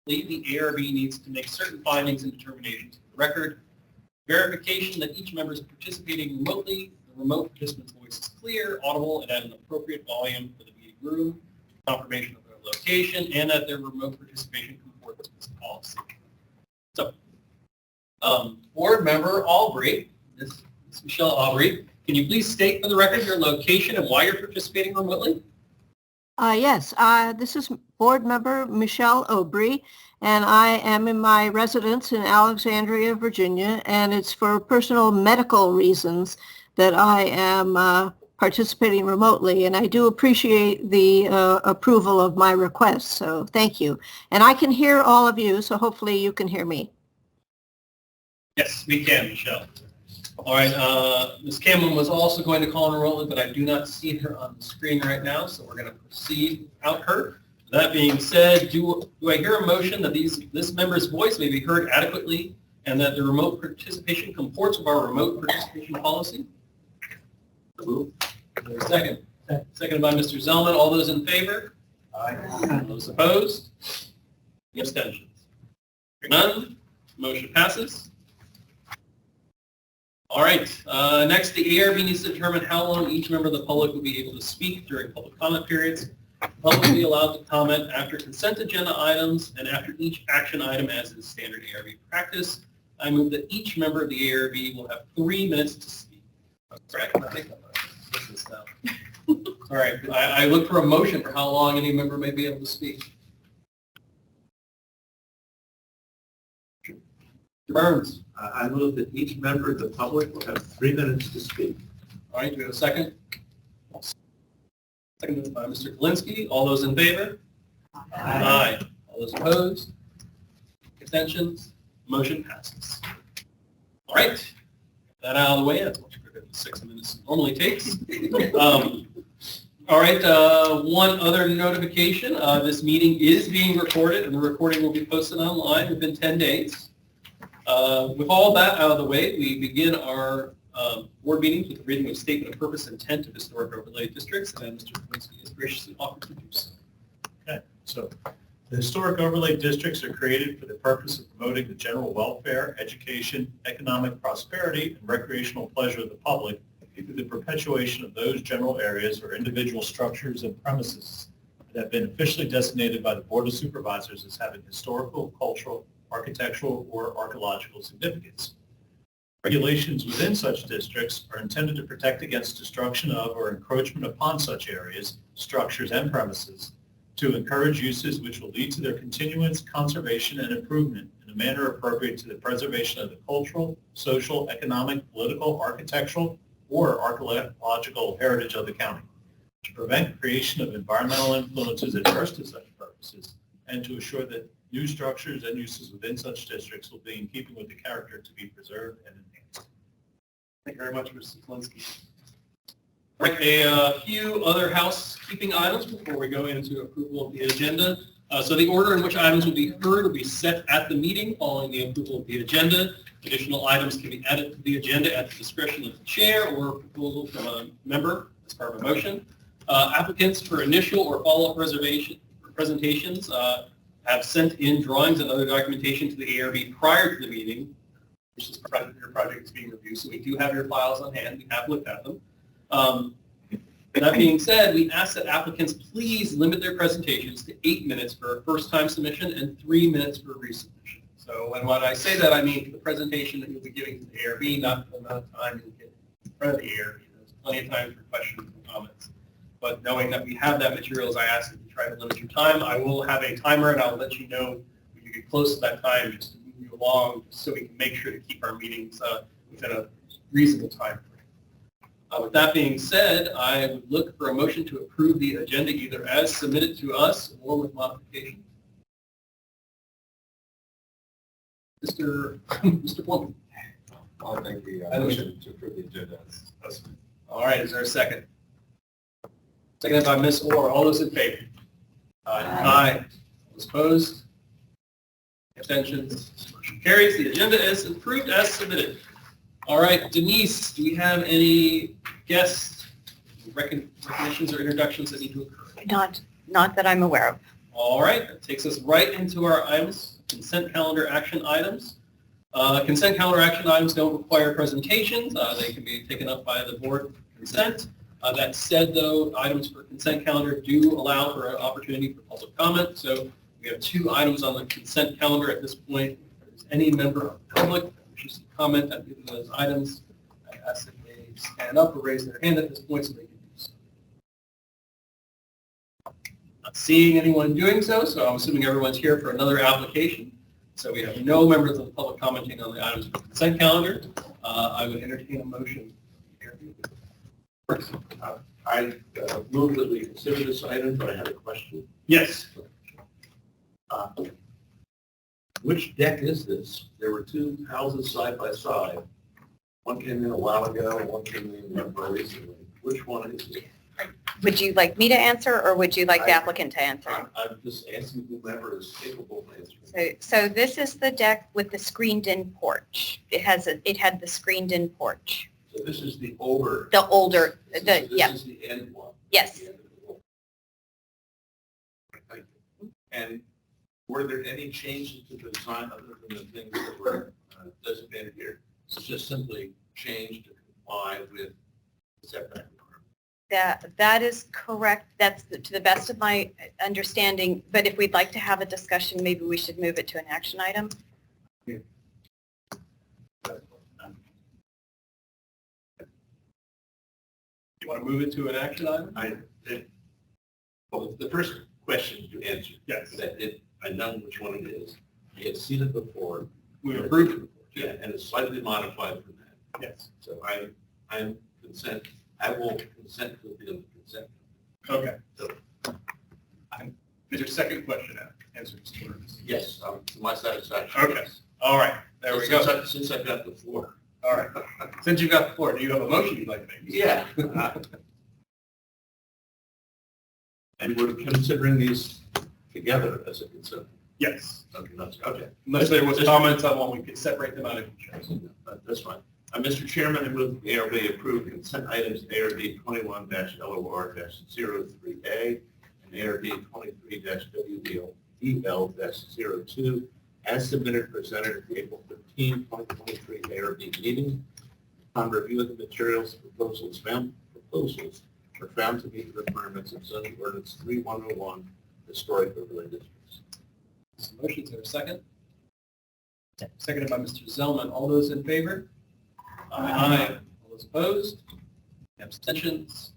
the ARB needs to make certain findings and determinations for the record. Verification that each member is participating remotely, the remote participant's voice is clear, audible, and at an appropriate volume for the meeting room. Confirmation of their location, and that their remote participation comports with this policy. So, Board Member Albury, Ms. Michelle Albury, can you please state for the record your location and why you're participating remotely? Yes, this is Board Member Michelle Aubry, and I am in my residence in Alexandria, Virginia, and it's for personal medical reasons that I am participating remotely, and I do appreciate the approval of my request, so thank you. And I can hear all of you, so hopefully you can hear me. Yes, we can, Michelle. All right, Ms. Cameron was also going to call an enrollment, but I do not see her on the screen right now, so we're going to proceed without her. That being said, do I hear a motion that this member's voice may be heard adequately and that the remote participation comports with our remote participation policy? Second. Seconded by Mr. Zellman. All those in favor? Aye. All those opposed? Any abstentions? None. Motion passes. All right. Next, the ARB needs to determine how long each member of the public will be able to speak during public comment periods. The public will be allowed to comment after consent agenda items and after each action item as is standard ARB practice. I move that each member of the ARB will have 3 minutes to speak. Sorry, I cannot make that motion. All right. I look for a motion for how long any member may be able to speak. Burns. I move that each member of the public will have 3 minutes to speak. All right, do we have a second? Seconded by Mr. Kalinsky. All those in favor? Aye. All those opposed? Abstentions? Motion passes. All right, get that out of the way. That's much quicker than 6 minutes it normally takes. All right, one other notification. This meeting is being recorded, and the recording will be posted online within 10 days. With all that out of the way, we begin our board meetings with the reading of Statement of Purpose and Intent of Historic Overlay Districts, and Mr. Kalinsky has graciously offered to do so. Okay, so the Historic Overlay Districts are created for the purpose of promoting the general welfare, education, economic prosperity, and recreational pleasure of the public through the perpetuation of those general areas or individual structures and premises that have been officially designated by the Board of Supervisors as having historical, cultural, architectural, or archaeological significance. Regulations within such districts are intended to protect against destruction of or encroachment upon such areas, structures, and premises, to encourage uses which will lead to their continuance, conservation, and improvement in a manner appropriate to the preservation of the cultural, social, economic, political, architectural, or archaeological heritage of the county, to prevent creation of environmental influences adverse to such purposes, and to assure that new structures and uses within such districts will be in keeping with the character to be preserved and enhanced. Thank you very much, Mr. Kalinsky. All right, a few other housekeeping items before we go into approval of the agenda. So the order in which items will be heard will be set at the meeting following the approval of the agenda. Additional items can be added to the agenda at the discretion of the chair or proposal from a member as part of a motion. Applicants for initial or follow-up presentations have sent in drawings and other documentation to the ARB prior to the meeting, which is your project is being reviewed. So we do have your files on hand. We have looked at them. That being said, we ask that applicants please limit their presentations to 8 minutes for a first-time submission and 3 minutes for a resubmission. So when I say that, I mean for the presentation that you'll be giving to the ARB, not the amount of time you'll get in front of the ARB. There's plenty of time for questions and comments. But knowing that we have that materials, I ask that you try to limit your time. I will have a timer, and I'll let you know when you get close to that time just to move you along so we can make sure to keep our meetings within a reasonable time frame. With that being said, I would look for a motion to approve the agenda either as submitted to us or with modifications. Mr. Plummer. I'll make the motion to approve the agenda as submitted. All right, is there a second? Seconded by Ms. Orr. All those in favor? Aye. All those opposed? Abstentions? Motion carries. The agenda is approved as submitted. All right, Denise, do we have any guest recognitions or introductions that need to occur? Not that I'm aware of. All right, that takes us right into our items, consent calendar action items. Consent calendar action items don't require presentations. They can be taken up by the board for consent. That said, though, items for consent calendar do allow for an opportunity for public comment. So we have 2 items on the consent calendar at this point. If there's any member of the public that wishes to comment on either of those items, I ask that they stand up or raise their hand at this point so they can do so. Not seeing anyone doing so, so I'm assuming everyone's here for another application. So we have no members of the public commenting on the items for the consent calendar. I would entertain a motion. I move that we consider this item, but I had a question. Yes. Which deck is this? There were 2 houses side by side. One came in a while ago, and one came in more recently. Which one is it? Would you like me to answer, or would you like the applicant to answer? I'm just asking whomever is capable of answering. So this is the deck with the screened-in porch. It had the screened-in porch. So this is the older. The older, This yeah, is the end one. yes. The end of the wall. Thank you. And were there any changes to the design other than the things that were designated here? It's just simply changed to comply with the setback requirement. That is correct. That's to the best of my understanding. But if we'd like to have a discussion, maybe we should move it to an action item. You want to move it to an action item? Well, the first question you answered. Yes. I know which one it is. I had seen it before. We approved it. Yeah, and it's slightly modified from that. Yes. So I will consent to the consent. Okay. So, Is your second question answered? yes, to my satisfaction. Okay. yes. All right. There we go. Since I've got the floor. All right. Since you've got the floor, do you have a motion you'd like to make? Yeah. And we're considering these together as a consent. Yes. Okay. Unless there was comments on one, we could separate them out if you chose. That's fine. Mr. Chairman, I move the ARB approve consent items ARB 21-LOR-03A and ARB 23-WDL-02 as submitted presented at the April 15, 2023 ARB meeting. On review of the materials, proposals are found to meet the requirements of zoning ordinance 3101 historic overlay districts. Motion, is there a second? Seconded by Mr. Zellman. All those in favor? Aye. All those opposed? Abstentions?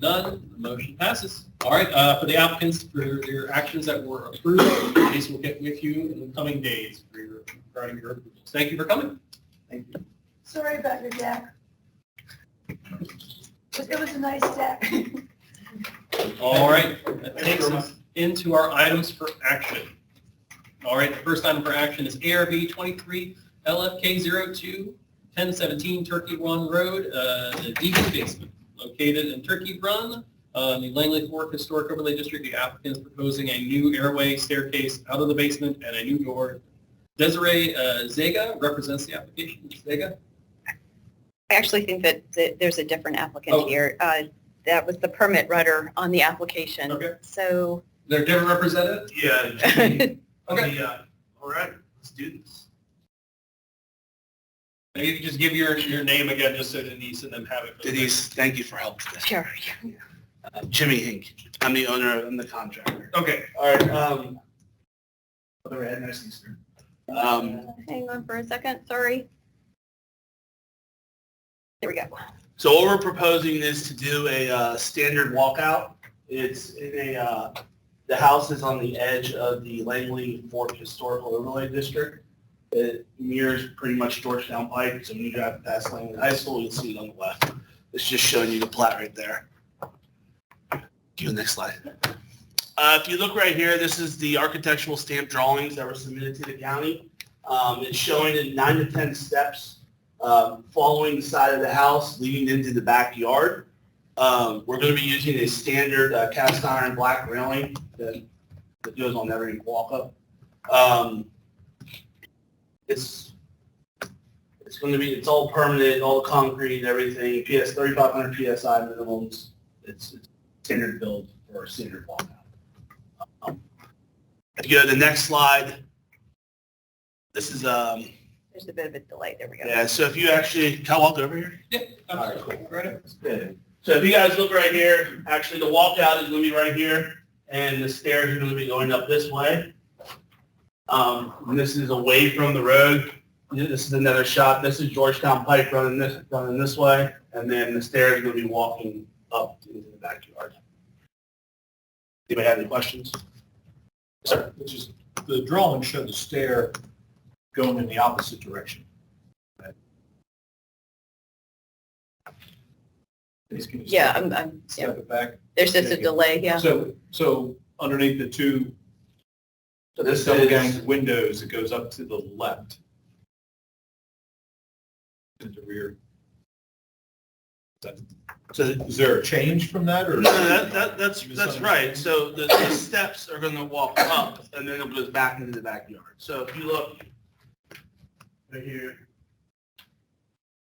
None. The motion passes. All right, for the applicants, for your actions that were approved, these will get with you in the coming days regarding your approvals. Thank you for coming. Thank you. Sorry about your deck. It was a nice deck. All right, that takes us into our items for action. All right, the first item for action is ARB 23 LFK02 1017 Turkey Run Road, the Deacon Basement, located in Turkey Run, the Langley Fork Historic Overlay District. The applicant is proposing a new airway staircase out of the basement and a new door. Desiree Zega represents the application. Zega? I actually think that there's a different applicant Oh. here. That was the permit writer on the application. Okay. So, They're a different representative? Yeah. Okay. All right, let's do this. Maybe you can just give your name again, just so Denise and them have it. Denise, thank you for help today. sure. Jimmy Hink, I'm the owner and the contractor. Okay. All right, go ahead, nice Easter. Hang on for a second, sorry. There we go. So what we're proposing is to do a standard walkout. It's in the house is on the edge of the Langley Fork Historical Overlay District. It mirrors pretty much Georgetown Pike, so when you drive past Langley High School, you'll see it on the left. It's just showing you the plat right there. Give the next slide. If you look right here, this is the architectural stamp drawings that were submitted to the county. It's showing in 9 to 10 steps following the side of the house, leading into the backyard. We're going to be using a standard cast iron black railing that goes on every walk-up. It's all permanent, all concrete, everything. 3,500 PSI minimums. It's standard build for a standard walkout. If you go to the next slide, this is, There's a bit of a delay. There we go. yeah, so if you actually, can I walk over here? Yeah, absolutely. Right. So if you guys look right here, actually the walkout is going to be right here, and the stairs are going to be going up this way. And this is away from the road. This is another shot. This is Georgetown Pike running this way, and then the stairs are going to be walking up into the backyard. Anybody have any questions? Sir? Which is, the drawing showed the stair going in the opposite direction. Please, can you Yeah, step- I'm yeah. Step it back. There's just a delay, yeah. So underneath the two So this double is, ganged windows, it goes up to the left. To the rear. so Is there a change from that, or? no, that's right. So the steps are going to walk up, and then it goes back into the backyard. So if you look right here,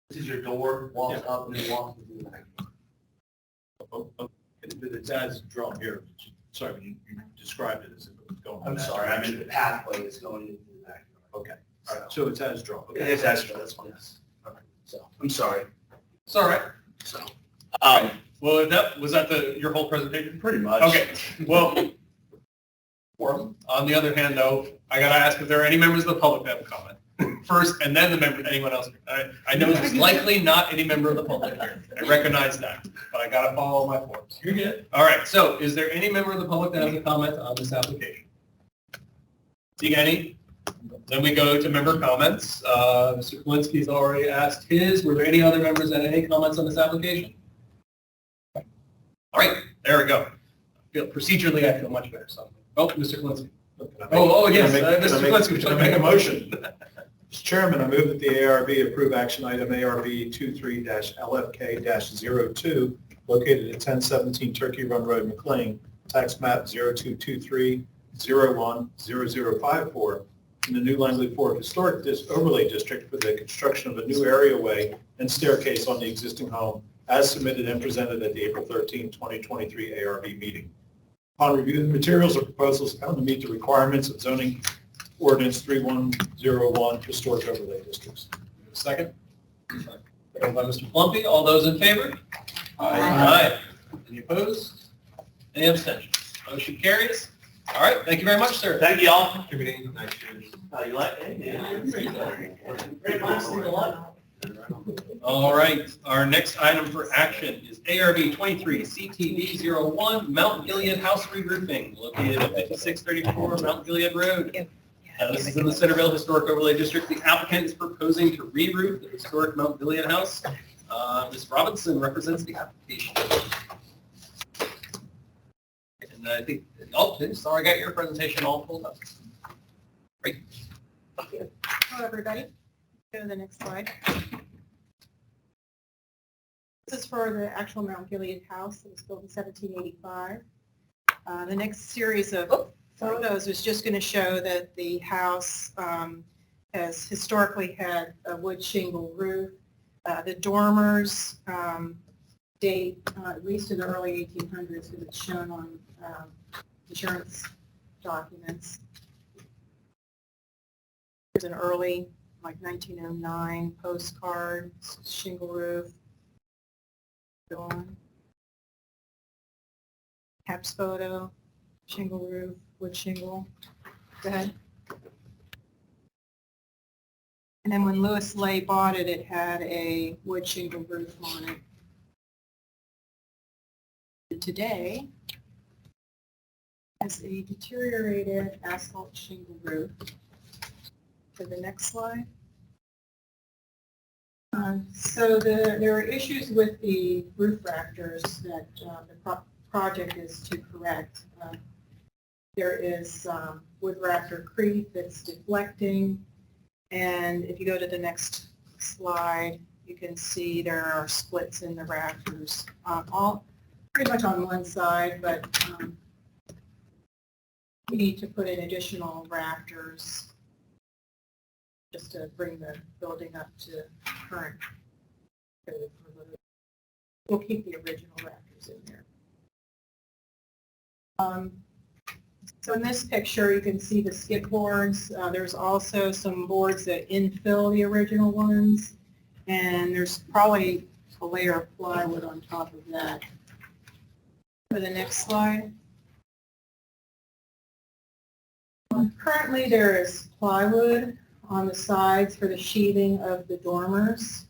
this is your door, walks up, and then walks into the backyard. It's as drawn here. Sorry, you described it as if it was going. in I'm that sorry, I mean direction. the pathway is going into the backyard. Okay, all right, so it's as drawn. It is extra, that's one, yes. So, I'm sorry. It's all right. So, Well, was that your whole presentation? pretty much. Okay, well, on the other hand, though, I gotta ask if there are any members of the public that have a comment first, and then anyone else. I know there's likely not any member of the public here. I recognize that, but I gotta follow my forms. You're good. All right, so is there any member of the public that has a comment on this application? Seeing any? Then we go to member comments. Mr. Kalinsky's already asked his. Were there any other members that had any comments on this application? All right, there we go. Procedurally, I feel much better. So, Mr. Kalinsky. Yes, Mr. Kalinsky, would you like to make a motion? Mr. Chairman, I move that the ARB approve action item ARB 23-LFK-02, located at 1017 Turkey Run Road, McLean, tax map 0223-010054, in the New Langley Fork Historic Overlay District for the construction of a new areaway and staircase on the existing home, as submitted and presented at the April 13, 2023 ARB meeting. Upon review of the materials or proposals found to meet the requirements of zoning ordinance 3101 historic overlay districts. Second? Second by Mr. Plumpy. All those in favor? Aye. Any opposed? Any abstentions? Motion carries. All right, thank you very much, sir. Thank you all. Contributing nice shoes. You like it? Yeah. Very much, thank you a lot. All right, our next item for action is ARB 23 CTV01 Mount Gilead House Re-Roofing, located at 5634 Mount Gilead Road. This is in the Centerville Historic Overlay District. The applicant is proposing to re-roof the historic Mount Gilead house. Ms. Robinson represents the application. And I think, sorry, I got your presentation all pulled up. Great. Hello, everybody. Go to the next slide. This is for the actual Mount Gilead house that was built in 1785. The next series of photos is just going to show that the house has historically had a wood shingle roof. The dormers date at least to the early 1800s, because it's shown on insurance documents. There's an early, like 1909 postcard, shingle roof. Go on. Caps photo, shingle roof, wood shingle. Go ahead. And then when Lewis Lay bought it, it had a wood shingle roof on it. Today, has a deteriorated asphalt shingle roof. To the next slide. So there are issues with the roof rafters that the project is to correct. There is wood rafter creep that's deflecting, and if you go to the next slide, you can see there are splits in the rafters, all pretty much on one side, but we need to put in additional rafters just to bring the building up to current code. We'll keep the original rafters in there. So in this picture, you can see the skip boards. There's also some boards that infill the original ones, and there's probably a layer of plywood on top of that. For the next slide. Currently, there is plywood on the sides for the sheathing of the dormers.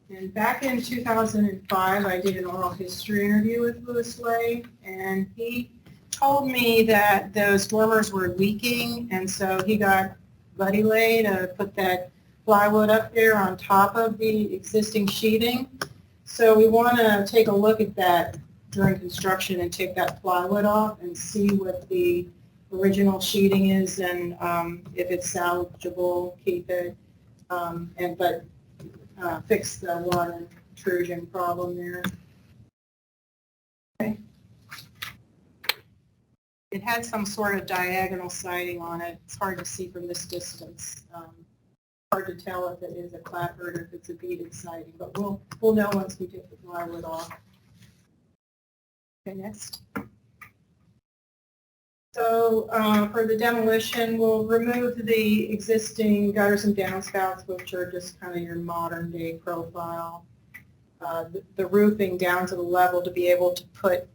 And back in 2005, I did an oral history interview with Louis Lay, and he told me that those dormers were leaking, and so he got Buddy Lay to put that plywood up there on top of the existing sheathing. So we want to take a look at that during construction and take that plywood off and see what the original sheeting is, and if it's salvageable, keep it, but fix the water intrusion problem there. Okay. It had some sort of diagonal siding on it. It's hard to see from this distance. Hard to tell if it is a clapboard or if it's a beaded siding, but we'll know once we take the plywood off. Okay, next. So for the demolition, we'll remove the existing gutters and downspouts, which are just kind of your modern day profile. The roofing down to the level to be able to put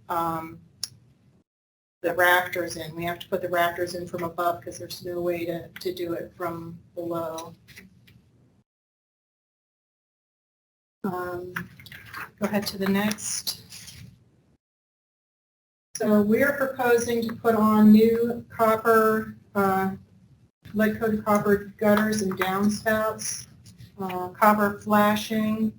the rafters in. We have to put the rafters in from above because there's no way to do it from below. Go ahead to the next. So we're proposing to put on new copper, lead-coated copper gutters and downspouts, copper flashing.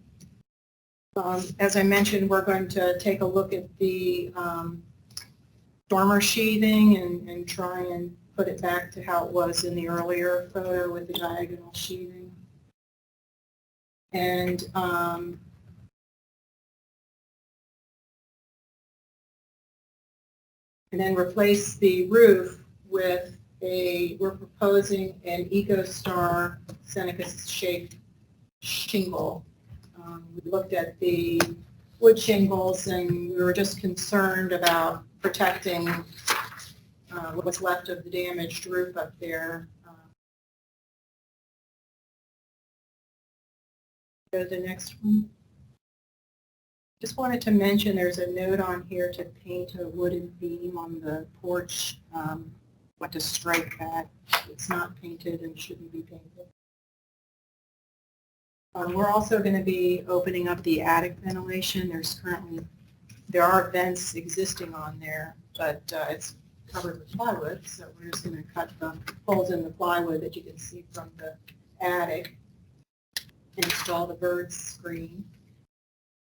As I mentioned, we're going to take a look at the dormer sheathing and try and put it back to how it was in the earlier photo with the diagonal sheathing. And then replace the roof with we're proposing an EcoStar Seneca-shaped shingle. We looked at the wood shingles and we were just concerned about protecting what's left of the damaged roof up there. Go to the next one. Just wanted to mention there's a note on here to paint a wooden beam on the porch. What to strike that. It's not painted and shouldn't be painted. We're also going to be opening up the attic ventilation. There are vents existing on there, but it's covered with plywood, so we're just going to cut the holes in the plywood that you can see from the attic and install the bird screen.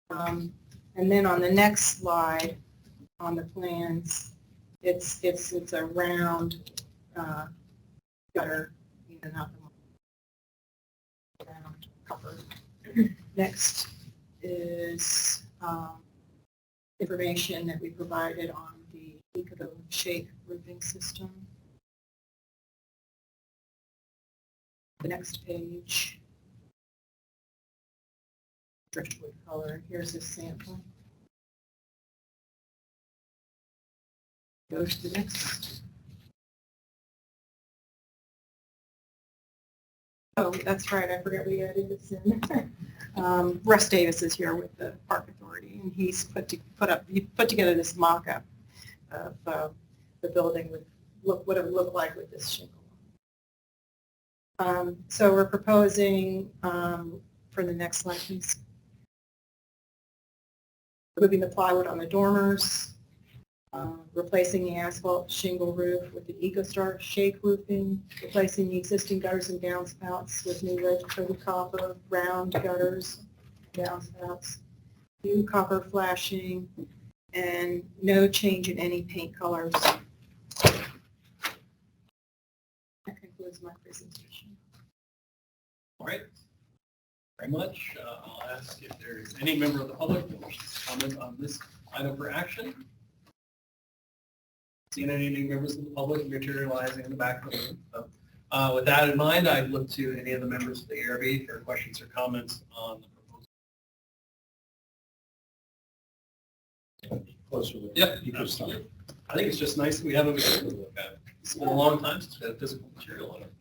And then on the next slide, on the plans, it's a round gutter, not the round cover. Next is information that we provided on the Eco-Shake roofing system. The next page. Driftwood color. Here's a sample. Go to the next. Oh, that's right. I forgot we added this in. Russ Davis is here with the Park Authority, and he's put together this mock-up of the building with what it would look like with this shingle. So we're proposing for the next slide, please. Removing the plywood on the dormers, replacing the asphalt shingle roof with the EcoStar shake roofing, replacing the existing gutters and downspouts with new lead-coated copper, round gutters, downspouts, new copper flashing, and no change in any paint colors. That concludes my presentation. All right. Very much. I'll ask if there's any member of the public that wishes to comment on this item for action. Seen any new members of the public materializing in the back of the room. So, with that in mind, I'd look to any of the members of the ARB for questions or comments on the proposal. Closer with Yep, EcoStar. I think it's just nice that we have a material to look at. It's been a long time since we had a physical material on it.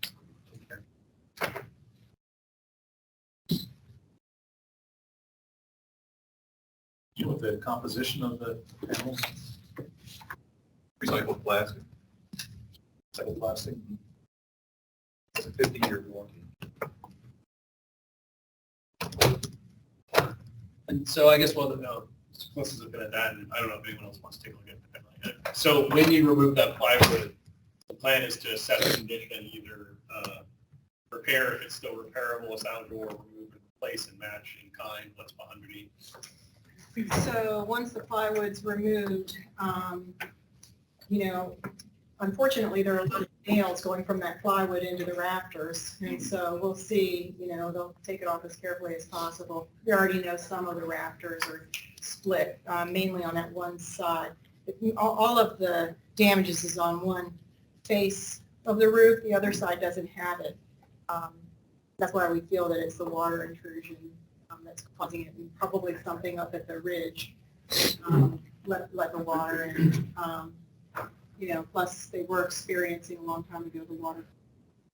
You know what the composition of the panels? Recycled plastic. Recycled plastic. It's a 50-year warranty. And so I guess, well, Melissa's looking at that, and I don't know if anyone else wants to take a look at it. So when you remove that plywood, the plan is to assess the condition, either repair if it's still repairable, salvage, or remove and replace and match in kind what's underneath. So once the plywood's removed, you know, unfortunately, there are a lot of nails going from that plywood into the rafters. And so we'll see, you know, they'll take it off as carefully as possible. We already know some of the rafters are split, mainly on that one side. All of the damages is on one face of the roof. The other side doesn't have it. That's why we feel that it's the water intrusion that's causing it, and probably something up at the ridge, let the water in. You know, plus they were experiencing a long time ago the water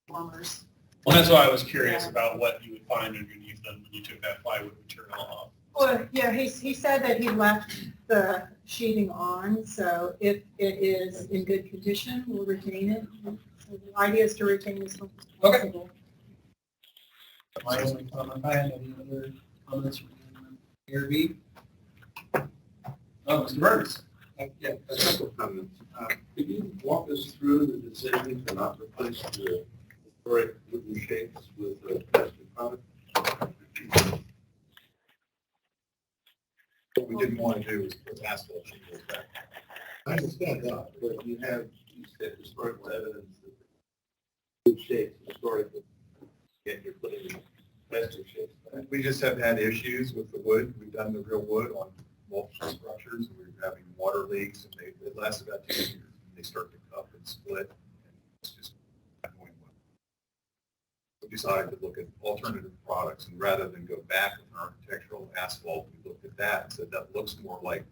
plumbers. Well, that's why I was curious about what you would find underneath them when you took that plywood material off. Well, yeah, he said that he left the sheeting on, so if it is in good condition, we'll retain it. So the idea is to retain this one as possible. My only comment, I had any other comments from ARB? Oh, Mr. Burns. Yeah, a couple of comments. Could you walk us through the decision to not replace the historic wooden shapes with plastic product? What we didn't want to do was put asphalt shingles back. I understand that, but you said historical evidence that the wood shapes historically, yet you're putting in plastic shapes. We just have had issues with the wood. We've done the real wood on multiple structures. We're having water leaks, and they last about 2 years. And they start to cup and split, and it's just not going well. We decided to look at alternative products, and rather than go back with an architectural asphalt, we looked at that and said that looks more like,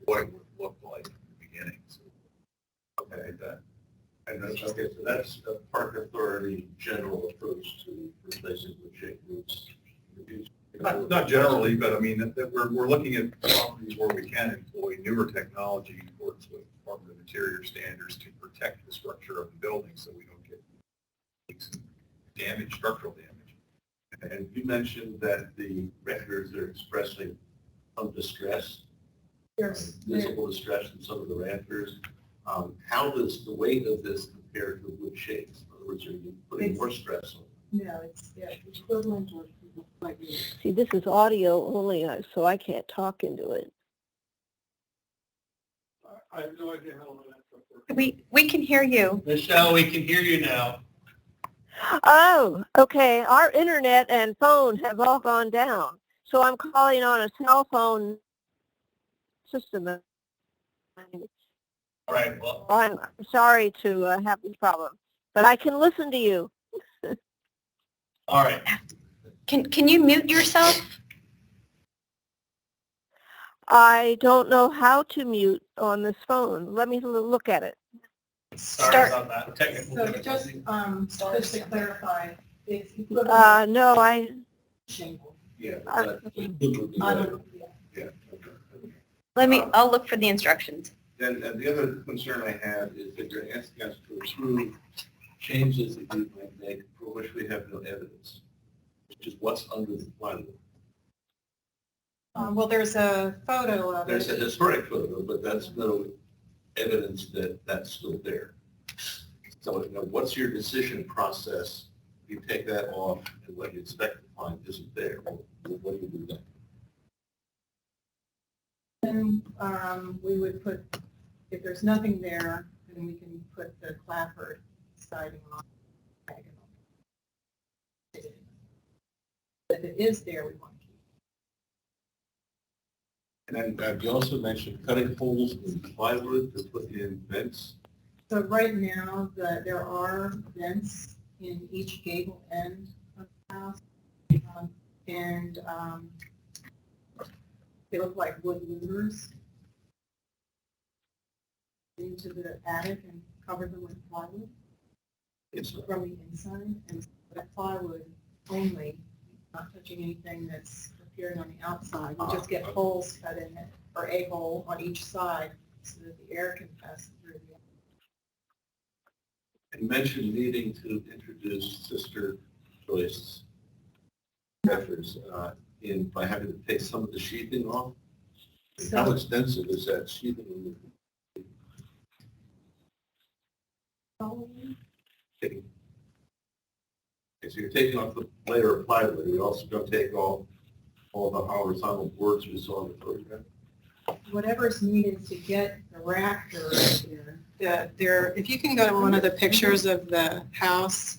what it would look like in the beginning. So, okay, that. And that's, okay, so that's a park authority general approach to replacing wood shaped roofs. Not generally, but I mean, that we're looking at properties where we can employ newer technology in accordance with Department of Interior standards to protect the structure of the building so we don't get leaks and damage, structural damage. And you mentioned that the records are expressing some distress, Yes. visible distress in some of the rafters. How does the weight of this compare to wood shapes? In other words, are you putting more stress on it? No, it's equivalent or like See, this is audio only, so I can't talk into it. I have no idea how long that's We can hear you. Michelle, we can hear you now. Oh, okay. Our internet and phone have all gone down. So I'm calling on a cell phone system. All right, well, I'm sorry to have this problem, but I can listen to you. all right. Can you mute yourself? I don't know how to mute on this phone. Let me look at it. Sorry about that technical So difficulty. just to clarify, it's equivalent No, I. shingle. Yeah. Uh, that would be better. Yeah. I'll look for the instructions. And the other concern I have is that you're asking us to approve changes that you might make for which we have no evidence, which is what's under the plywood. Well, there's a photo of There's a it. historic photo, but that's no evidence that that's still there. So, what's your decision process? You take that off, and what you expect to find isn't there. What do you do then? Then we would put, if there's nothing there, then we can put the clapboard siding on. If it is there, we want to keep. And then you also mentioned cutting holes in plywood to put in vents. So right now, there are vents in each gable end of the house. And they look like wood louvers. into the attic and covered them with plywood from the inside. And that plywood only, not touching anything that's appearing on the outside. You just get holes cut in it, or a hole on each side, so that the air can pass through. You mentioned needing to introduce sister choice measures in by having to take some of the sheathing off. How extensive is that sheathing removal? Okay, so you're taking off the layer of plywood. You're also going to take off all the horizontal boards we saw in the photograph. Whatever's needed to get the rafter right there. If you can go to one of the pictures of the house.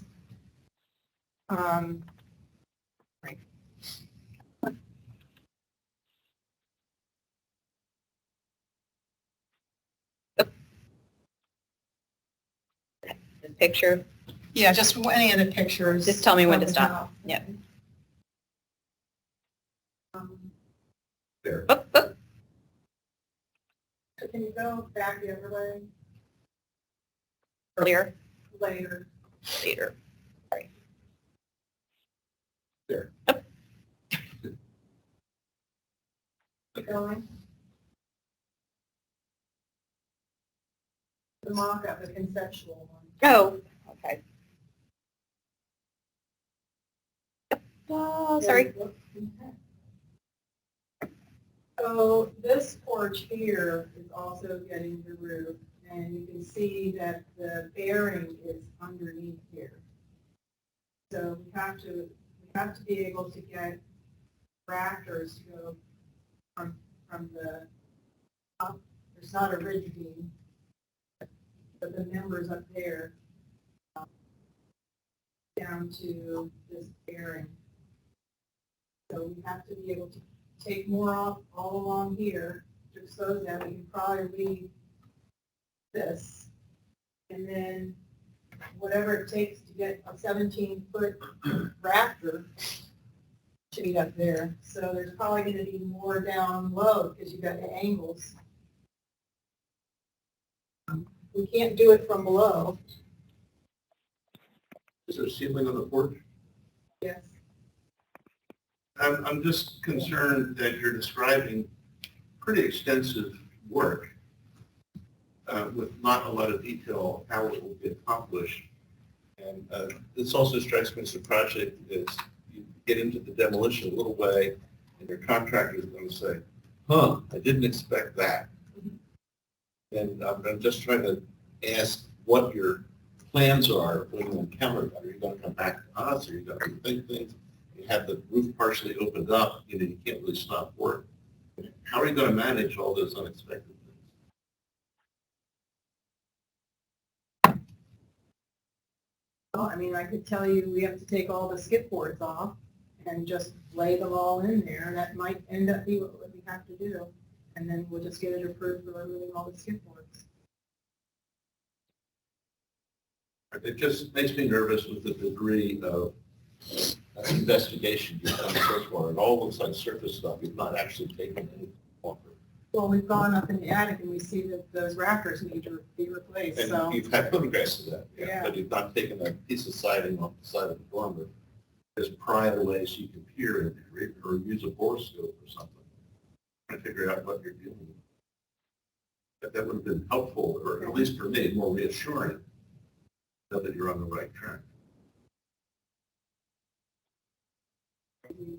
Right. The picture. Yeah, just any of the pictures. Just tell me when to of the stop. house. Yeah. There. Oh, oh. So can you go back the other way Earlier, later? later. Sorry. There. Oh. Going. The mock-up, the conceptual one. Oh, okay. Oh, sorry. So this porch here is also getting the roof, and you can see that the bearing is underneath here. So we have to be able to get rafters to go from the up. There's not a ridge beam, but the members up there down to this bearing. So we have to be able to take more off all along here to expose that. We can probably leave this. And then whatever it takes to get a 17-foot rafter should be up there. So there's probably going to be more down low because you've got the angles. We can't do it from below. Is there a ceiling on the porch? Yes. I'm just concerned that you're describing pretty extensive work with not a lot of detail how it will be accomplished. And this also strikes me as a project is you get into the demolition a little way and your contractor is going to say, huh, I didn't expect that. And I'm just trying to ask what your plans are when you encounter that. Are you going to come back to us? Are you going to rethink things? You have the roof partially opened up, you can't really stop work. How are you going to manage all those unexpected things? Well, I mean, I could tell you we have to take all the skip boards off and just lay them all in there. And that might end up being what we have to do. And then we'll just get it approved for removing all the skip boards. It just makes me nervous with the degree of investigation you've done so far. It all looks like surface stuff. You've not actually taken any longer. Well, we've gone up in the attic and we see that those rafters need to be replaced, And so. you've had photographs of that, Yeah. but you've not taken a piece of siding off the side of the dormer. Just pry it away so you can peer in there or use a borescope or something. Trying to figure out what you're dealing with. But that would have been helpful, or at least for me, more reassuring, know that you're on the right track. We can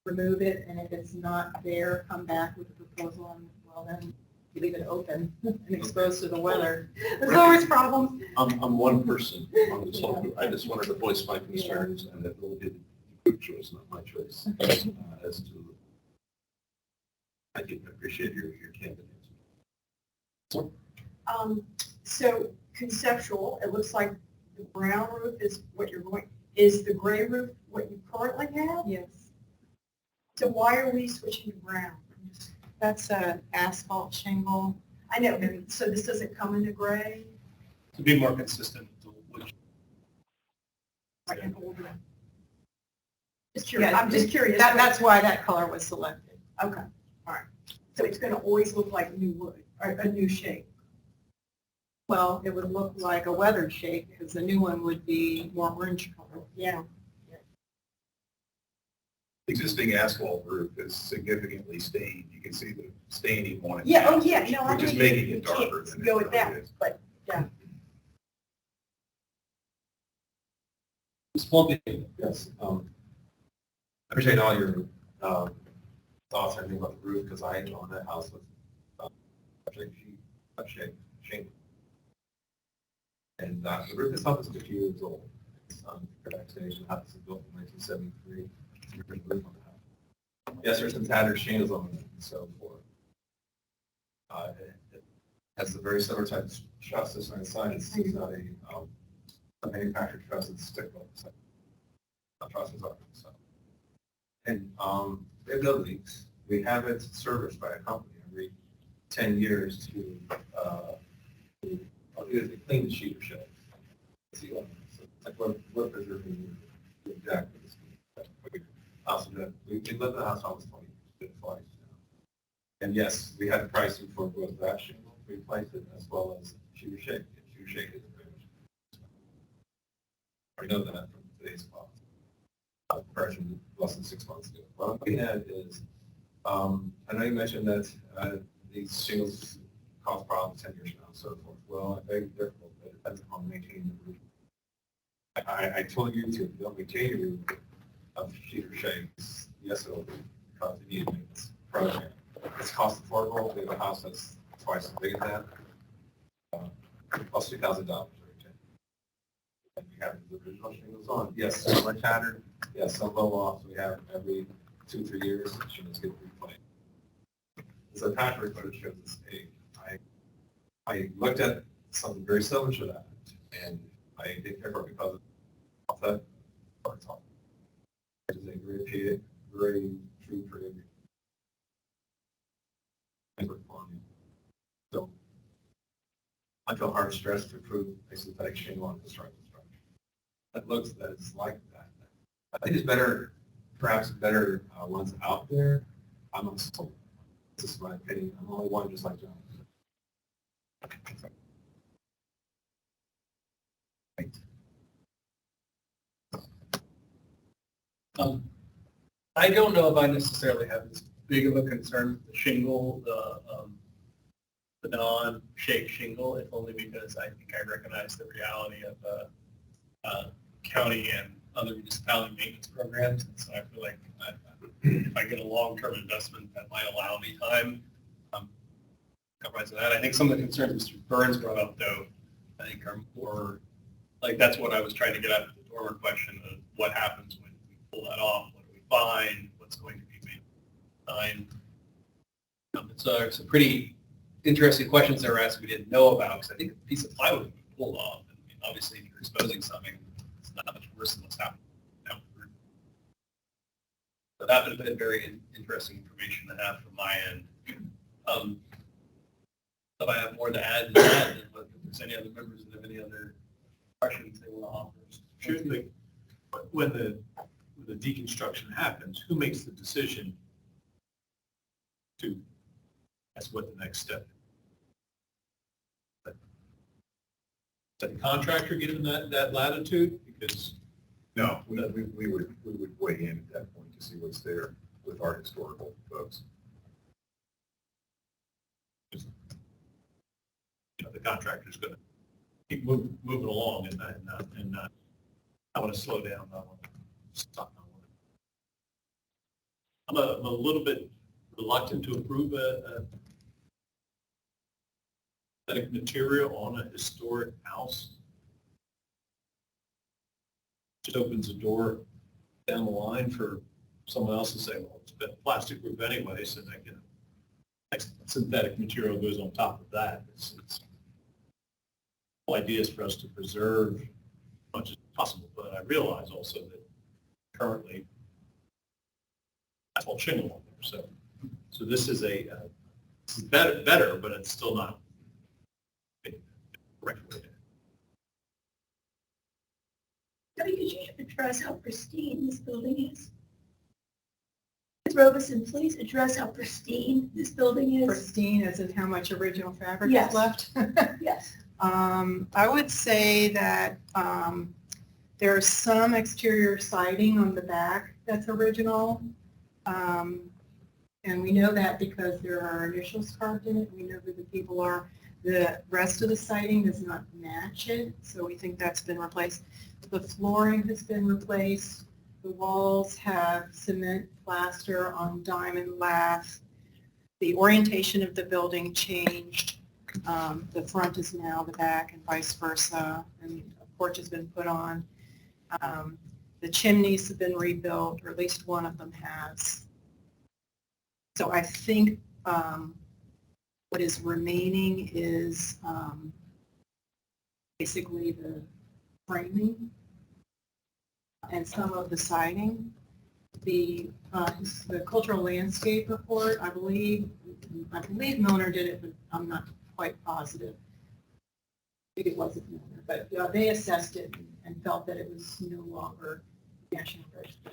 remove it, and if it's not there, come back with a proposal, and well, then you leave it open and exposed to the weather. There's always problems. I'm one person on this whole group. I just wanted to voice my concerns, and it will be the group choice, not my choice, as to. I do appreciate your candid answer. So conceptual, it looks like the brown roof is what you're going, is the gray roof what you currently have? Yes, So why are we switching to brown? that's an asphalt shingle. I know, but so this doesn't come into gray, To be more consistent with like an older? Just Yeah, curious, I'm just curious. That's why that color was selected. Okay, So it's going to always look like new wood, or a new shape. Well, it would look like a weathered shape because the new one would be more orange color. Yeah. Existing asphalt roof is significantly stained. You can see the staining on it. Yeah, oh, yeah, no, I We're just know you making it darker can't than go it with that, is. but, yeah. Ms. Plumpy? Yes. I appreciate all your thoughts and everything about the roof because I own that house with shame. And the roof itself is 50 years old. It's Fairfax County, the house was built in 1973. It's a great roof on the house. Yes, there's some tattered shingles on it and so forth. It has a very similar type of truss this on the side. It's not a manufactured truss. It's stick-built. Trusses are so. And we have no leaks. We have it serviced by a company every 10 years to either clean the sheet or shed. So it's like what preserving your deck. Also, we lived in the house almost 20 years, twice now. And yes, we had pricing for both that shingle, replace it, as well as sheet or shake. Sheet or shake is very much. I know that from today's cost. Comparison less than 6 months ago. What we had is, I know you mentioned that these shingles cause problems 10 years now and so forth. Well, I beg to differ, but it depends upon maintaining the roof. I told you to don't maintain your roof of sheet or shakes. Yes, it'll cause immediate maintenance program. It's cost affordable. We have a house that's twice as big as that. Plus $2,000. And we have the original shingles on. Yes, some are tattered. Yes, some blow off. We have every 2-3 years, shingles get replanted. There's a patchwork photo shows this age. I looked at something very similar to that, and I didn't care for it because of that part. It is a very true for every. So I feel hard stressed to improve a synthetic shingle on construction structure. That is like that. I think it's better, perhaps better ones out there. I'm not sold. This is my opinion. I'm the only one just like John. I don't know if I necessarily have as big of a concern with the shingle, the non-shake shingle, if only because I think I recognize the reality of county and other municipality maintenance programs. And so I feel like if I get a long-term investment that might allow me time, compromise to that. I think some of the concerns Mr. Burns brought up, though, I think are more, like that's what I was trying to get at with the dormer question of what happens when we pull that off, what do we find, what's going to be made fine. It's a pretty interesting questions that were asked we didn't know about, because I think a piece of plywood would be pulled off. And, I mean, obviously, if you're exposing something, it's not much worse than what's happening now. So that would have been very interesting information to have from my end. If I have more to add to that, and if there's any other members that have any other questions they want to offer. Sure thing. When the deconstruction happens, who makes the decision to, that's what the next step is? Does the contractor get in that latitude? Because No, we would weigh in at that point to see what's there with our historical folks. the contractor's going to keep moving along and not I want to slow down. I want to stop. I'm a little bit reluctant to approve a synthetic material on a historic house. Just opens a door down the line for someone else to say, well, it's been a plastic roof anyway, so that, next synthetic material goes on top of that. It's the whole idea is for us to preserve as much as possible, but I realize also that currently that's all shingle on there. So this is this is better, but it's still not the correct way to. Debbie, could you address how pristine this building is? Robeson, please address how pristine this building is. Pristine, as in how much original fabric Yes. is left? Yes. I would say that there's some exterior siding on the back that's original. And we know that because there are initials carved in it. We know who the people are. The rest of the siding does not match it, so we think that's been replaced. The flooring has been replaced. The walls have cement plaster on diamond lath. The orientation of the building changed. The front is now the back and vice versa, and a porch has been put on. The chimneys have been rebuilt, or at least one of them has. So I think what is remaining is basically the framing and some of the siding. The cultural landscape report, I believe Milner did it, but I'm not quite positive. Maybe it wasn't Milner, but they assessed it and felt that it was no longer national register.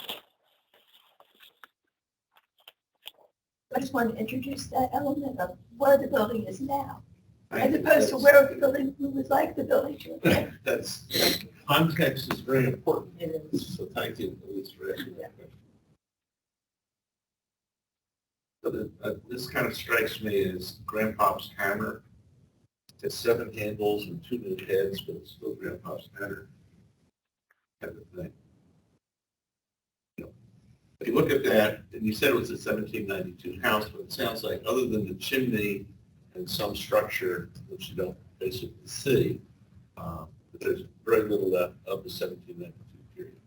I just wanted to introduce that element of where the building is now, as opposed to where the building, we would like the building to appear. That's, context is very important. So thank you, Louise, for asking that question. So this kind of strikes me as Grandpa's hammer. It's 7 handles and 2 new heads, but it's still Grandpa's hammer. Type of thing. If you look at that, and you said it was a 1792 house, but it sounds like other than the chimney and some structure, which you don't basically see, there's very little left of the 1792 period.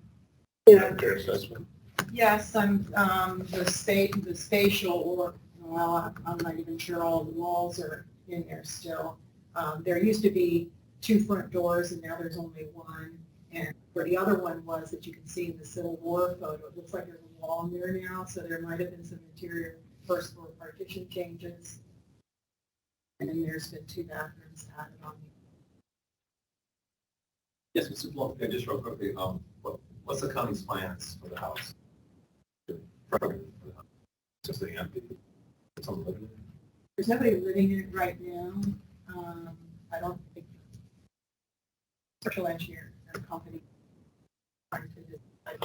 Yeah. Fair assessment? Yes, the spatial, or, well, I'm not even sure all the walls are in there still. There used to be 2 front doors, and now there's only 1. And where the other one was that you can see in the Civil War photo, it looks like there's a wall in there now, so there might have been some interior first floor partition changes. And then there's been 2 bathrooms added on. Yes, Mr. Blow. Okay, just real quickly, what's the county's plans for the house? Just the empty? Someone living in it? There's nobody living in it right now. I don't think structural engineer or company trying to just like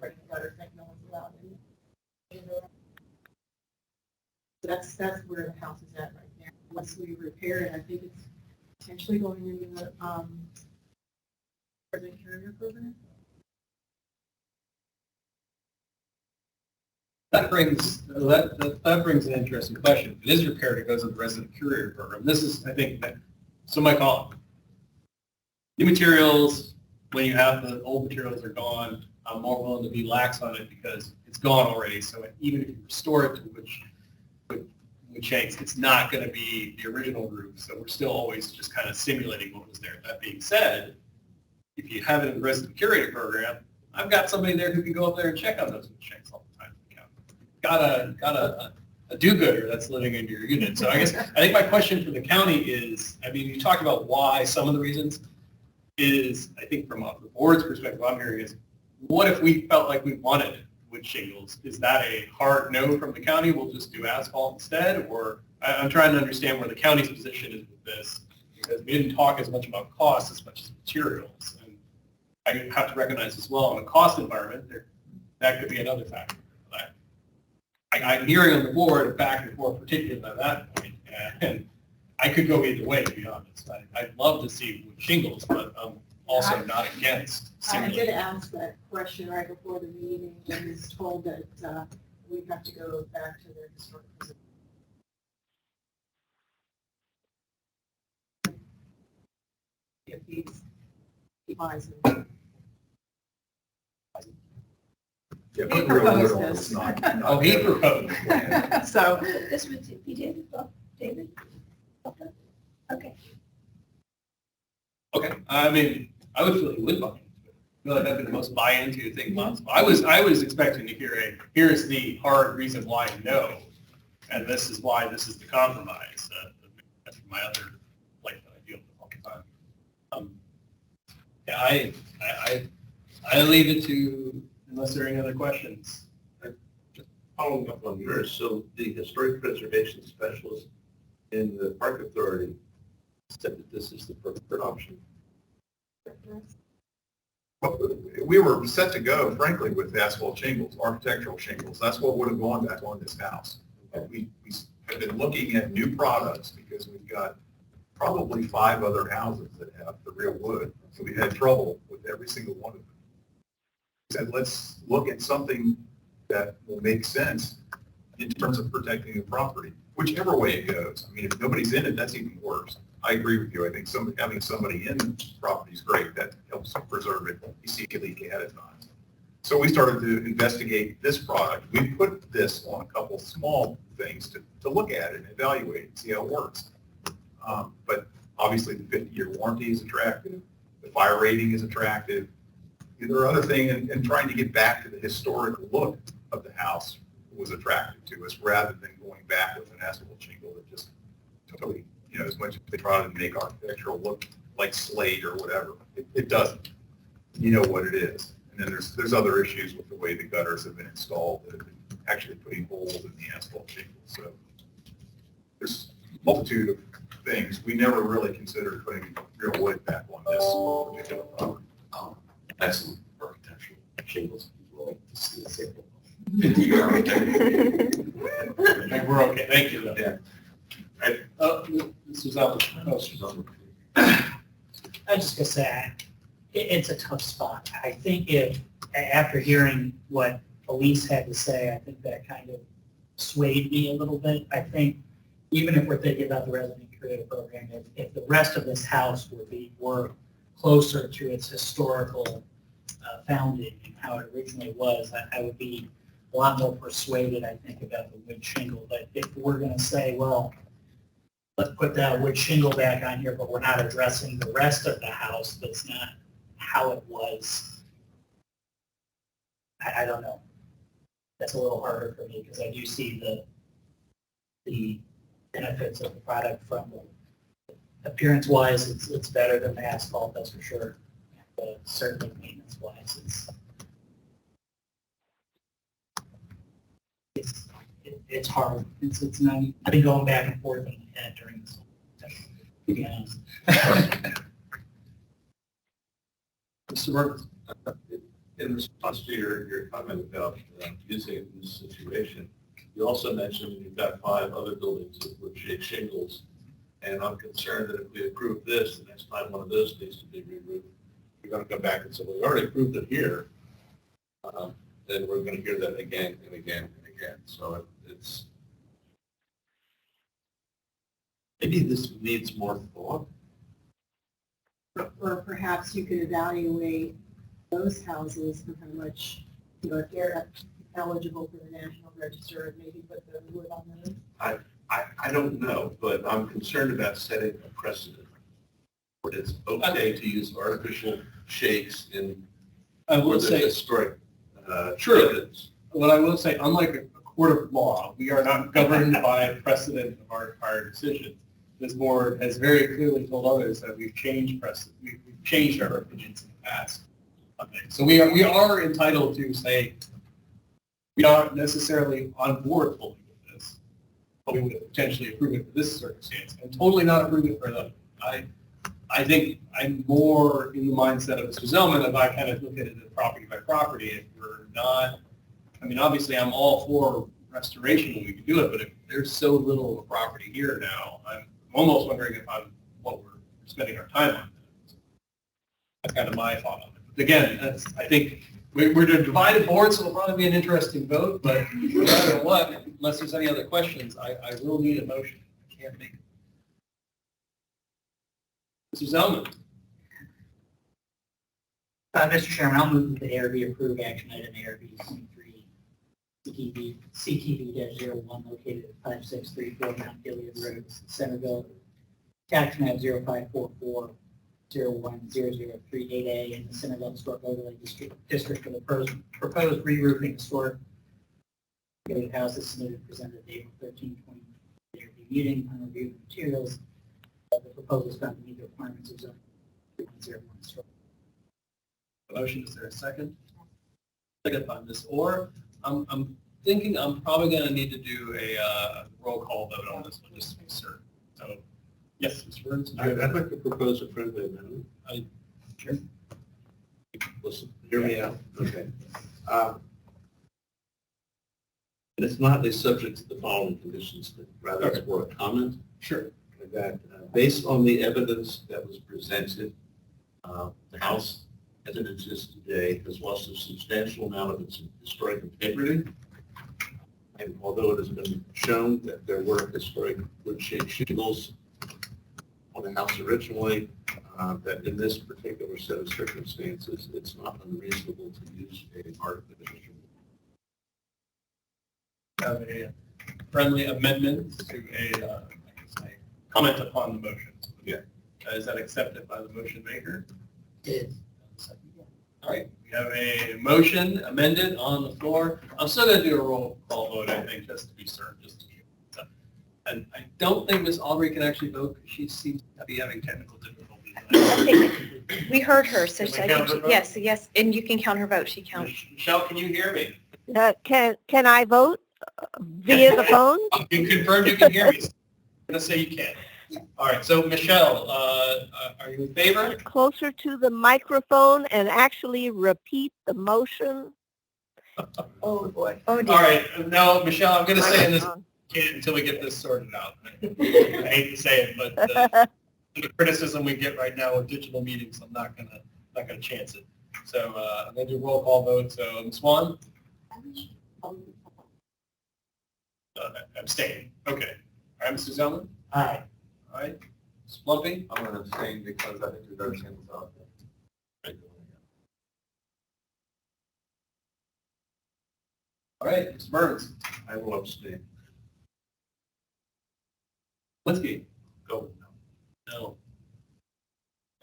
write a letter saying no one's allowed in. So that's where the house is at right now. Once we repair it, I think it's potentially going into the resident carrier program. That brings an interesting question. If it is repaired, it goes in the resident courier program. This is, I think, some might call it new materials. When you have the old materials are gone, I'm more willing to be lax on it because it's gone already. So even if you restore it to which shapes, it's not going to be the original roof. So we're still always just kind of simulating what was there. That being said, if you have it in the resident curator program, I've got somebody there who can go up there and check on those shapes all the time. Got a do-gooder that's living in your unit. So I think my question for the county is, I mean, you talked about why some of the reasons is, I think from the board's perspective, what I'm hearing is, what if we felt like we wanted wood shingles? Is that a hard no from the county? We'll just do asphalt instead? Or I'm trying to understand where the county's position is with this, because we didn't talk as much about cost as much as materials. And I have to recognize as well, in a cost environment, that could be another factor. I'm hearing on the board back and forth, particularly by that point, and I could go either way, to be honest. I'd love to see wood shingles, but I'm also not against I did simulating. ask that question right before the meeting and was told that we have to go back to the historic preservation. If these buys them. Yeah, He but real proposed literal, this. it's not. Oh, he proposed. So, This would be David, David? Okay. Okay, I mean, I would feel like you would buy into it. I feel like that'd be the most buy into thing possible. I was expecting to hear here's the hard reason why no, and this is why this is the compromise. That's my other life that I deal with all the time. Yeah, I leave it to, unless there are any other questions. following up on yours, so the historic preservation specialist in the Park Authority said that this is the preferred option. We were set to go, frankly, with asphalt shingles, architectural shingles. That's what would have gone back on this house. And we have been looking at new products because we've got probably 5 other houses that have the real wood. So we had trouble with every single one of them. We said, let's look at something that will make sense in terms of protecting the property, whichever way it goes. I mean, if nobody's in it, that's even worse. I agree with you. I think having somebody in the property is great. That helps preserve it. You see a leak ahead of time. So we started to investigate this product. We put this on a couple small things to look at it and evaluate and see how it works. But obviously the 50-year warranty is attractive. The fire rating is attractive. There are other things, and trying to get back to the historic look of the house was attractive to us rather than going back with an asphalt shingle that just totally, as much as they try to make architectural look like slate or whatever, it doesn't. You know what it is. And then there's other issues with the way the gutters have been installed that have been actually putting holes in the asphalt shingle. So there's a multitude of things. We never really considered putting real wood back on this particular property. Excellent architectural shingles. We'll see the sample. We're okay, thank you. Yeah. This is out. I was just gonna say, it's a tough spot. I think after hearing what Elise had to say, I think that kind of swayed me a little bit. I think even if we're thinking about the resident creative program, if the rest of this house were closer to its historical founding and how it originally was, I would be a lot more persuaded, I think, about the wood shingle. But if we're going to say, well, let's put that wood shingle back on here, but we're not addressing the rest of the house, that's not how it was, I don't know. That's a little harder for me because I do see the benefits of the product from appearance-wise. It's better than the asphalt, that's for sure. But certainly maintenance-wise, it's hard. It's not. I've been going back and forth in my head during this whole to be honest. Mr. Burns. In response to your comment about using it in this situation, you also mentioned you've got 5 other buildings with wood-shaped shingles, and I'm concerned that if we approve this, the next time one of those needs to be re-roofed, we're going to come back and say, well, we already approved it here, then we're going to hear that again and again and again. So it's, maybe this needs more thought. Or perhaps you could evaluate those houses and how much, if they're eligible for the National Register, and maybe put the wood on those. I don't know, but I'm concerned about setting a precedent. It's okay to use artificial shakes in I will say, historic. Sure. What I will say, unlike a court of law, we are not governed by precedent of our prior decisions. This board has very clearly told others that we've changed precedent. We've changed our opinions in the past. Okay. So we are entitled to say we aren't necessarily on board fully with this, but we would potentially approve it for this circumstance and totally not approve it for another. I think I'm more in the mindset of Mr. Zellman if I kind of look at it property by property. If we're not, I mean, obviously I'm all for restoration when we can do it, but if there's so little of a property here now, I'm almost wondering if what we're spending our time on. That's kind of my thought on it. But again, I think we're a divided board, so it'll probably be an interesting vote, but no matter what, unless there's any other questions, I will need a motion. I can't make it. Mr. Zellman. Mr. Chairman, I'll move that the ARB approve action item ARB 23 CTV-01 located at 5634 Mount Gilead Road, Centerville, tax map 0544-010038A in the Centerville Historic Overlay District for the proposed re-roofing historic Gilead House is submitted presented at the April 13, 2020 ARB meeting on review of materials. The proposal is found to meet the requirements of zone 3.01 historic. Motion, is there a second? Second by Ms. Orr. I'm thinking I'm probably going to need to do a roll call vote on this one, just to be certain. So, yes, Mr. Burns? I'd like to propose a friendly amendment. Sure. Listen, hear me out. Okay. And it's not a subject to the following conditions, but rather it's for a comment. Sure. That based on the evidence that was presented, the house as it exists today has lost a substantial amount of its historic integrity. And although it has been shown that there were historic wood shingles on the house originally, that in this particular set of circumstances, it's not unreasonable to use an artificial. Have a friendly amendment to a comment upon the motion. Yeah. Is that accepted by the motion maker? It All right, we have a motion amended on the floor. I'm still going to do a roll call vote, I think, just to be certain, and I don't think Ms. Aubrey can actually vote because she seems to be having technical difficulties. We heard her, so Can we I count think, her vote? yes, and you can count her vote. She counts. Michelle, can you hear me? Can I vote via the phone? You confirmed you can hear me. I'm going to say you can. All right, so Michelle, are you in favor? Closer to the microphone and actually repeat the motion. Oh, boy. Oh, dear. All right, no, Michelle, I'm going to say in this until we get this sorted out. I hate to say it, but the criticism we get right now with digital meetings, I'm not gonna chance it. So I'm going to do a roll call vote. So Ms. Swan? Abstain. Okay. All right, Mr. Zellman? Aye. All right. Ms. Plumpy? I'm going to abstain because I think there's other samples out there. All right, Ms. Burns? I will abstain. Linsky? Go. No. All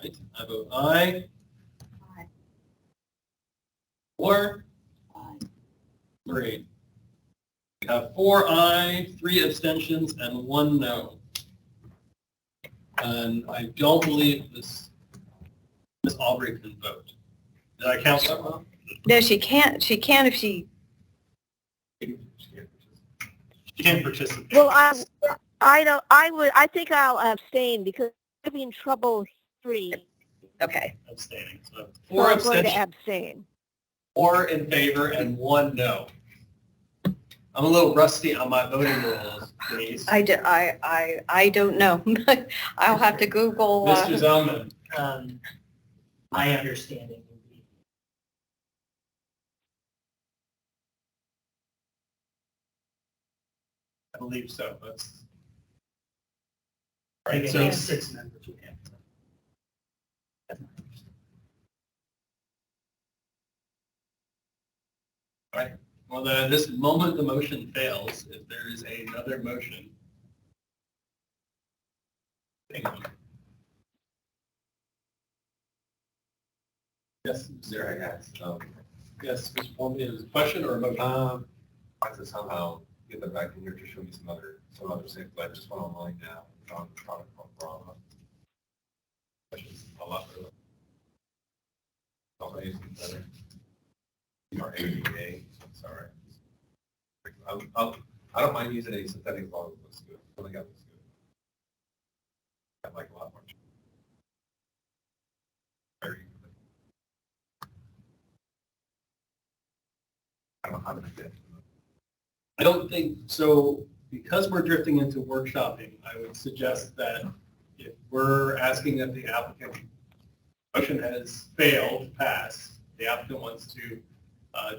right, I vote aye. Aye. 4? Aye. 3. We have 4 aye, 3 abstentions, and 1 no. And I don't believe Ms. Aubrey can vote. Did I count that wrong? No, she can't. She can if she, She can't participate. Well, I think I'll abstain because I'm having trouble hearing. okay. Abstaining. So So 4 I'm going to abstentions, abstain. 4 in favor, and 1 no. I'm a little rusty on my voting rules, Denise. I don't know. I'll have to Google. Mr. Zellman? My understanding would be I believe so. That's I right. think So it has 6 members would have to. That's my understanding. all right. Well, this moment the motion fails, if there is another motion. Hang on. Yes, There, I guess. yes, Mr. Plumby, is it a question or a motion? I have to somehow get them back in here to show me some other samples. I just went online now, found the product called Brahma. Questions a lot better. Also using better. Or ABA, sorry. I don't mind using a synthetic as long as it looks good. Something that looks good. I like a lot more. Very good. I don't know how to do it. I don't think, so because we're drifting into workshopping, I would suggest that if we're asking that the applicant, motion has failed to pass, the applicant wants to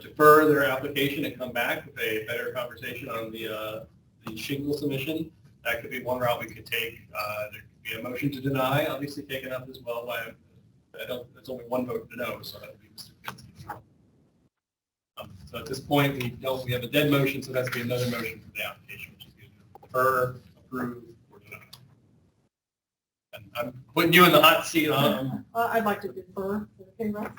defer their application and come back with a better conversation on the shingle submission. That could be one route we could take. There could be a motion to deny, obviously taken up as well by, it's only one vote to no, so that would be Mr. Finsky. So at this point, we have a dead motion, so that's be another motion for the application, which is either defer, approve, or deny. And I'm putting you in the hot seat on. I'd like to defer to the payroll.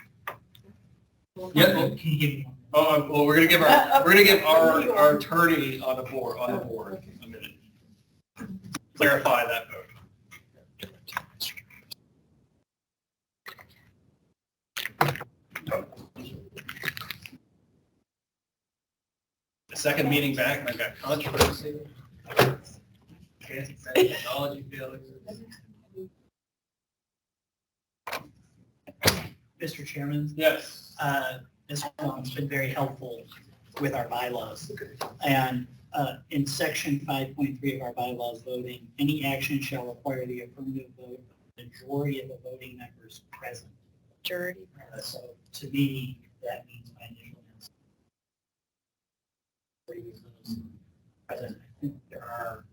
Yeah. Can you give me one? Oh, well, we're gonna give our attorney on the board a minute. Clarify that vote. second meeting back, and I've got controversy. Technology failures. Mr. Chairman, Yes. Ms. Wong's been very helpful with our bylaws. And in section 5.3 of our bylaws voting, any action shall require the affirmative vote of the majority of the voting members present. Majority. So to me, that means my initial answer. Present. I think there are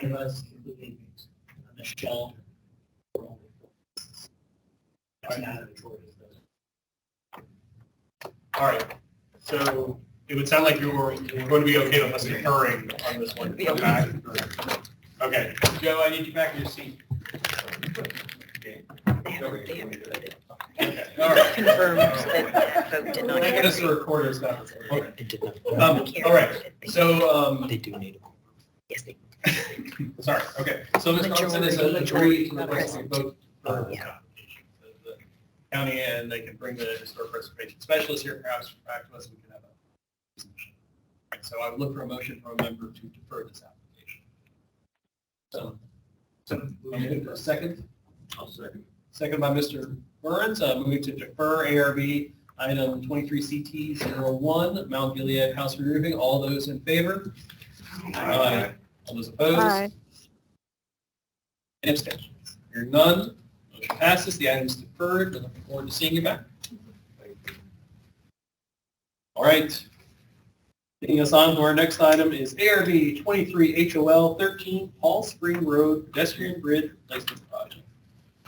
9 of us, including Michelle. That's not a majority. All right. So it would sound like you were going to be okay with us deferring on this one. Be okay. Back. Okay. Joe, I need you back in your seat. They haven't voted. Okay. All right. Confirmed that that vote did not. I get us a recorder stuff. Okay. It did not. All right. So, They do need it. Yes, they. sorry. Okay. So Ms. Thompson is a majority to request a vote for the county, and they can bring the historic preservation specialist here, perhaps back to us. We can have a discussion. All right, so I would look for a motion from a member to defer this application. So, a second. I'll second. Second by Mr. Burns. Moving to defer ARB item 23CT01, Mount Gilead House Reroofing. All those in favor? Aye. All those opposed? Aye. Any abstentions? Hearing none, motion passes. The item is deferred. We're looking forward to seeing you back. All right. Taking us on to our next item is ARB 23HOL 13 Paul Spring Road Pedestrian Bridge Replacement Project.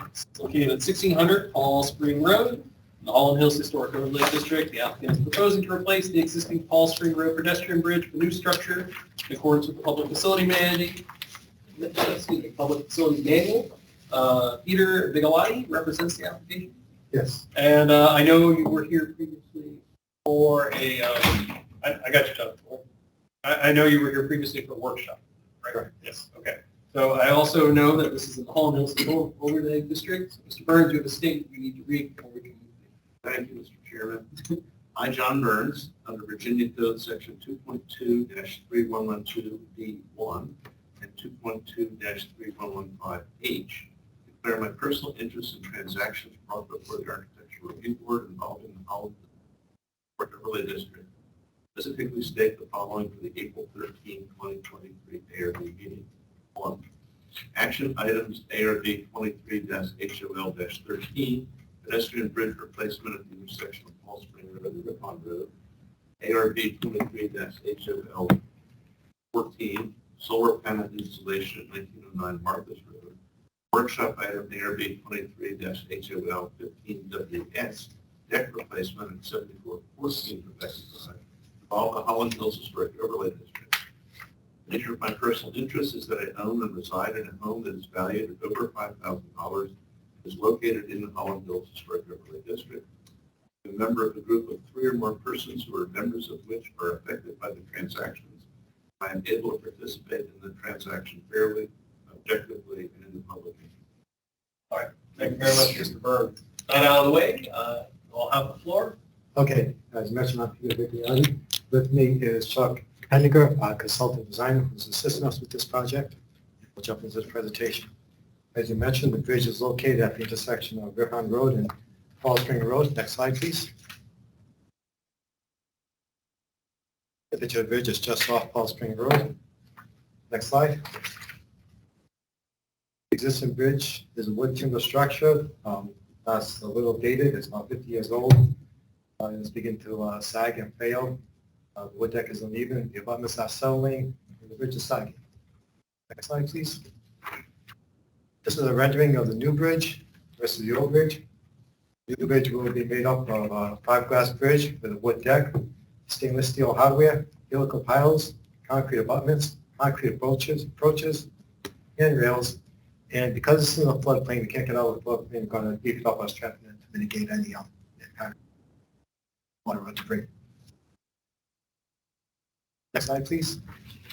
It's located at 1600 Paul Spring Road in the Holland Hills Historic Overlay District. The applicant is proposing to replace the existing Paul Spring Road pedestrian bridge with a new structure in accordance with the Public Facility Public Facilities Manual. Peter Vigalotti represents the application. Yes. And I know you were here previously for a, I got you, John. I know you were here previously for a workshop, right? Correct. Yes, okay. So I also know that this is in the Holland Hills Overlay District. So Mr. Burns, you have a statement we need to read before we can move. Thank you, Mr. Chairman. I, John Burns, under Virginia Code Section 2.2-3112B1 and 2.2-3115H, declare my personal interest in transactions brought before the Architectural Review Board involving the Holland Overlay District. Specifically state the following for the April 13, 2023 ARB meeting. 1. Action items ARB 23-HOL-13, pedestrian bridge replacement at the intersection of Paul Spring Road and Rippon Road. ARB 23-HOL-14, solar panel installation at 1909 Martha's Road. Workshop item ARB 23-HOL-15WS, deck replacement at 7414 Rebecca Drive. All the Holland Hills Historic Overlay District. The nature of my personal interest is that I own and reside in a home that is valued at over $5,000 and is located in the Holland Hills Historic Overlay District. I'm a member of a group of 3 or more persons who are members of which are affected by the transactions. I am able to participate in the transaction fairly, objectively, and in the public meeting. All right. Thank you very much, Mr. Burns. That out of the way, I'll have the floor. Okay, as mentioned, I'm Peter Vigliotti. With me is Chuck Henniger, our consultant designer, who's assisting us with this project. We'll jump into this presentation. As you mentioned, the bridge is located at the intersection of Rippon Road and Paul Spring Road. Next slide, please. The picture of the bridge is just off Paul Spring Road. Next slide. The existing bridge is a wood timber structure. That's a little dated. It's about 50 years old. It's beginning to sag and fail. The wood deck is uneven. The abutments are settling, and the bridge is sagging. Next slide, please. This is a rendering of the new bridge versus the old bridge. The new bridge will be made up of a fiberglass bridge with a wood deck, stainless steel hardware, helical piles, concrete abutments, concrete approaches, handrails. And because it's in a floodplain, we can't get out of the floodplain. We're going to beef it up our strength to mitigate any impact water to bring. Next slide, please.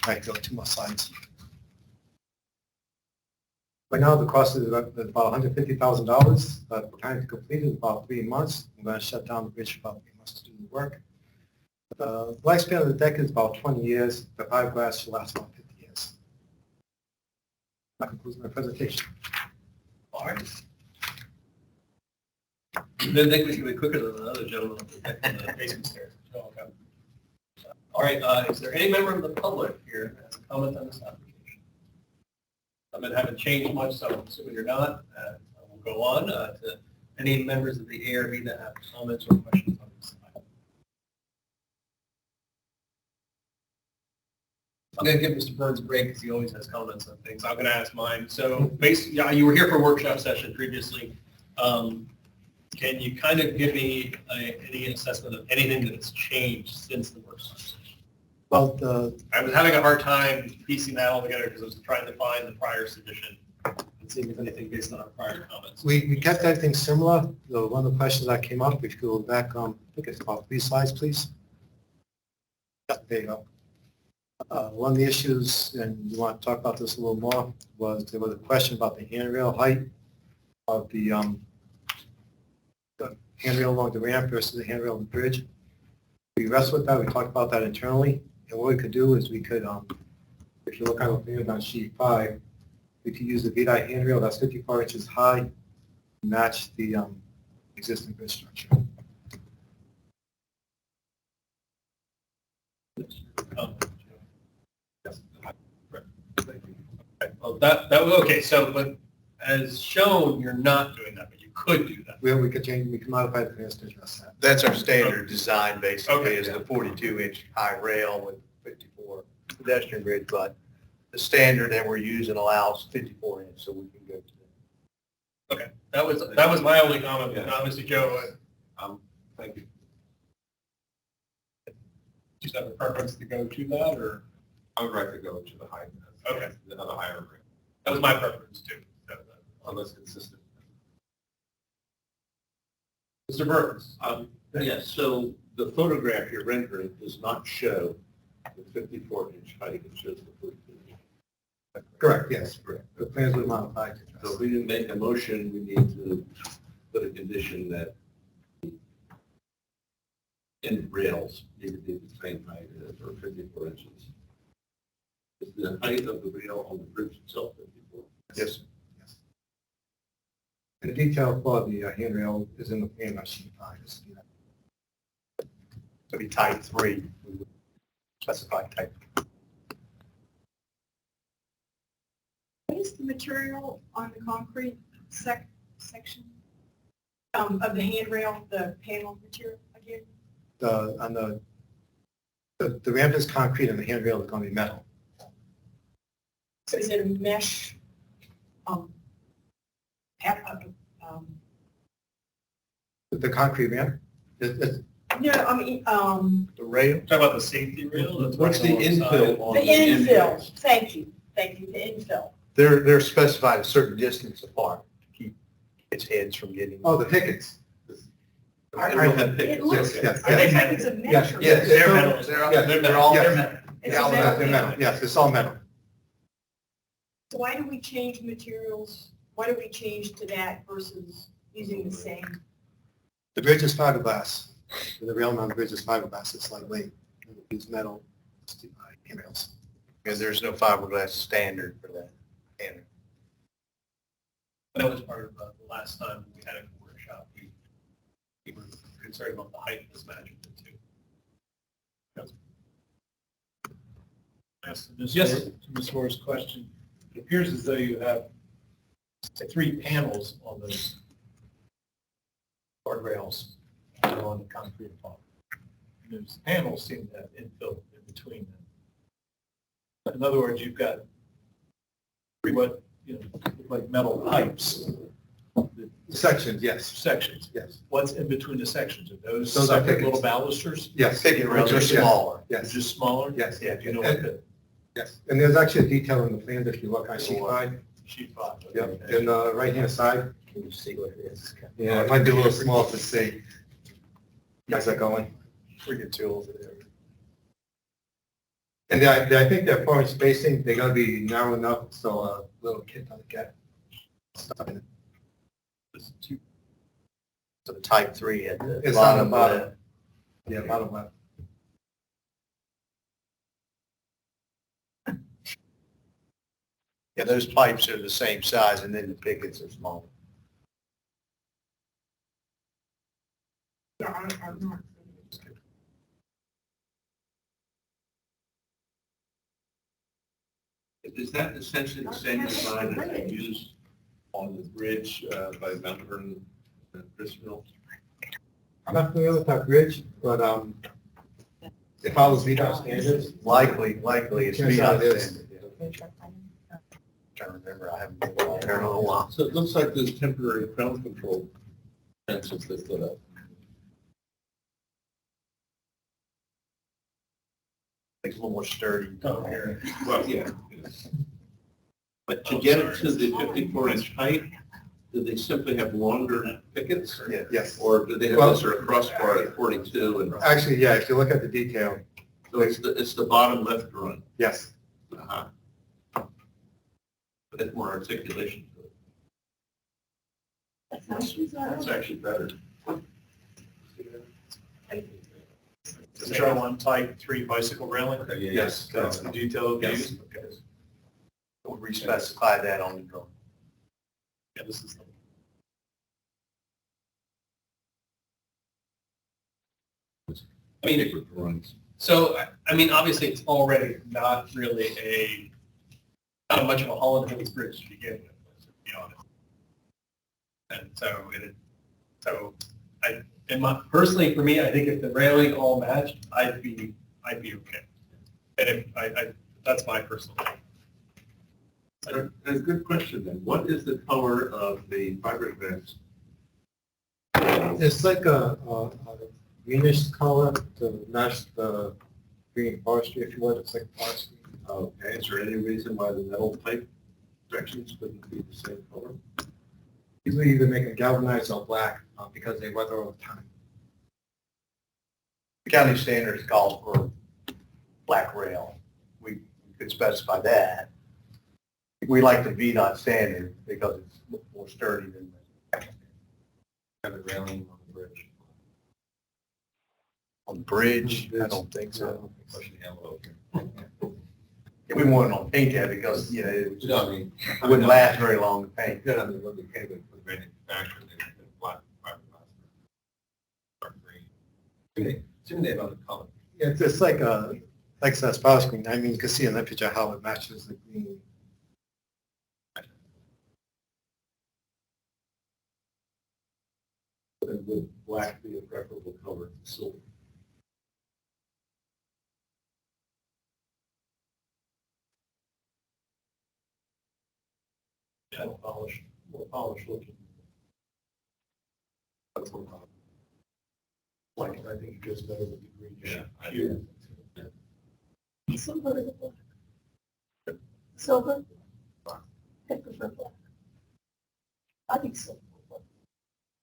All right, go 2 more slides. Right now, the cost is about $150,000. We're trying to complete it in about 3 months. We're going to shut down the bridge for about 3 months to do the work. The lifespan of the deck is about 20 years. The fiberglass should last about 50 years. That concludes my presentation. All right. Didn't think we should be quicker than the other gentleman on the basement stairs. So, okay. All right, is there any member of the public here that has a comment on this application? I haven't changed much, so I'm assuming you're not. We'll go on to any members of the ARB that have comments or questions on this item. I'm going to give Mr. Burns a break because he always has comments on things. I'm going to ask mine. So basically, you were here for a workshop session previously. Can you kind of give me any assessment of anything that's changed since the workshop session? Well, I was having a hard time piecing that all together because I was trying to find the prior submission and seeing if anything based on our prior comments. we kept everything similar. One of the questions that came up, if you go back, I think it's about 3 slides, please. Yep, there you go. One of the issues, and you want to talk about this a little more, was there was a question about the handrail height of the handrail along the ramp versus the handrail on the bridge. We wrestled with that. We talked about that internally. And what we could do is we could, if you look on the plan on sheet 5, we could use the VDI handrail that's 54 inches high, match the existing bridge structure. Well, that was okay. So, but as shown, you're not doing that, but you could do that. We could change, we can modify the plans to address that. That's our standard design, basically, Okay. is the 42-inch high rail with 54 pedestrian bridge, but the standard that we're using allows 54 inch, so we can go to that. Okay, that was my only comment. Yeah. Obviously, Joe, Thank you. do you have a preference to go to that, or? I would like to go to the height. Okay. The other higher rate, That was my preference too. unless consistent. Mr. Burns? Yes, so the photograph you're rendering does not show the 54-inch height, it shows the 42. Correct, yes. The plans were modified to So address. if we didn't make a motion, we need to put a condition that the end rails need to be the same height as, or 54 inches. Is the height of the rail on the bridge itself 54? Yes. Yes. The detail for the handrail is in the plan on sheet 5. To be type 3, we would specify type. What is the material on the concrete section of the handrail, the panel material again? The ramp is concrete and the handrail is going to be metal. So is it a mesh? The concrete ramp, No, I mean, The rail? Talk about the safety rail? that's What's the running alongside. infill on the end infill. rails? Thank you, the infill. They're specified a certain distance apart to keep its heads from getting. oh, the pickets. I don't have It pictures. looks, Yes, it looks like it's a Yes, mesh. yes. They're metal. They're all Yes. metal. It's Yeah, a metal. they're metal. Yes, it's all metal. So why do we change materials? Why do we change to that versus using the same? The bridge is fiberglass. The rail on the bridge is fiberglass. It's lightweight. We use metal handrails. Because there's no fiberglass standard for that. And That was part of the last time we had a workshop. We were concerned about the height mismatch of the two. Yes. Yes. To Ms. Moore's question, it appears as though you have, say, 3 panels on those guardrails on the concrete above. And those panels seem to have infill in between them. In other words, you've got what, look like metal pipes, the Sections, yes. sections. Yes. What's in between the sections? Are those Those are separate pickets. little balusters? Yes. Which are smaller? Yes. Just smaller? Yes. Yeah, do you know what the Yes. And there's actually a detail in the plans if you look on sheet 5. sheet 5? Yep. In the right-hand side. Can you see what it is? Yeah, it might be a little small to see. How's that going? We get 2 over there. And I think they're 4-inch spacing. They're going to be narrow enough so a little kid doesn't get stuck in it. So the type 3 at the It's on the bottom bottom. left. Yeah, bottom left. Yeah, those pipes are the same size, and then the pickets are smaller. Is that essentially the same design that they use on the bridge by Mount Vernon and Bristol? I'm not familiar with that bridge, but it follows VDOT standards. Likely it's Turns out it is. standard. Trying to remember, I haven't been there in a while. So it looks like those temporary ground control fences they put up. It's a little more sturdy. Oh, here. Well, yeah. But to get it to the 54-inch height, do they simply have longer pickets? Yes. Or do they have this sort of crossbar at 42? And Actually, yeah, if you look at the detail, so it's the bottom left run. yes. Uh-huh. But it's more articulation to it. That's nice design. That's actually better. Show on type 3 bicycle railing. Okay, yeah, Yes. That's the detail Yes. used. Okay. We'll re-specify that on the drawing. Yeah, this is the I mean, so, I mean, obviously, it's already not really not much of a Holland Hills bridge to begin with, to be honest. And personally, for me, I think if the railing all matched, I'd be okay. And if, that's my personal opinion. A good question then. What is the color of the fiberglass? It's like a greenish color to match the green forestry, if you would. It's like forestry. Okay, is there any reason why the metal pipe sections couldn't be the same color? Usually either make them galvanized or black because they weather over time. The county standards call for black rail. We could specify that. We like the VDOT standard because it's more sturdy than Have it railing on the bridge. on the bridge. I don't think so. Especially yellow. We want it on paint because, you know, it No, I mean, wouldn't last very long to paint. Yeah, I mean, when they came in for the manufacturer, they had black fiberglass. Dark green. Assuming they have other color. Yeah, it's like a, like a spouse green. I mean, you can see in that picture how it matches the green. And would black be a preferable color to silver? Yeah, more polished looking. That's what I'm- Like, I think it goes better with the green Yeah. hue. Silver or black? Silver? I prefer black. I think silver.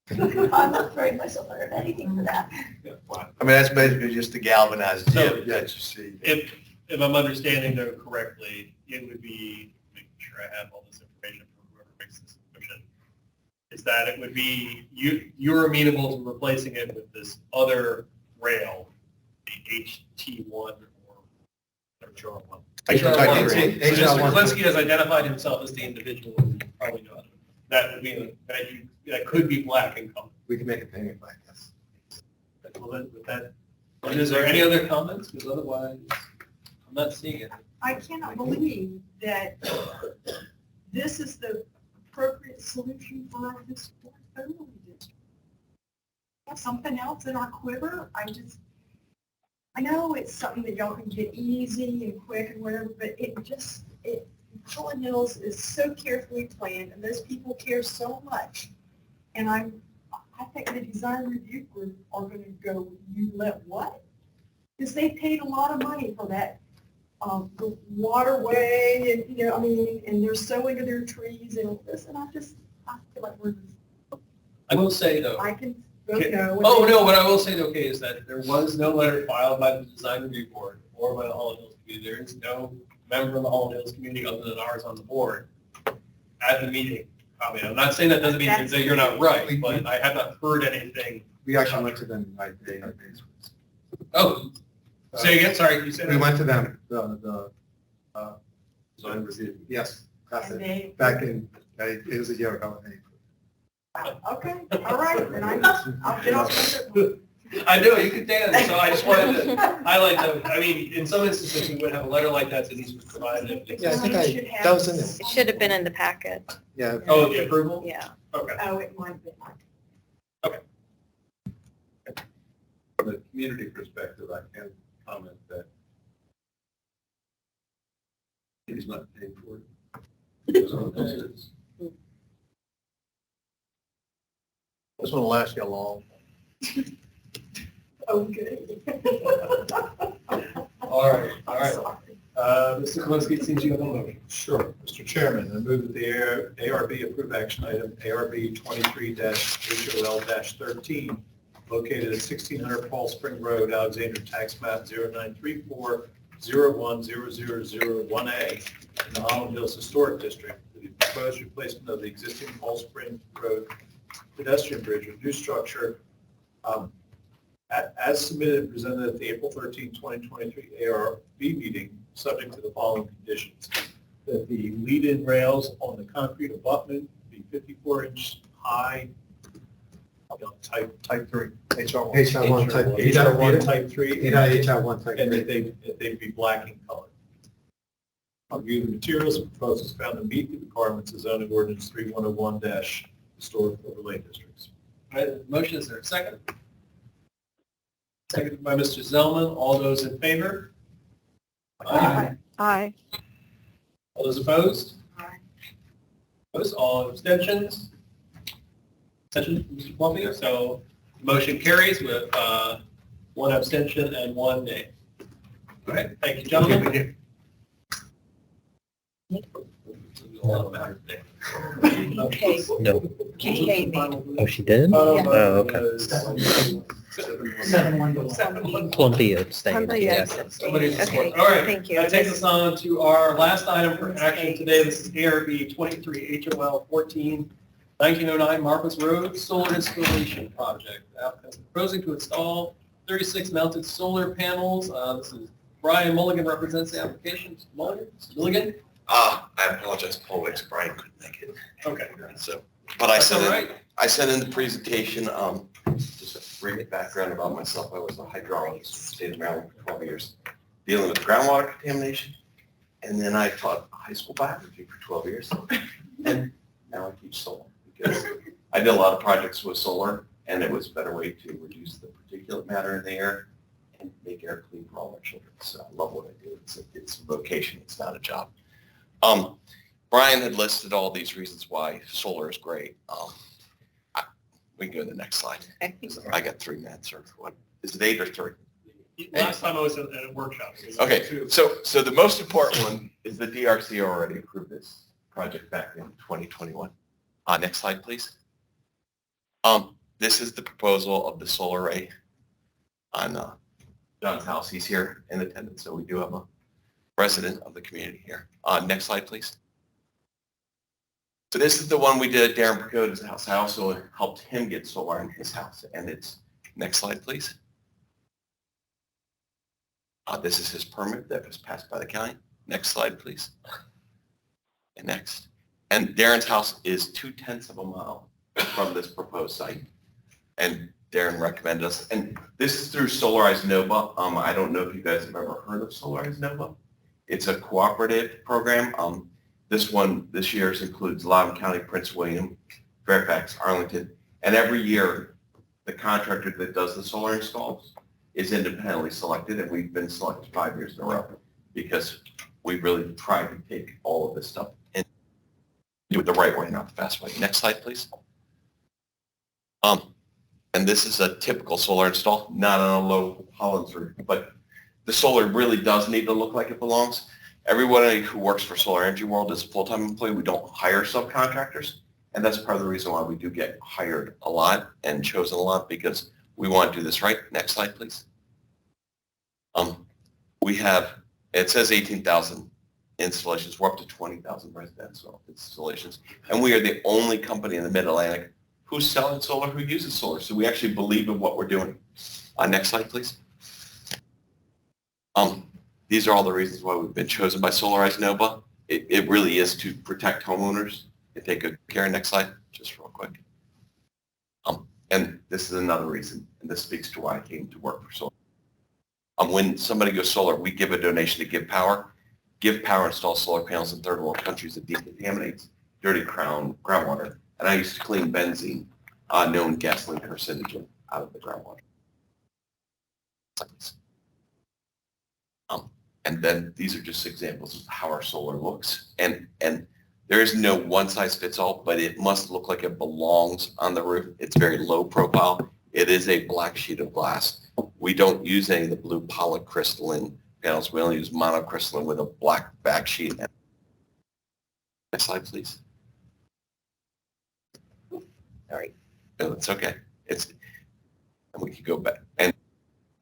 I'm not throwing myself under anything for that. Yeah, black. I mean, that's basically just the galvanized So- tip that you see. If I'm understanding though correctly, it would be, making sure I have all this information from whoever makes this motion, is that it would be, you're amenable to replacing it with this other rail, the HT1 or HR1. HR1. So Mr. Kalinsky has identified himself as the individual, who you probably know. That would be, that could be black in color. We can make it painted black, yes. Well, then, with that, and is there any other comments? Because otherwise, I'm not seeing it. I cannot believe that this is the appropriate solution for our historic overlay district. Have something else in our quiver? I know it's something that y'all can get easy and quick and whatever, but Holland Hills is so carefully planned and those people care so much. And I think the design review group are going to go, you let what? Because they paid a lot of money for that, the waterway and, and they're so into their trees and all this. And I feel like I will say though. I can vote no. Oh, no, what I will say, okay, is that there was no letter filed by the design review board or by the Holland Hills community. There is no member of the Holland Hills community other than ours on the board at the meeting. I mean, I'm not saying that doesn't mean that you're not right, but I have not heard anything. We actually went to them like day. Oh, say again, sorry, you said We that? went to them, the Design review. yes, That's And it. they, Back in, it was a year ago. okay, all right, then I'll get off my I know, you could dance, so I just wanted to highlight that. I mean, in some instances, we would have a letter like that that needs to be provided. Yeah, I think that was in there. It should have been in the packet. Yeah. Oh, the approval? Yeah. Okay. Oh, it might have been. From a community perspective, I can comment that he's not paying for it. Those are the visits. This one will last you long. Okay. All right, all right. Mr. Kalinsky, it seems you have a motion. Sure. Mr. Chairman, I move that the ARB approve action item ARB 23-HOL-13, located at 1600 Fall Spring Road, Alexandria, tax map 0934-010001A in the Holland Hills Historic District, for the proposed replacement of the existing Fall Spring Road pedestrian bridge with new structure, as submitted and presented at the April 13, 2023 ARB meeting, subject to the following conditions. That the lead-in rails on the concrete abutment be 54-inch high, type 3. HR1 type. HR1 type 3. HR1 type. And that they'd be black in color. I'll review the materials and proposals found to meet the requirements of zoning ordinance 3101-historic overlay districts. All right, motion, is there a second? Seconded by Mr. Zellman. All those in favor? Aye. Aye. All those opposed? Aye. Opposed, all abstentions? Abstention, Mr. Plumpy, so the motion carries with one abstention and one nay. All right, thank you, gentlemen. Okay. No. Kate. Oh, she did? Oh, okay. 7-1. Columbia abstained. Somebody Yeah. else abstained. Somebody's Okay, support. All right, thank you. that takes us on to our last item for action today. This is ARB 23-HOL 14, 1909 Marcus Road Solar Installation Project. The applicant is proposing to install 36 mounted solar panels. This is Brian Mulligan represents the application. Mr. Mulligan? Mr. Mulligan? I apologize, Paul Wicks, Brian couldn't make it. Okay. So, but I That's sent all in, right. I sent in the presentation, just a brief background about myself. I was a hydrologist in the state of Maryland for 12 years, dealing with groundwater contamination. And then I taught high school biology for 12 years. And now I teach solar because I did a lot of projects with solar, and it was a better way to reduce the particulate matter in the air and make air clean for all our children. So I love what I do. It's a vocation. It's not a job. Brian had listed all these reasons why solar is great. We can go to the next slide. I got 3 minutes or what? Is it 8 or 3? Last time I was at a workshop. Okay, so the most important one is the DRC already approved this project back in 2021. Next slide, please. This is the proposal of the solar array on John's house. He's here in attendance, so we do have a resident of the community here. Next slide, please. So this is the one we did at Darren Pagoda's house. I also helped him get solar in his house, and it's, next slide, please. This is his permit that was passed by the county. Next slide, please. And next. And Darren's house is 0.2 of a mile from this proposed site. And Darren recommended us, and this is through Solarize Nova. I don't know if you guys have ever heard of Solarize Nova. It's a cooperative program. This year's includes Loudoun County, Prince William, Fairfax, Arlington, and every year the contractor that does the solar installs is independently selected, and we've been selected 5 years in a row because we really try to take all of this stuff and do it the right way, not the fast way. Next slide, please. And this is a typical solar install, not on a low Hollands roof, but the solar really does need to look like it belongs. Everyone who works for Solar Energy World is a full-time employee. We don't hire subcontractors, and that's part of the reason why we do get hired a lot and chosen a lot, because we want to do this right. Next slide, please. We have, it says 18,000 installations. We're up to 20,000 residential installations, and we are the only company in the Mid-Atlantic who's selling solar, who uses solar. So we actually believe in what we're doing. Next slide, please. These are all the reasons why we've been chosen by Solarize Nova. it really is to protect homeowners if they could care. Next slide, just real quick. And this is another reason, and this speaks to why I came to work for solar. When somebody goes solar, we give a donation to Give Power. Give Power installs solar panels in third world countries that decontaminates dirty groundwater. And I used to clean benzene, known gasoline carcinogen, out of the groundwater. And then these are just examples of how our solar looks. And there is no one size fits all, but it must look like it belongs on the roof. It's very low profile. It is a black sheet of glass. We don't use any of the blue polycrystalline panels. We only use monocrystalline with a black back sheet. Next slide, please. Sorry. No, it's okay. And we can go back. And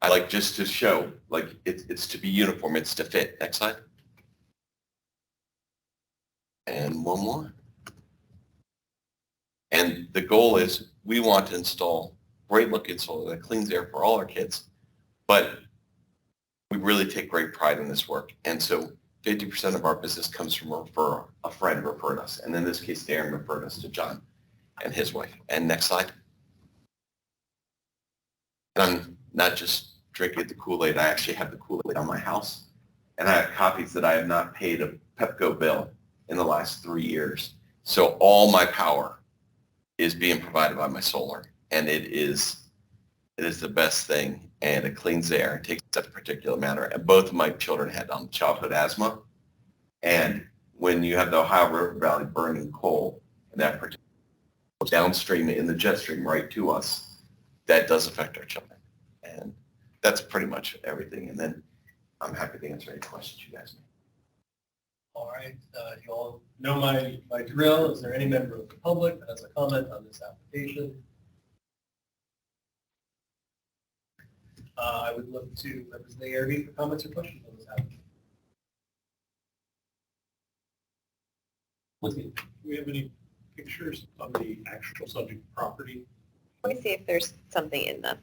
I like just to show, like, it's to be uniform. It's to fit. Next slide. And one more. And the goal is we want to install great looking solar that cleans air for all our kids, but we really take great pride in this work. And so 50% of our business comes from a friend referred us. And in this case, Darren referred us to John and his wife. And next slide. And I'm not just drinking the Kool-Aid, I actually have the Kool-Aid on my house. And I have copies that I have not paid a Pepco bill in the last 3 years. So all my power is being provided by my solar. And it is the best thing. And it cleans the air. It takes that particular matter. And both of my children had childhood asthma. And when you have the Ohio River Valley burning coal, and that particular downstream in the jet stream right to us, that does affect our children. And that's pretty much everything. And then I'm happy to answer any questions you guys may. All right, you all know my drill. Is there any member of the public that has a comment on this application? I would look to members of the ARB for comments or questions on this application. Do we have any pictures of the actual subject property? Let me see if there's something in them.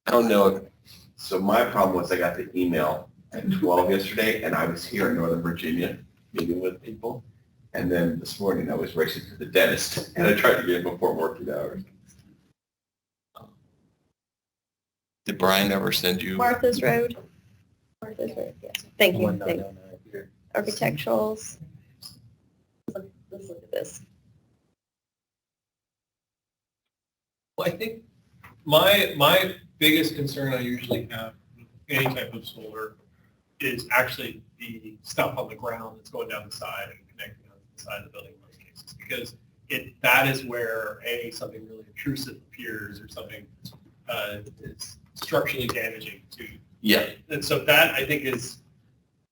I don't know. So my problem was I got the email at 12 yesterday, and I was here in Northern Virginia meeting with people. And then this morning I was racing to the dentist, and I tried to get in before working hours. Did Brian ever send you? Martha's Road. Martha's Road, yes. Thank you. Architecturals. Let's look at this. Well, I think my biggest concern I usually have with any type of solar is actually the stuff on the ground that's going down the side and connecting on the side of the building in most cases, because that is where something really intrusive appears or something is structurally damaging to. Yeah. And so that I think is,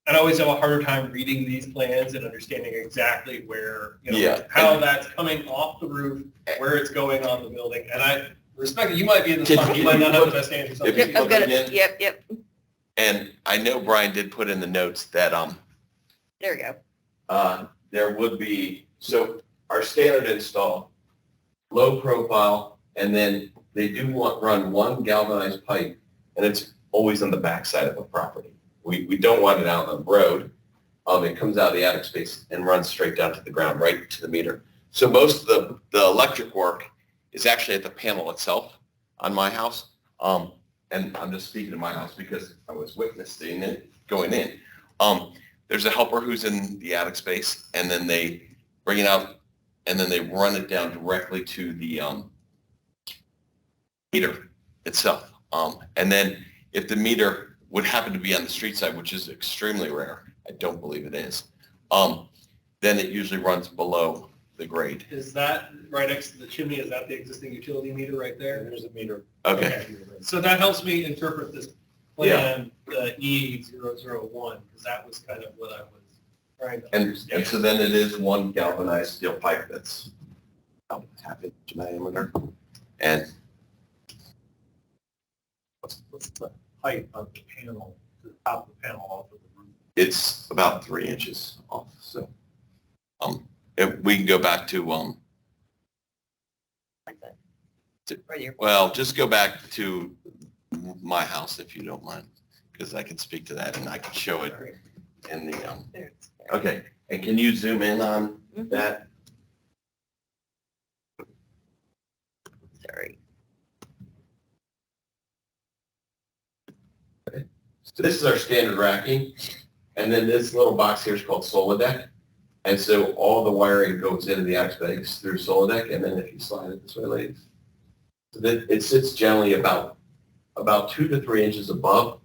and I always have a harder time reading these plans and understanding exactly where, how that's coming off the roof, where it's going on the building. And I respect that you might be in the spot, you might not have the best answers. Yep, I've got it. Yep. And I know Brian did put in the notes that There we go. there would be, so our standard install, low profile, and then they do run one galvanized pipe, and it's always on the back side of the property. We don't want it out on the road. It comes out of the attic space and runs straight down to the ground, right to the meter. So most of the electric work is actually at the panel itself on my house. And I'm just speaking to my house because I was witnessing it going in. There's a helper who's in the attic space, and then they bring it out, and then they run it down directly to the meter itself. And then if the meter would happen to be on the street side, which is extremely rare, I don't believe it is, then it usually runs below the grade. Is that right next to the chimney? Is that the existing utility meter right there? There's a meter. Okay. So that helps me interpret this plan, E001, because that was kind of what I was trying to understand. And so then it is one galvanized steel pipe that's about half inch diameter. And What's the height of the panel, to the top of the panel off of the roof? it's about 3 inches off. So if we can go back to well, just go back to my house if you don't mind, because I can speak to that and I can show it in the Okay, and can you zoom in on that? Sorry. So this is our standard racking, and then this little box here is called Solodeck. And so all the wiring goes into the attic space through Solodeck, and then if you slide it this way, ladies, so that it sits generally about 2 to 3 inches above,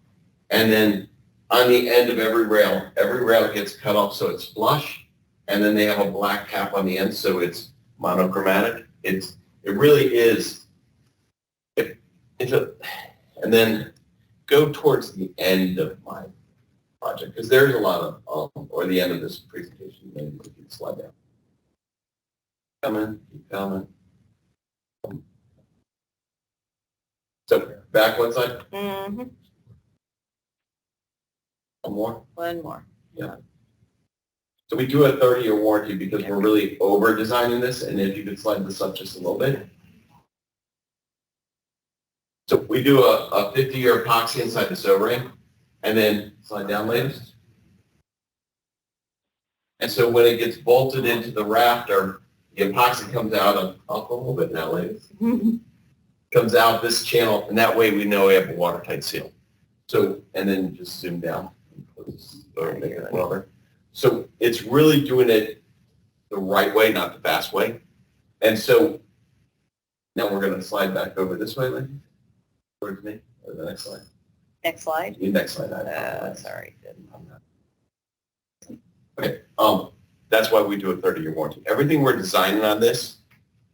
and then on the end of every rail gets cut off so it's flush, and then they have a black cap on the end so it's monochromatic. It really is. And then go towards the end of my project, because there's a lot of, or the end of this presentation, maybe we can slide down. Keep coming. So back one side. Mm-hmm. One more. One more. Yeah. So we do a 30-year warranty because we're really over designing this, and if you could slide this up just a little bit. So we do a 50-year epoxy inside the O-ring, and then slide down, ladies. And so when it gets bolted into the rafter, the epoxy comes out up a little bit now, ladies. Comes out this channel, and that way we know we have a watertight seal. So, and then just zoom down. Or make it lower. So it's really doing it the right way, not the fast way. And so now we're going to slide back over this way, ladies. Towards me, or the next slide. Next slide. The next slide. Sorry. Okay. That's why we do a 30-year warranty. Everything we're designing on this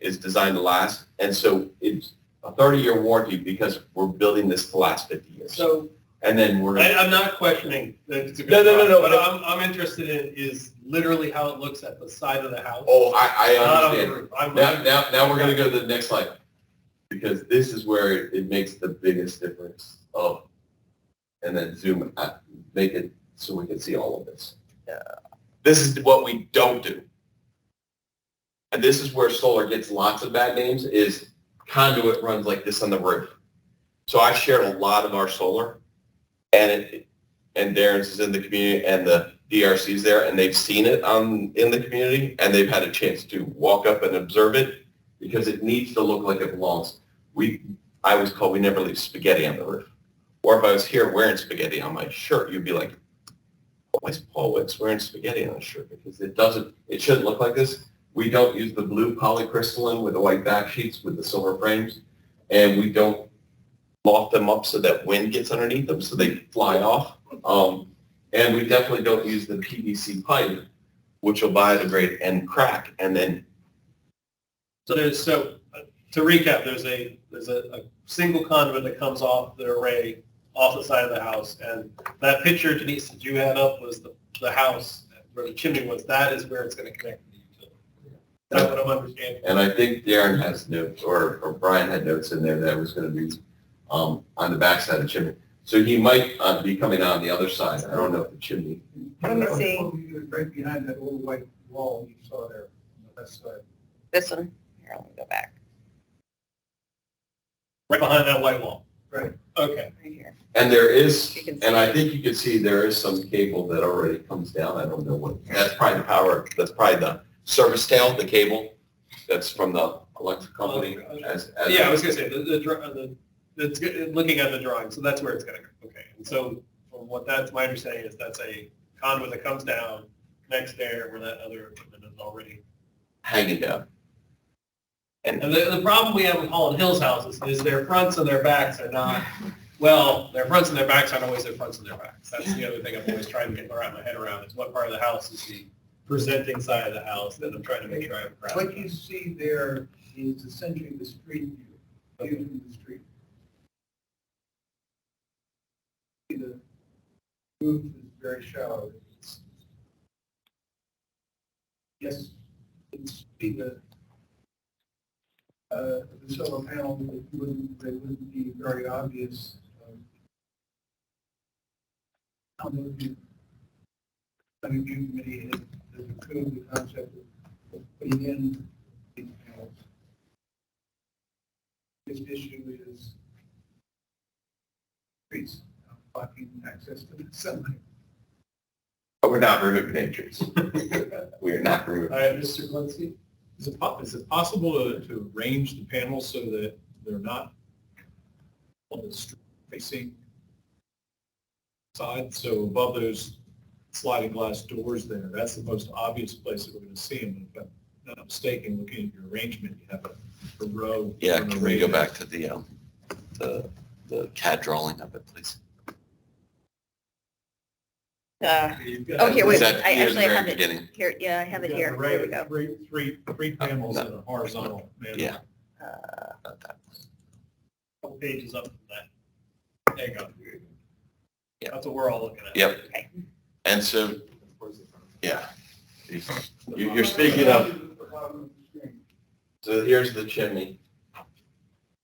is designed to last, and so it's a 30-year warranty because we're building this to last 50 years. So, and then we're. I'm not questioning that it's a good No. But I'm interested in is literally how it looks at the side of the house. Oh, I Not on the understand. roof. Now we're going to go to the next slide, because this is where it makes the biggest difference. And then zoom out, make it so we can see all of this. This is what we don't do. And this is where solar gets lots of bad names, is conduit runs like this on the roof. So I've shared a lot of our solar, and Darren's is in the community, and the DRC's there, and they've seen it in the community, and they've had a chance to walk up and observe it, because it needs to look like it belongs. I was called, we never leave spaghetti on the roof. Or if I was here wearing spaghetti on my shirt, you'd be like, why is Paul Wicks wearing spaghetti on his shirt? Because it shouldn't look like this. We don't use the blue polycrystalline with the white back sheets with the silver frames, and we don't loft them up so that wind gets underneath them so they fly off. And we definitely don't use the PVC pipe, which will biodegrade and crack, and then. So to recap, there's a single conduit that comes off the array off the side of the house, and that picture, Denise, that you had up was the house where the chimney was. That is where it's going to connect to the utility. That's what I'm understanding. And I think Darren has notes, or Brian had notes in there that was going to be on the backside of the chimney. So he might be coming on the other side. I don't know if the chimney. Let me see. Right behind that little white wall you saw there on the west side. This one. Here, let me go back. Right behind that white wall. Right. Okay. Right here. And there is, You can see and I think you can see there is some cable that already comes down. I don't know what, that's probably the power, that's probably the service tail, the cable that's from the electric company. Yeah, I was going to say, looking at the drawing, so that's where it's going to go. Okay. And so from what that's my understanding is that's a conduit that comes down, connects there where that other equipment is already hanging down. And the problem we have with Holland Hills houses is their fronts and their backs are not, well, their fronts and their backs aren't always their fronts and their backs. That's the other thing I'm always trying to get my head around is what part of the house is the presenting side of the house that I'm trying to make sure I have a grasp. What you see there is essentially the street view from the street. The roof is very shallow. Yes, it's the solar panel, they wouldn't be very obvious. I don't know if you, review committee has approved the concept of putting in these panels. This issue is streets, blocking access to the sunlight. But we're not removing trees. We are not removing. Mr. Glinski, is it possible to arrange the panels so that they're not on the street facing side? So above those sliding glass doors there, that's the most obvious place that we're going to see them. If I'm not mistaken, looking at your arrangement, you have a row. Yeah, can we go back to the CAD drawing of it, please? Oh, here, wait, Is that I near the actually very have it beginning? here. Yeah, I have it here. Here we go. Three panels No. in a horizontal manner. Yeah. Not that. Couple pages up from that. There you go. Yeah. That's what we're all looking at. Yep. Okay. And so, yeah. You're speaking of, so here's the chimney.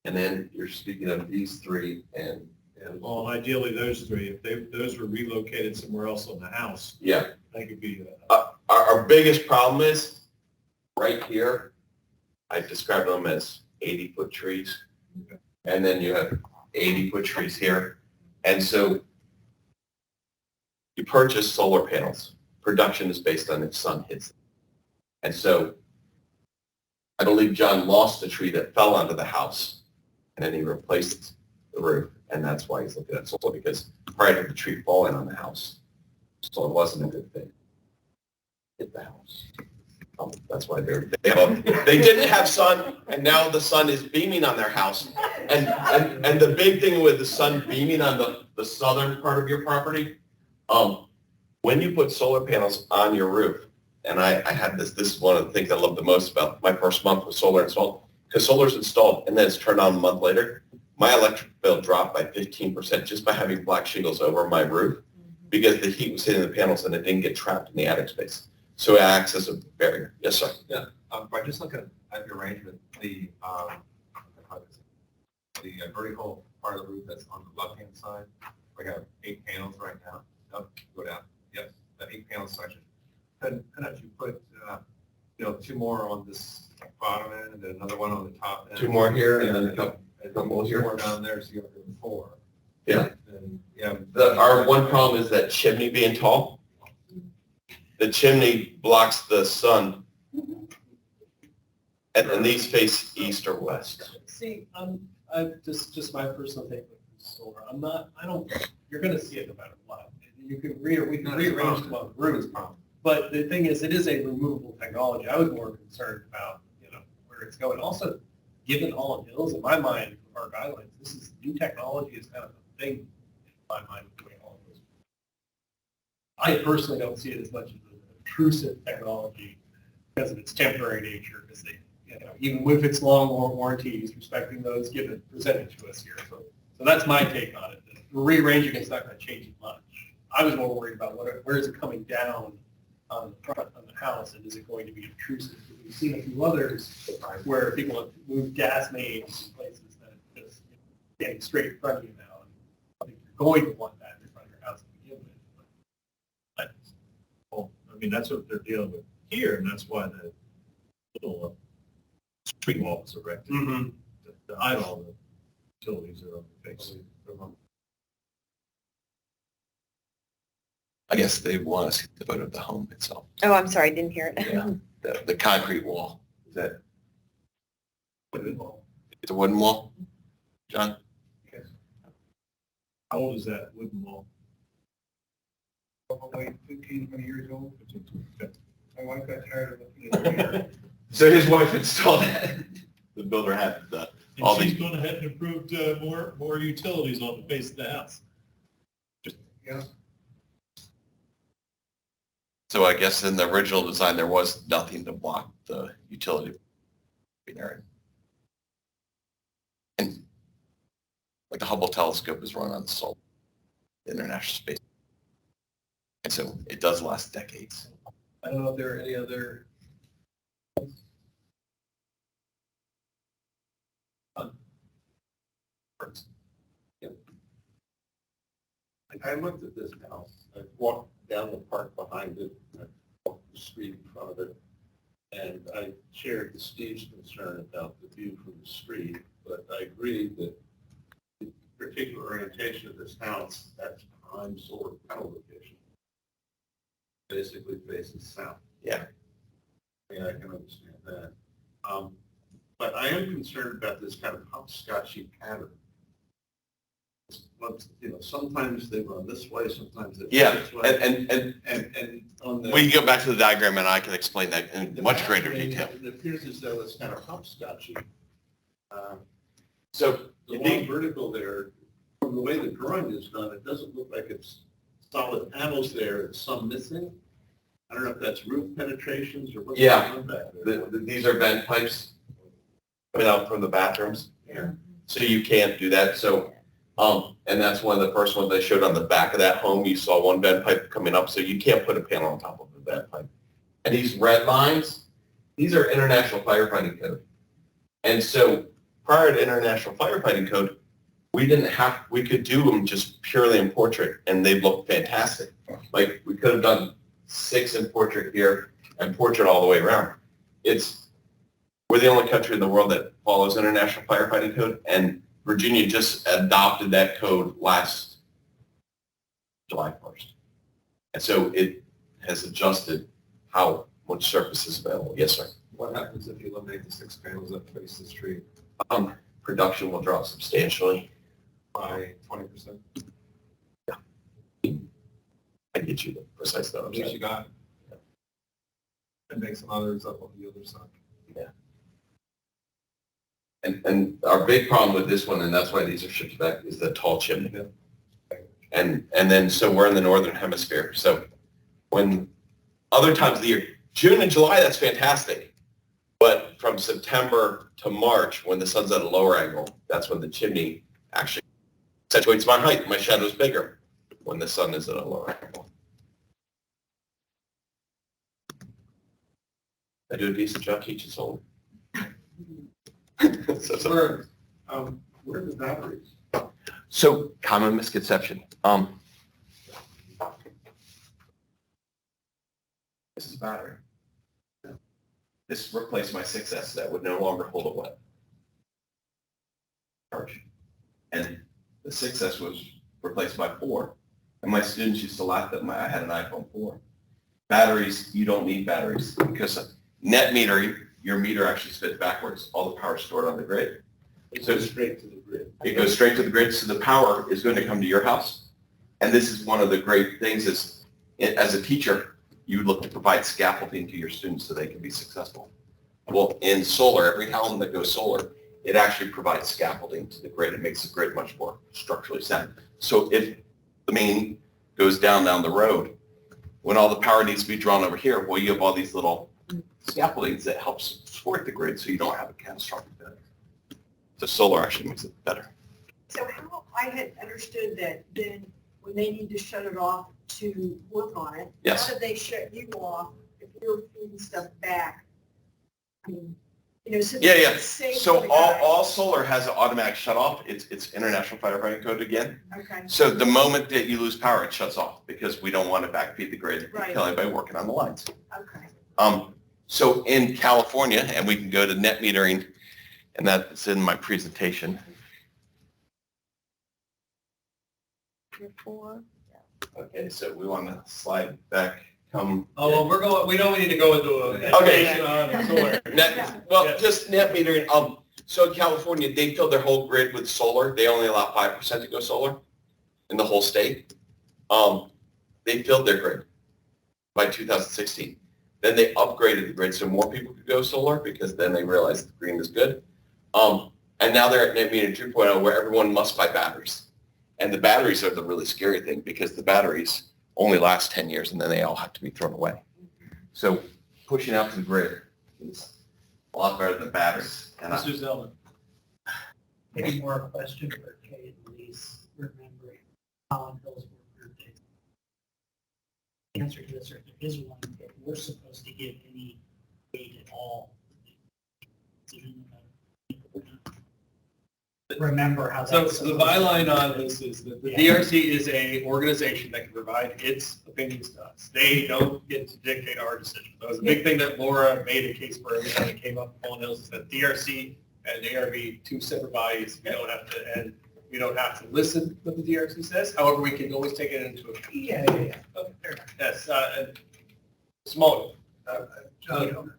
And then you're speaking of these three and. Well, ideally, those three, if those were relocated somewhere else in the house, Yeah. that could be. Our biggest problem is right here, I describe them as 80-foot trees. And then you have 80-foot trees here. And so you purchase solar panels. Production is based on if sun hits them. And so I believe John lost a tree that fell onto the house and then he replaced the roof. And that's why he's looking at solar, because prior to the tree falling on the house, so it wasn't a good thing. Hit the house. That's why they didn't have sun, and now the sun is beaming on their house. And the big thing with the sun beaming on the southern part of your property, when you put solar panels on your roof, and I had this is one of the things I love the most about my first month with solar installed, because solar's installed and then it's turned on a month later, my electric bill dropped by 15% just by having black shingles over my roof, because the heat was hitting the panels and it didn't get trapped in the attic space. So it acts as a barrier. Yes, sir. Yeah, by just looking at the arrangement, the vertical part of the roof that's on the left-hand side, we have 8 panels right now. Nope, go down. Yes, the 8 panel section. Couldn't you put, 2 more on this bottom end and then another one on the top end? 2 more here and then a couple more here. 2 more down there, so you have 4. Yeah. And, yeah. Our one problem is that chimney being tall. The chimney blocks the sun, and these face east or west. See, just my personal take with solar. You're going to see it no matter what. We can rearrange them on the roof. But the thing is, it is a removable technology. I was more concerned about, where it's going. Also, given Holland Hills, in my mind, Park Islands, this is new technology is kind of a thing in my mind with the way Holland Hills. I personally don't see it as much as an intrusive technology because of its temporary nature, because they, even with its long warranties, respecting those presented to us here. So that's my take on it. The rearranging is not going to change it much. I was more worried about where is it coming down on the front of the house, and is it going to be intrusive? We've seen a few others where people have moved gas mains in places that are just getting straight in front of you now. And I think you're going to want that in front of your house to begin with. But, Well, I mean, that's what they're dealing with here, and that's why the little street wall was erected to hide all the utilities that are on the face. I guess they want to see the photo of the home itself. Oh, I'm sorry, I didn't hear it. Yeah, the concrete wall. Is that Wooden wall. it's a wooden wall, John? Yes. How old is that wooden wall? Probably 15, 20 years old. My wife got tired of looking at it. So his wife installed it. The builder had all And she's these. gone ahead and approved more utilities on the face of the house. Yeah. So I guess in the original design, there was nothing to block the utility area. And like the Hubble telescope is run on solar, the International Space. And so it does last decades. I don't know if there are any other. I looked at this house. I walked down the park behind it, I walked the street in front of it, and I shared Steve's concern about the view from the street, but I agree that the particular orientation of this house, that's prime solar panel location. basically faces south. Yeah. Yeah, I can understand that. But I am concerned about this kind of hopscotchy pattern. Sometimes they run this way, sometimes they run this way. And on the. We can go back to the diagram and I can explain that in much greater detail. It appears as though it's kind of hopscotchy. So The long vertical there, from the way the drawing is done, it doesn't look like it's solid panels there, it's some missing. I don't know if that's roof penetrations or what's going Yeah, on back there. these are vent pipes coming out from the bathrooms. Yeah. So you can't do that. So, and that's one of the first ones I showed on the back of that home. You saw one vent pipe coming up, so you can't put a panel on top of a vent pipe. And these red lines, these are International Firefighting Code. And so prior to International Firefighting Code, we could do them just purely in portrait and they look fantastic. Like we could have done 6 in portrait here and portrait all the way around. We're the only country in the world that follows International Firefighting Code, and Virginia just adopted that code last July 1st. And so it has adjusted how much surface is available. Yes, sir. What happens if you eliminate the 6 panels that face the street Production will drop substantially. by 20%? I get you the precise At numbers. least you got it. And make some others up on the other side. Yeah. And our big problem with this one, and that's why these are shipped back, is the tall chimney. Yeah. And then, so we're in the northern hemisphere. So when other times of the year, June and July, that's fantastic. But from September to March, when the sun's at a lower angle, that's when the chimney actually accentuates my height. My shadow's bigger when the sun is at a lower angle. I do a decent job teaching solar. Where are the batteries? So common misconception. This is battery. This replaced my 6S that would no longer hold a wet charge. And the 6S was replaced by 4. And my students used to laugh that I had an iPhone 4. Batteries, you don't need batteries because net metering, your meter actually spits backwards. All the power is stored on the grid. It goes straight to the grid. It goes straight to the grid, so the power is going to come to your house. And this is one of the great things is, as a teacher, you look to provide scaffolding to your students so they can be successful. Well, in solar, every home that goes solar, it actually provides scaffolding to the grid. It makes the grid much more structurally sound. So if the main goes down the road, when all the power needs to be drawn over here, well, you have all these little scaffoldings that help support the grid so you don't have a catastrophic event. So solar actually makes it better. So how, I had understood that then when they need to shut it off to work on it, Yes. how do they shut you off if you're feeding stuff back? I mean, so Yeah. it's safe for So the guy. all solar has an automatic shut off. It's International Firefighting Code again. Okay. So the moment that you lose power, it shuts off because we don't want to backfeed the grid and Right. kill anybody working on the lines. Okay. So in California, and we can go to net metering, and that's in my presentation. Okay, so we want to slide back, come. Oh, well, we know we need to go into a. Okay. On solar. Just net metering. So in California, they fill their whole grid with solar. They only allow 5% to go solar in the whole state. They filled their grid by 2016. Then they upgraded the grid so more people could go solar because then they realized the green is good. And now they're at net metering 2.0 where everyone must buy batteries. And the batteries are the really scary thing because the batteries only last 10 years and then they all have to be thrown away. So pushing out to the grid is a lot better than batteries. And Mr. Zeldin. Maybe more a question for Kay and Elise, remembering Holland Hills worker did. The answer to this, or if there is one, if we're supposed to give any aid at all. Remember how So that's. the byline on this is that the DRC is a organization that can provide its opinions to us. They don't get to dictate our decisions. That was a big thing that Laura made a case for every time it came up in Holland Hills, is that DRC and ARB, 2 separate bodies. We don't have to listen to what the DRC says. However, we can always take it into account. Yeah. Okay, fair enough. Yes, Small. John,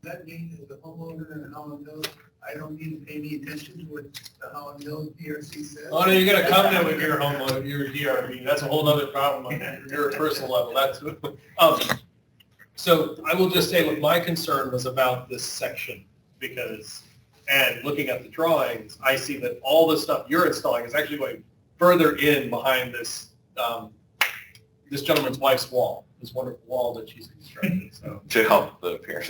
that means as a homeowner in Holland Mills, I don't need to pay any attention to what the Holland Mills DRC says? Oh, no, you got to come in with your homeowner, your DRB. That's a whole other problem on your personal level. That's, so I will just say what my concern was about this section because, and looking at the drawings, I see that all the stuff you're installing is actually going further in behind this, this gentleman's wife's wall, this wonderful wall that she's constructed, so. To help the appearance.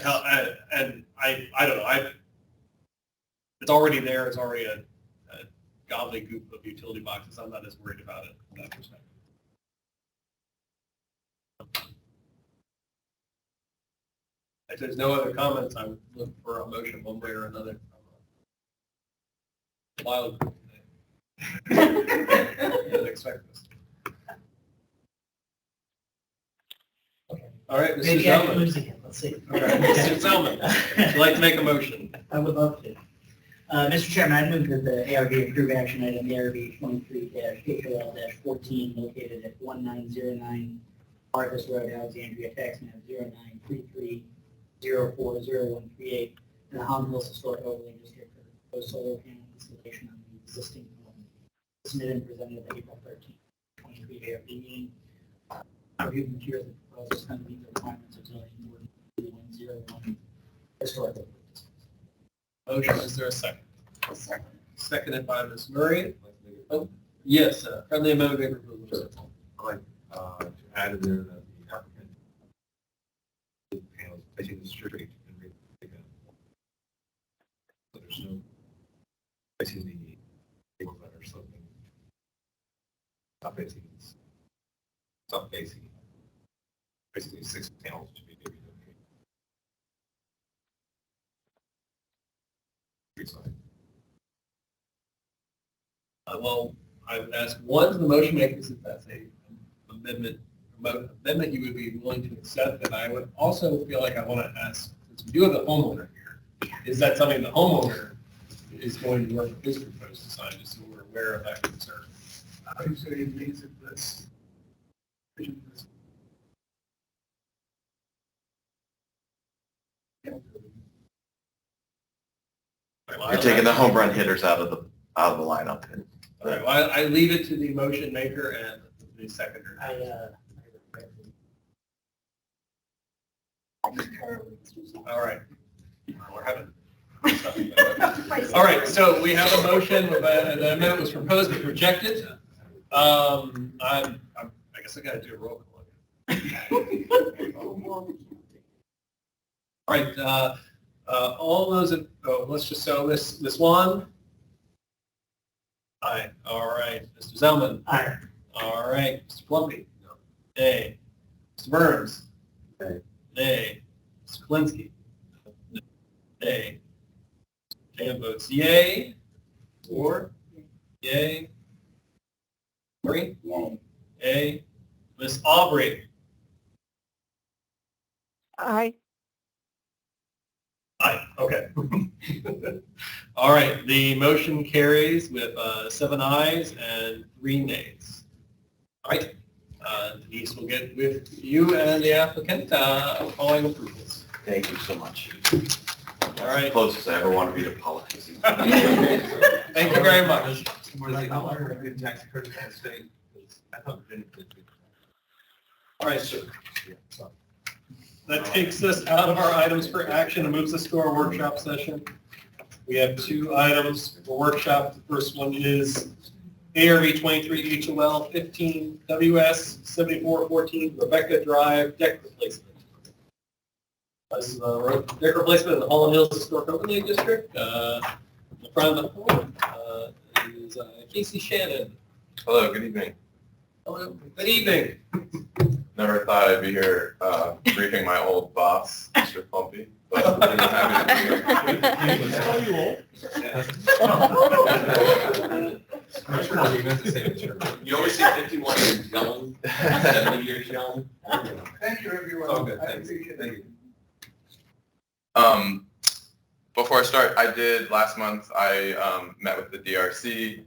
And I don't know, it's already there, it's already a gobbledygook of utility boxes, I'm not as worried about it from that perspective. If there's no other comments, I would look for a motion one way or another. Wild group today. Didn't expect this. Okay. All right, Mr. Maybe I can Zelman. lose again, let's see. All right, Mr. Zelman, would you like to make a motion? I would love to. Mr. Chairman, I move that the ARB approve action item ARB 23-HOL-14 located at 1909 Marcus Road, Alexandria, tax map 0933040138 in the Holland Hills Historic Overlay District for proposed solar panel installation on the existing home. Submitted and presented at the April 13th, 23 ARB meeting. Reviewed materials and proposals kind of meet the requirements of zoning ordinance 101 historic overlay. Motion, is there a second? Seconded by Ms. Murray. Oh, yes, friendly amendment proposal. I'd like to add in there that the applicant panels facing the street and so there's no facing the tables that are sloping, not facing, not facing, basically 6 panels to be relocated. Well, I would ask one of the motion makers if that's a amendment you would be willing to accept, and I would also feel like I want to ask, since we do have a homeowner here, is that something the homeowner is going to work with his proposed design, just so we're aware of that concern? I would say it means that this. You're taking the home run hitters out of the lineup. All right, well, I leave it to the motion maker and the seconder. All right. We're having. All right, so we have a motion, the amendment was proposed but rejected. I guess I got to do a roll call. All right, all those, let's just settle this. Ms. Wan? Aye. All right. Mr. Zelman? Aye. All right. Mr. Plumpy? No. Nay. Mr. Burns? Nay. Nay. Mr. Kalinsky? Nay. Dan votes yay. Or? Yay. Marie? Yay. Yay. Ms. Aubrey? Aye. Aye, okay. All right, the motion carries with 7 ayes and 3 nays. All right, Denise will get with you and the applicant following approvals. Thank you so much. All right. Closest I ever want to be to politics. Thank you very much. Good tax credit in the state. I thought it did. All right, sir. That takes us out of our items for action and moves us to our workshop session. We have 2 items for workshop. The first one is ARB 23 HOL 15 WS 7414 Rebecca Drive deck replacement. This is a deck replacement in the Holland Hills Historic Overlay District. In front of the home is Casey Shannon. Hello, good evening. Hello, good evening. Never thought I'd be here briefing my old boss, Mr. Plumpy, but I'm happy to be here. You always say 51 years young, 70 years young. Thank you, everyone. Oh, good, I thanks. appreciate Thank it. you. Before I start, last month I met with the DRC.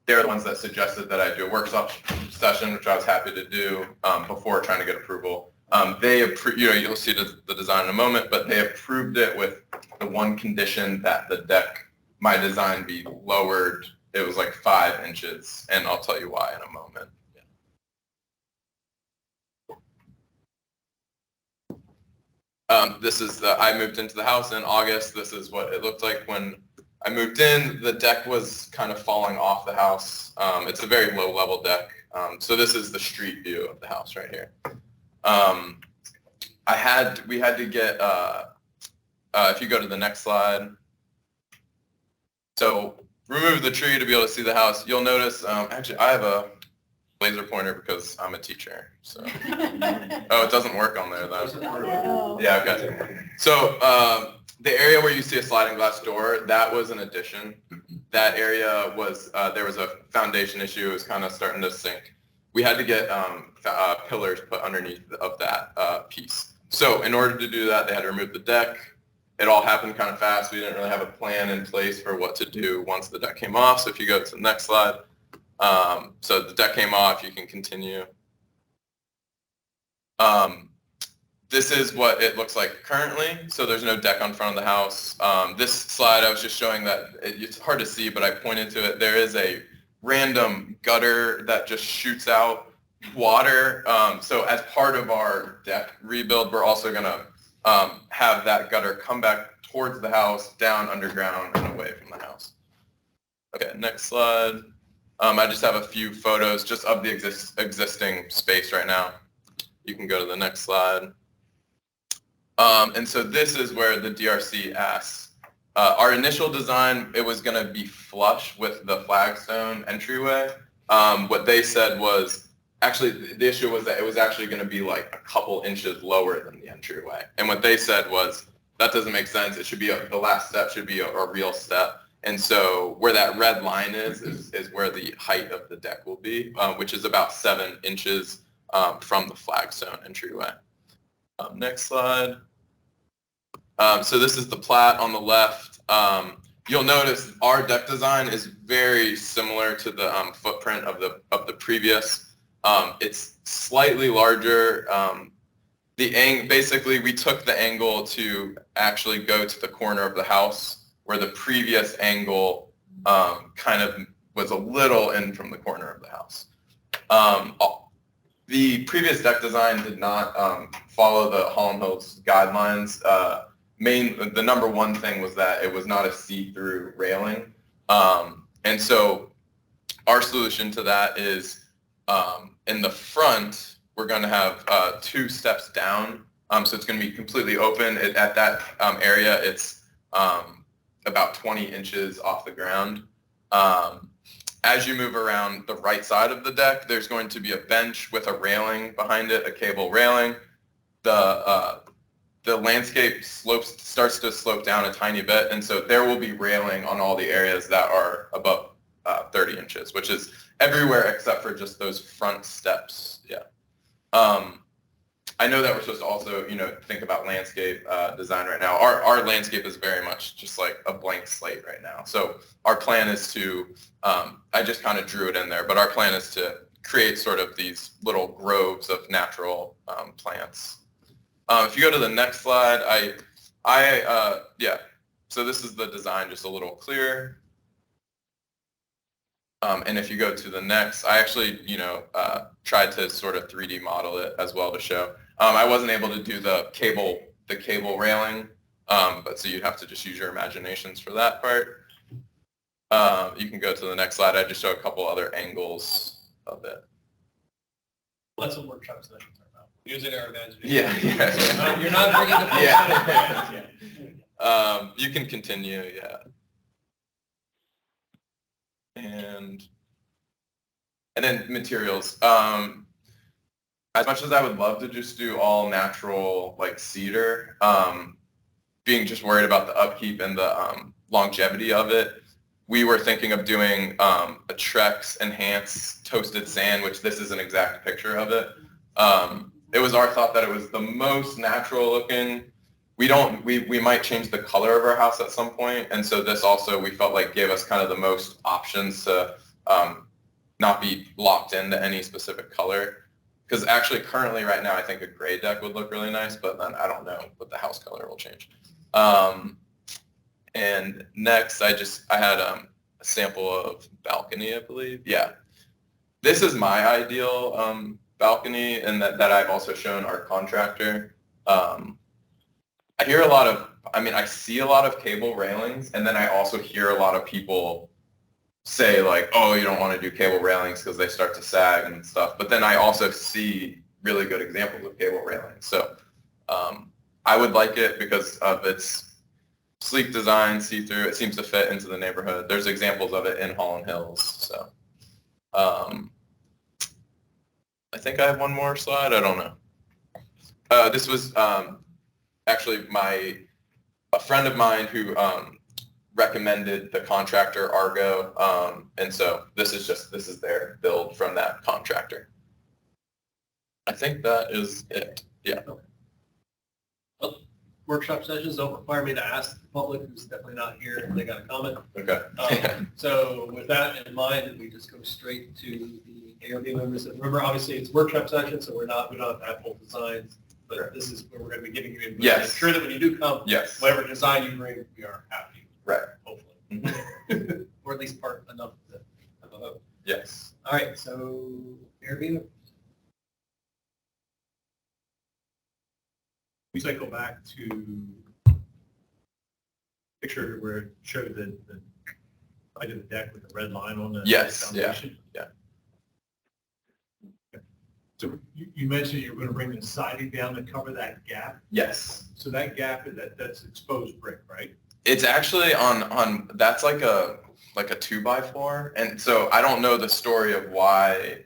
they're the ones that suggested that I do a workshop session, which I was happy to do before trying to get approval. You'll see the design in a moment, but they approved it with the one condition that the deck, my design, be lowered. It was like 5 inches, and I'll tell you why in a moment. I moved into the house in August. This is what it looked like when I moved in. The deck was kind of falling off the house. It's a very low level deck. So this is the street view of the house right here. We had to get, if you go to the next slide. So remove the tree to be able to see the house. You'll notice, actually I have a laser pointer because I'm a teacher. So, oh, it doesn't work on there though. Yeah, okay. So the area where you see a sliding glass door, that was an addition. That area was, there was a foundation issue. It was kind of starting to sink. We had to get pillars put underneath of that piece. So in order to do that, they had to remove the deck. It all happened kind of fast. We didn't really have a plan in place for what to do once the deck came off. So if you go to the next slide. So the deck came off, you can continue. This is what it looks like currently. So there's no deck on front of the house. This slide, I was just showing that it's hard to see, but I pointed to it. There is a random gutter that just shoots out water. So as part of our deck rebuild, we're also going to have that gutter come back towards the house, down underground, and away from the house. Okay, next slide. I just have a few photos just of the existing space right now. You can go to the next slide. And so this is where the DRC asks. Our initial design, it was going to be flush with the flagstone entryway. What they said was, actually, the issue was that it was actually going to be like a couple inches lower than the entryway. And what they said was, that doesn't make sense. It should be, the last step should be a real step. And so where that red line is where the height of the deck will be, which is about 7 inches from the flagstone entryway. Next slide. So this is the plat on the left. You'll notice our deck design is very similar to the footprint of the previous. It's slightly larger. Basically, we took the angle to actually go to the corner of the house, where the previous angle kind of was a little in from the corner of the house. The previous deck design did not follow the Holland Hills guidelines. The number one thing was that it was not a see-through railing. And so our solution to that is in the front, we're going to have 2 steps down. So it's going to be completely open. At that area, it's about 20 inches off the ground. As you move around the right side of the deck, there's going to be a bench with a railing behind it, a cable railing. The landscape starts to slope down a tiny bit, and so there will be railing on all the areas that are above 30 inches, which is everywhere except for just those front steps. Yeah. I know that we're supposed to also, think about landscape design right now. Our landscape is very much just like a blank slate right now. So our plan is to, I just kind of drew it in there, but our plan is to create sort of these little groves of natural plants. If you go to the next slide, so this is the design, just a little clearer. And if you go to the next, I actually, tried to sort of 3D model it as well to show. I wasn't able to do the cable railing, but so you have to just use your imaginations for that part. You can go to the next slide. I just show a couple other angles of it. That's what workshop sessions are about. Using our imagination. Yeah. You're not bringing the full yeah. You can continue, yeah. And then materials. As much as I would love to just do all natural, like cedar, being just worried about the upkeep and the longevity of it, we were thinking of doing a Trex Enhanced Toasted Sand, which this is an exact picture of it. It was our thought that it was the most natural looking. We might change the color of our house at some point, and so this also we felt like gave us kind of the most options to not be locked into any specific color. Because actually currently right now, I think a gray deck would look really nice, but then I don't know what the house color will change. And next I had a sample of balcony, I believe. Yeah. This is my ideal balcony, and that I've also shown our contractor. I hear a lot of, I see a lot of cable railings, and then I also hear a lot of people say like, oh, you don't want to do cable railings because they start to sag and stuff. But then I also see really good examples of cable railings. So I would like it because of its sleek design, see-through. It seems to fit into the neighborhood. There's examples of it in Holland Hills. So I think I have one more slide. I don't know. This was actually a friend of mine who recommended the contractor Argo, and so this is their build from that contractor. I think that is it. Yeah. Well, workshop sessions don't require me to ask the public who's definitely not here if they got a comment. Okay. So with that in mind, we just go straight to the ARB members. And remember, obviously, it's workshop session, so we don't have full designs, but this is where we're going to be giving you input. Yes. I'm sure that when you do come, yes, whatever design you bring, we are happy. Right. Hopefully. Or at least part enough to have a vote. Yes. All right, so ARB. We cycle back to picture where it showed the side of the deck with the red line on the foundation. Yeah. So you mentioned you were going to bring the siding down to cover that gap. Yes. So that gap, that's exposed brick, right? It's actually on that's like a 2x4, and so I don't know the story of why.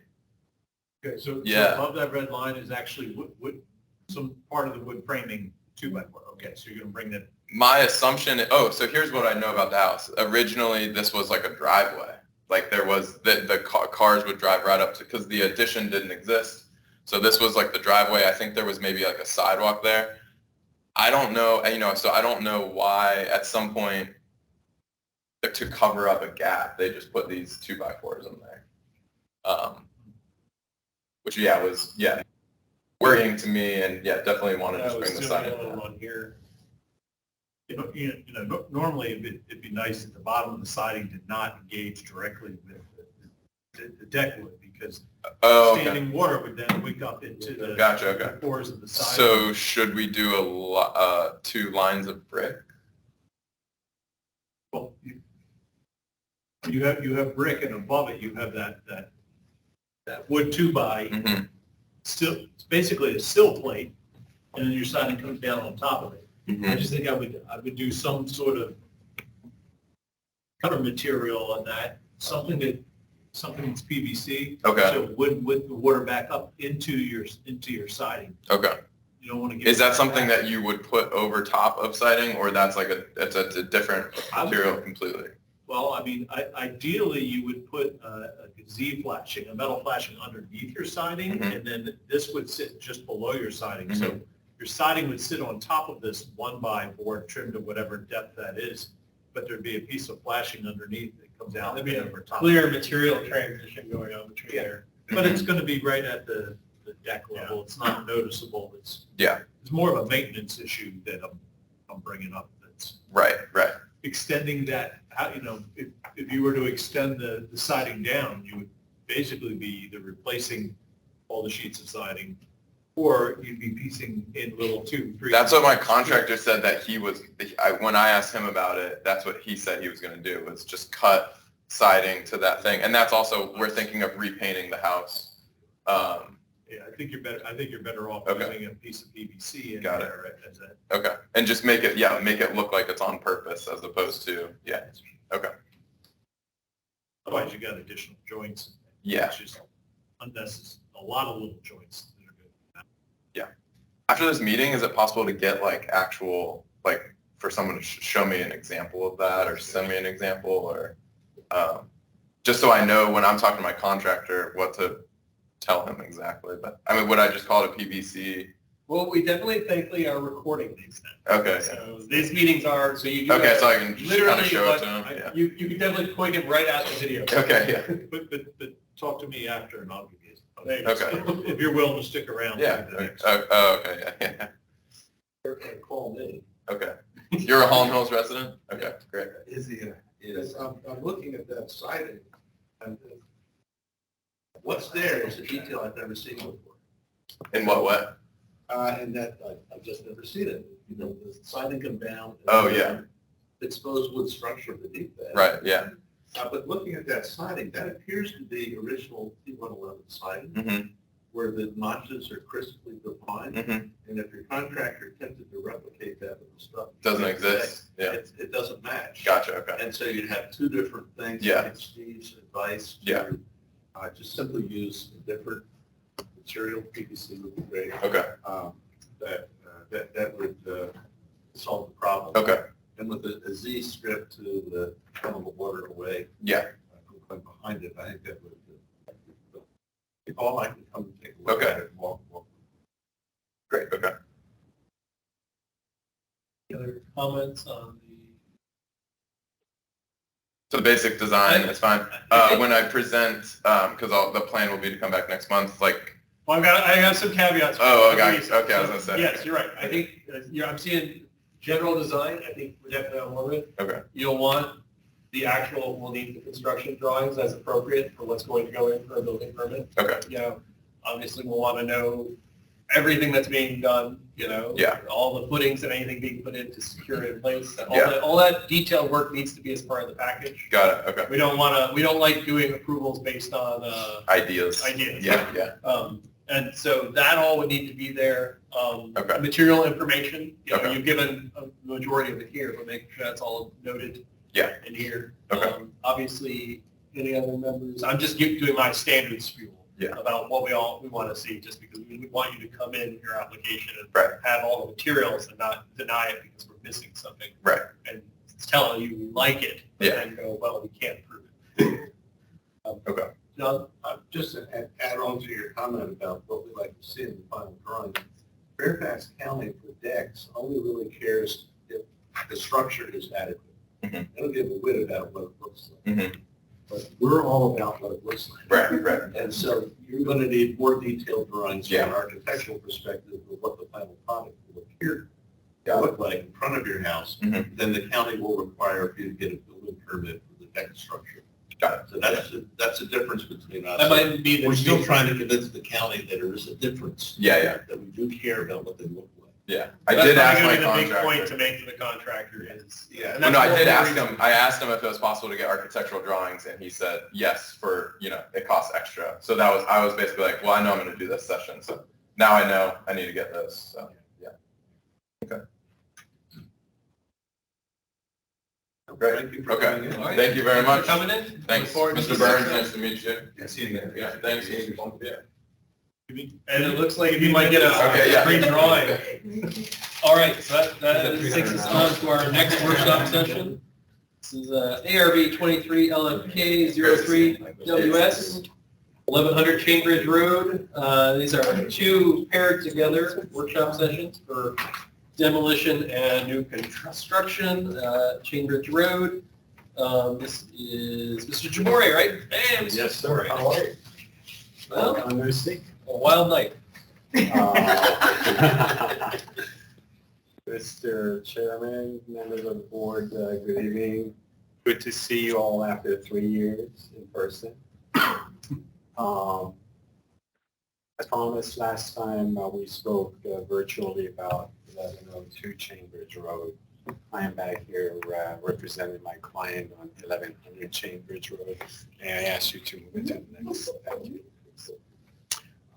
Okay, so yeah. So above that red line is actually wood, some part of the wood framing 2x4. Okay, so you're going to bring that. My assumption, so here's what I know about the house. Originally, this was like a driveway. Like there was, the cars would drive right up to, because the addition didn't exist. So this was like the driveway. I think there was maybe like a sidewalk there. I don't know, so I don't know why at some point to cover up a gap, they just put these 2x4s in there. Which was worrying to me, and definitely wanted to bring the siding on here. Normally it'd be nice if the bottom of the siding did not engage directly with the deck wood, because standing water would then wake up into the pores of the siding. So should we do 2 lines of brick? Well, you have brick, and above it you have that wood 2x. Still, it's basically a sill plate, and then your siding comes down on top of it. I just think I would do some sort of cover material on that, something that's PVC. Okay. So it wouldn't whip the water back up into your siding. Okay. You don't want to get. Is that something that you would put over top of siding, or that's like it's a different material completely? Well, ideally you would put a Z flashing, a metal flashing underneath your siding, and then this would sit just below your siding. So your siding would sit on top of this 1x board trimmed to whatever depth that is, but there'd be a piece of flashing underneath that comes out. There'd be over top. Clear material transition going on between there. But it's going to be right at the deck level. It's not noticeable. It's more of a maintenance issue that I'm bringing up. That's right. Extending that, if you were to extend the siding down, you would basically be either replacing all the sheets of siding, or you'd be piecing in little 2, 3. That's what my contractor said that he was, when I asked him about it, that's what he said he was going to do, was just cut siding to that thing. And that's also, we're thinking of repainting the house. I think you're better off using a piece of PVC in there as a. Okay, and just make it look like it's on purpose as opposed to, okay. Otherwise, you got additional joints. Yeah. It's just unnecessary, a lot of little joints that are good. Yeah. After this meeting, is it possible to get actual, for someone to show me an example of that, or send me an example, or just so I know when I'm talking to my contractor what to tell him exactly? But would I just call it a PVC Well, we definitely thankfully are recording these then. Okay. So these meetings are, so you do. Okay, have- so I can just kind literally of show it what- to him, yeah. You can definitely point him right at the video. Okay, yeah. But talk to me after and I'll give you. Okay. If you're willing to stick around. Yeah, through the next- okay, yeah. Call me. Okay. You're a Holland Hills resident? Okay, great. Is I'm looking at that siding, and what's there is a detail I've never seen before. In what way? And that, I've just never seen it. You know, the siding come down. and Oh, yeah. Exposed wood structure beneath that. Right, yeah. But looking at that siding, that appears to be original T111 siding, Mm-hmm, where the notches are crisply defined. mm-hmm. And if your contractor attempted to replicate that with the stuff. Doesn't exist, yeah. It doesn't match. Gotcha, okay. And so you'd have two different things. Yeah. I think Steve's advice. Yeah. To, just simply use a different material, PVC would be great. Okay, That would solve the problem. okay, And with a Z strip to funnel the water away. yeah, Behind it, I think that would. If all I can come and take a look Okay. at it and walk. great, okay. Any other comments on the? So the basic design is fine. When I present, because the plan will be to come back next month, like, Well, I have some caveats. Oh, okay, okay, I was gonna say. Yes, you're right. I think, I'm seeing general design, I think we're definitely on board with. okay, You'll want the actual, we'll need the construction drawings as appropriate for what's going to go in for a building permit. okay, You know, obviously we'll want to know everything that's being done, you know. Yeah. All the footings and anything being put in to secure it in place. All Yeah. that, all that detailed work needs to be as part of the package. got it, okay. We don't like doing approvals based on, Ideas. ideas. Yeah, yeah, And so that all would need to be there. Okay. Material information, you know, Okay. you've given a majority of it here, but make sure that's all noted. Yeah. In here. Okay. Obviously, any other members, I'm just doing my standard spiel. Yeah. About what we want to see, just because we would want you to come in your application and Right. have all the materials and not deny it because we're missing something. Right. And it's telling you we like it, but Yeah. then go, well, we can't prove it. okay, John? Just to add on to your comment about what we like to see in the final drawing, Fairfax County for decks only really cares if the structure is adequate. Mhm. They don't give a whit about what it looks like. Mhm. But we're all about what it looks like. right, right, And so you're going to need more detailed drawings from Yeah. an architectural perspective of what the final product will appear to Got it. look like in front of your house. Mhm. Then the county will require for you to get a building permit for the deck structure. Got it. So that's the difference between us. That might be the. We're still trying to convince the county that there is a difference. Yeah, yeah. That we do care about what they look like. yeah. I That's did probably ask gonna my be the big point contractor. to make to the contractor is. Yeah. and Well, no, that's I did one ask reason- him, I asked him if it was possible to get architectural drawings, and he said, yes, for, it costs extra. So I was basically like, well, I know I'm gonna do this session, so now I know I need to get those, so, yeah. Okay. Great, Thank you for okay. coming in. All right. Thank you very Thanks much. for coming in. Thanks, Look forward to Mr. seeing Burns, you. nice to meet you. Yeah, see you again. Yeah, thanks. Yeah. And it looks like you might get Okay, yeah. a free drawing. All right, so that takes us on to our next workshop session. This is ARB 23 LFK 03 WS, 1100 Chainbridge Road. These are two paired together workshop sessions for demolition and new construction, Chainbridge Road. This is Mr. Jamori, right? Hey, Mr. Yes, sir. Jamori. How are you? Well, I'm going to speak. a wild night. Mr. Chairman, members of the board, good evening. Good to see you all after 3 years in person. I promised last time we spoke virtually about 1102 Chainbridge Road. I am back here representing my client on 1100 Chainbridge Road, and I ask you to move it to the next. Thank you.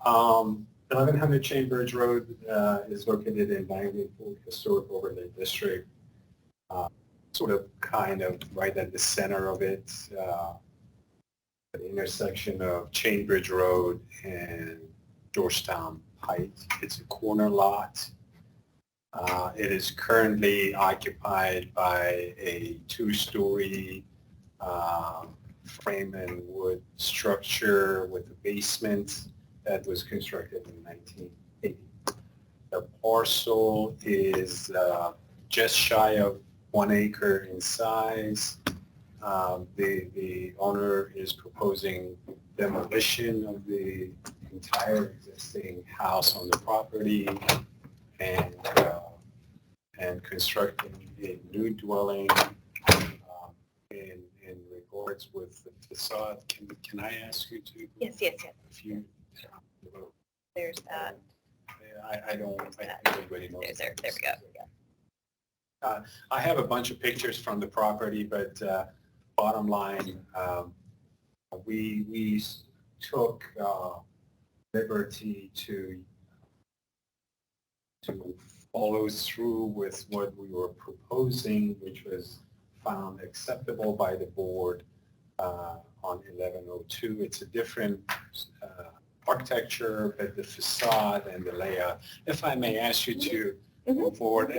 1100 Chainbridge Road is located in Langley Historic Overlay District, sort of kind of right at the center of it, the intersection of Chainbridge Road and Georgetown Heights. It's a corner lot. It is currently occupied by a two-story frame and wood structure with a basement that was constructed in 1980. The parcel is just shy of 1 acre in size. The owner is proposing demolition of the entire existing house on the property and constructing a new dwelling in regards with the facade. Can I ask you to? Yes, yes, yes. If you, There's that. I think everybody knows. There we go. I have a bunch of pictures from the property, but bottom line, we took liberty to follow through with what we were proposing, which was found acceptable by the board on 1102. It's a different architecture, but the facade and the layout. If I may ask you to move forward,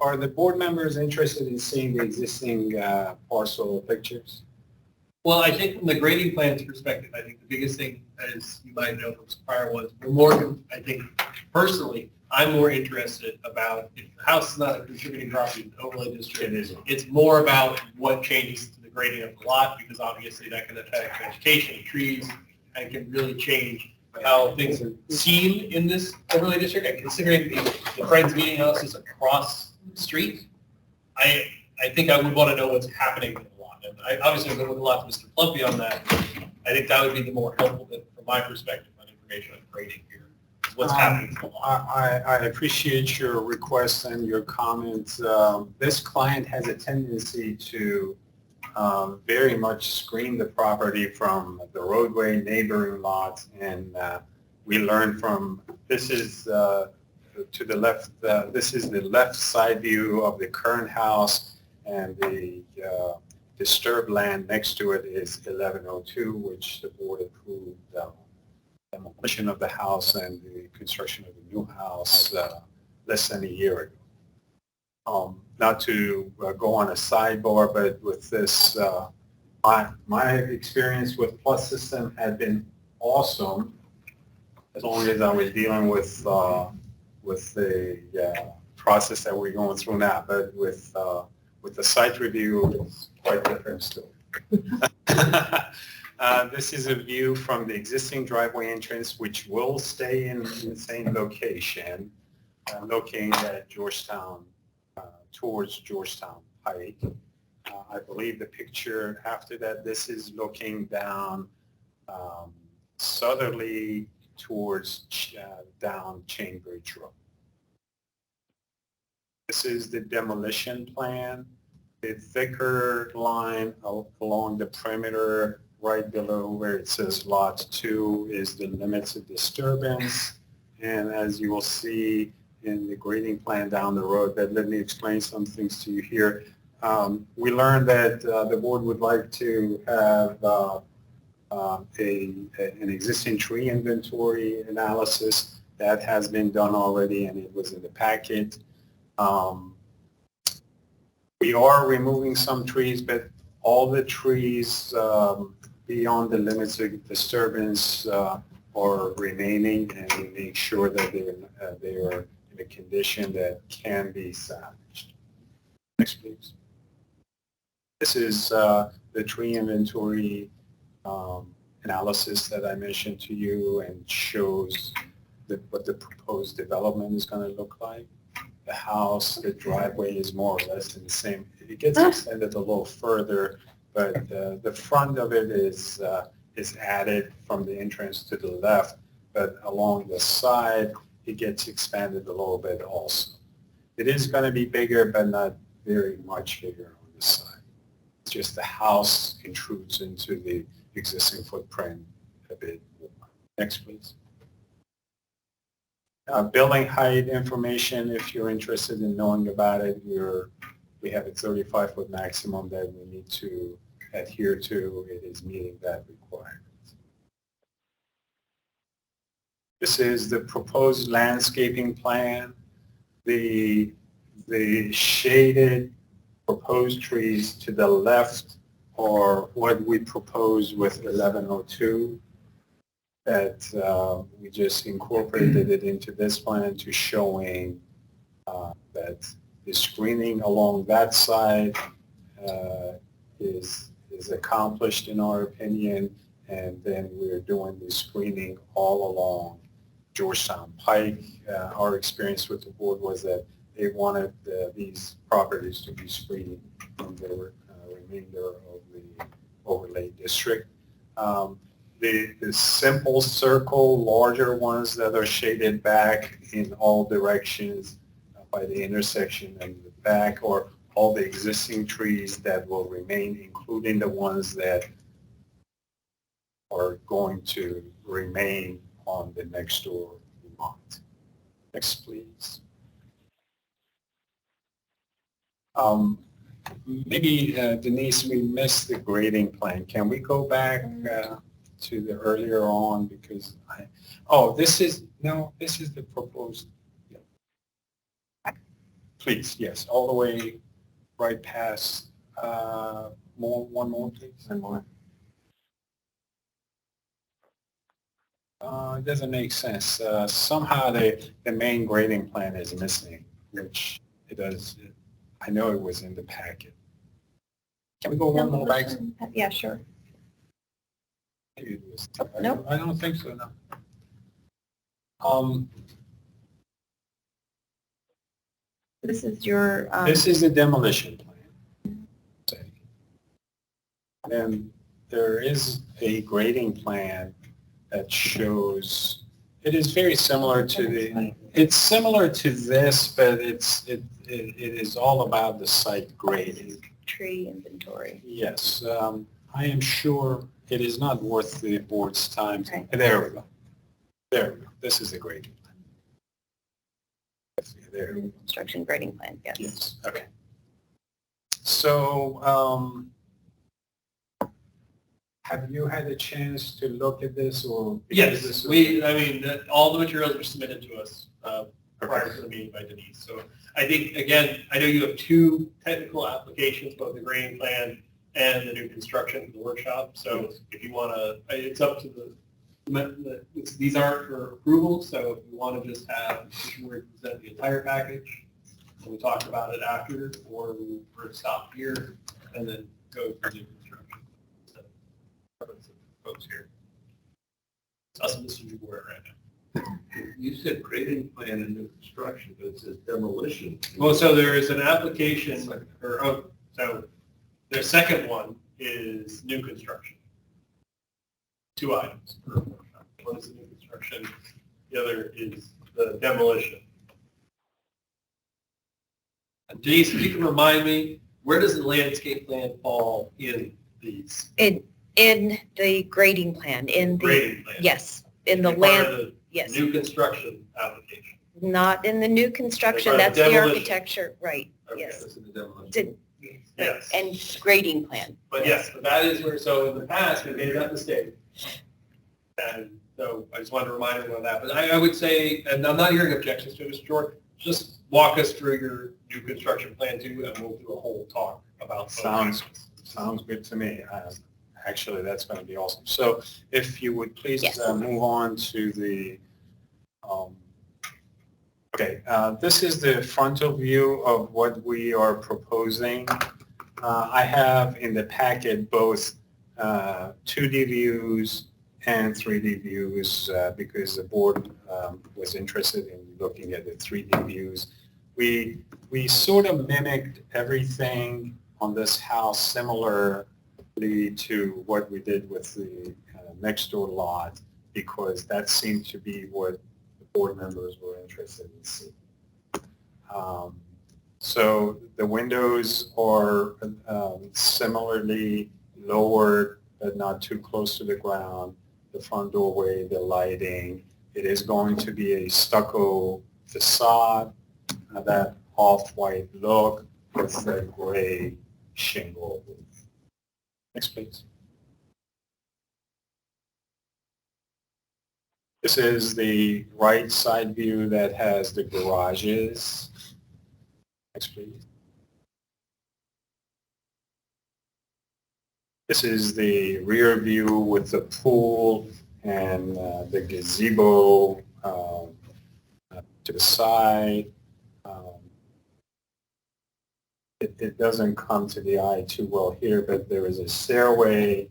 are the board members interested in seeing the existing parcel pictures? Well, I think from the grading plan's perspective, I think the biggest thing, as you might know from some prior ones, we're more, I think, personally, I'm more interested about if the house is not a contributing property to the overlay district. It's more about what changes to the grading of the lot, because obviously that can affect vegetation, trees, and can really change how things are seen in this overlay district. And considering the Friends Meeting House is across the street, I think I would want to know what's happening in the lot. And I obviously would look a lot to Mr. Plumpy on that. I think that would be the more helpful bit from my perspective on information on grading here. What's happening to the lot. I appreciate your request and your comments. This client has a tendency to very much screen the property from the roadway, neighboring lots, and we learned from, this is to the left, this is the left side view of the current house, and the disturbed land next to it is 1102, which the board approved demolition of the house and the construction of the new house less than a year ago. Not to go on a sidebar, but with this, my experience with Plus System had been awesome, as long as I was dealing with the process that we're going through now. But with the site review, it's quite different still. This is a view from the existing driveway entrance, which will stay in the same location, looking at Georgetown, towards Georgetown Pike. I believe the picture after that, this is looking down southerly towards down Chainbridge Road. This is the demolition plan. The thicker line along the perimeter right below where it says Lot 2 is the limits of disturbance. And as you will see in the grading plan down the road, but let me explain some things to you here. We learned that the board would like to have an existing tree inventory analysis. That has been done already, and it was in the packet. We are removing some trees, but all the trees beyond the limits of disturbance are remaining, and we make sure that they are in a condition that can be salvaged. Next, please. This is the tree inventory analysis that I mentioned to you, and shows what the proposed development is going to look like. The house, the driveway is more or less in the same. It gets extended a little further, but the front of it is added from the entrance to the left, but along the side, it gets expanded a little bit also. It is going to be bigger, but not very much bigger on the side. It's just the house intrudes into the existing footprint a bit more. Next, please. Building height information, if you're interested in knowing about it, we have a 35-foot maximum that we need to adhere to. It is meeting that requirement. This is the proposed landscaping plan. The shaded proposed trees to the left are what we propose with 1102. that we just incorporated it into this plan to showing that the screening along that side is accomplished in our opinion, and then we're doing the screening all along Georgetown Pike. Our experience with the board was that they wanted these properties to be screened from the remainder of the overlay district. The simple circle, larger ones that are shaded back in all directions by the intersection and the back, or all the existing trees that will remain, including the ones that are going to remain on the next door lot. Next, please. Maybe Denise, we missed the grading plan. Can we go back to the earlier on, because this is the proposed. Yeah. Please, yes, all the way right past, one more, please. One more. It doesn't make sense. Somehow the main grading plan is missing, which it does. I know it was in the packet. Can we go one more back? Yeah, sure. No, I don't think so, no. This is your. This is the demolition plan. And there is a grading plan that shows, it is very similar to it's similar to this, but it is all about the site grading. Tree inventory. Yes, I am sure it is not worth the board's time. Right. There we go. There we go. This is the grading plan. There. Construction grading plan, yes. Yes, okay. So, have you had a chance to look at this, or? Yes, all the materials were submitted to us prior to the meeting by Denise. So I think, again, I know you have two technical applications, both the grading plan and the new construction for the workshop. So if you want to, it's up to these aren't for approval, so if you want to just have where present the entire package, and we talk about it after, or we're stop here and then go to new construction. So, folks here. It's us and Mr. Board right now. You said grading plan and new construction, but it says demolition. Well, so there is an application, so their second one is new construction. Two items. One is the new construction, the other is the demolition. And Denise, if you can remind me, where does the landscape plan fall in these? In the grading plan, Grading plan. Yes, in the It'd be part land, of the yes. New construction application. Not in the new construction, Part of that's the the demolition. architecture, right, Okay, yes. That's in the demolition. Did- Yes. And grading plan. But yes, but that is where, so in the past, we made that mistake. And so I just wanted to remind everyone of that. But I would say, and I'm not hearing objections to it, Mr. George, just walk us through your new construction plan too, and we'll do a whole talk about those. Sounds good to me. Actually, that's going to be awesome. So if you would please Yes. move on to the, this is the frontal view of what we are proposing. I have in the packet both 2D views and 3D views because the board was interested in looking at the 3D views. We sort of mimicked everything on this house similarly to what we did with the next door lot, because that seemed to be what the board members were interested in seeing. So the windows are similarly lowered, but not too close to the ground. The front doorway, the lighting. It is going to be a stucco facade, that off-white look with the gray shingle. Next, please. This is the right side view that has the garages. Next, please. This is the rear view with the pool and the gazebo to the side. It doesn't come to the eye too well here, but there is a stairway,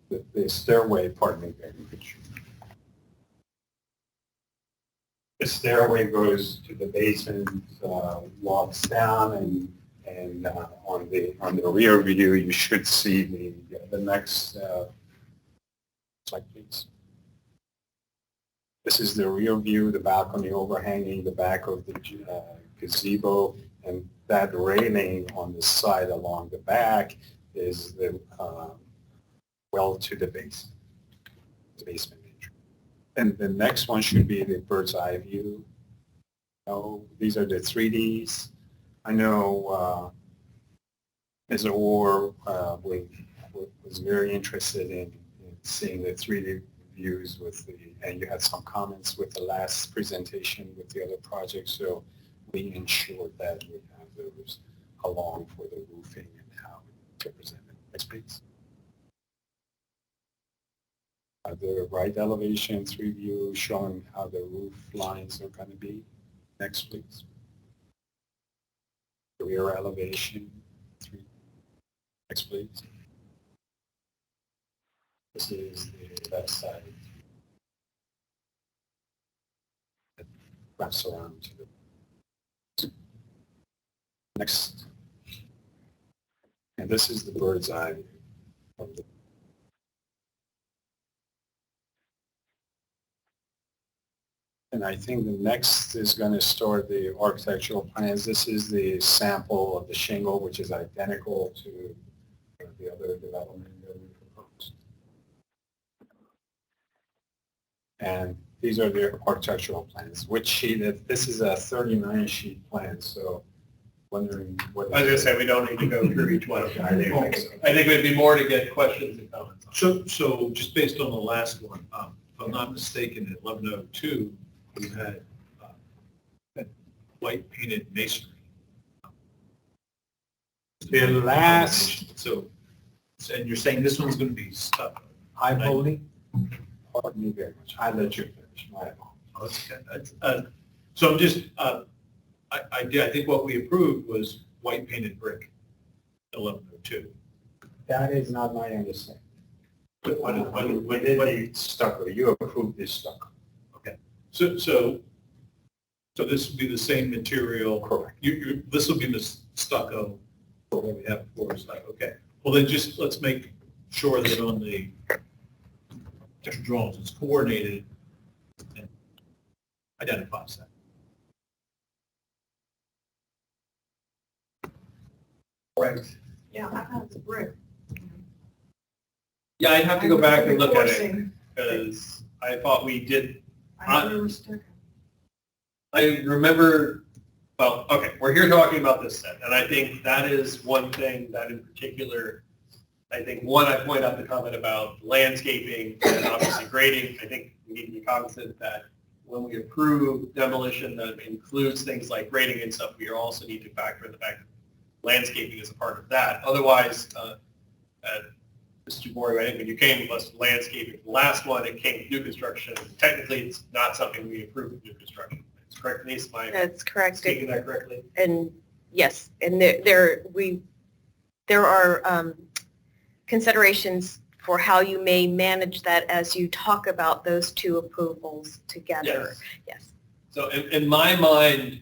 the stairway, pardon me, very much. The stairway goes to the basement, walks down, and on the rear view, you should see the next slide, please. This is the rear view, the balcony overhanging the back of the gazebo, and that railing on the side along the back is the well to the basement entry. And the next one should be the bird's eye view. These are the 3Ds. I know Ms. Orr was very interested in seeing the 3D views and you had some comments with the last presentation with the other projects, so we ensured that we have those along for the roofing and how to present it. Next, please. The right elevation 3 view showing how the roof lines are going to be. Next, please. The rear elevation 3. Next, please. This is the left side. It wraps around to the next. And this is the bird's eye view of the And I think the next is going to start the architectural plans. This is the sample of the shingle, which is identical to the other development that we proposed. And these are the architectural plans. Which sheet? This is a 39-sheet plan, so wondering what... I was going to say, we don't need to go through each one. I think so. I think it would be more to get questions and comments. So just based on the last one, if I'm not mistaken, at 1102, we had white painted masonry. The last... So, and you're saying this one's going to be stuck? I believe... Pardon me very much. I let you finish. My apologies. So I'm just, I think what we approved was white painted brick, 1102. That is not my understanding. When We did the stucco. You approved this stucco. Okay. So this would be the same material. Correct. This will be the stucco for what we have before us. Okay. Well, then just let's make sure that on the different drawings it's coordinated and identifies that. Right. Yeah, I thought it's a brick. Yeah, I'd have to go back and look at it, because I thought we did. I never stuck. I remember, well, okay, we're here talking about this set, and I think that is one thing that in particular, I think, one, I point out the comment about landscaping and obviously grading. I think we need to be cognizant that when we approve demolition that includes things like grading and stuff, we also need to factor in the fact that landscaping is a part of that. Otherwise, Mr. Jabori, I think when you came to us with landscaping, the last one, it came with new construction. Technically, it's not something we approve with new construction. It's correct, Denise? That's correct. Speaking that correctly? And yes, and there are considerations for how you may manage that as you talk about those two approvals together. Yes. So in my mind,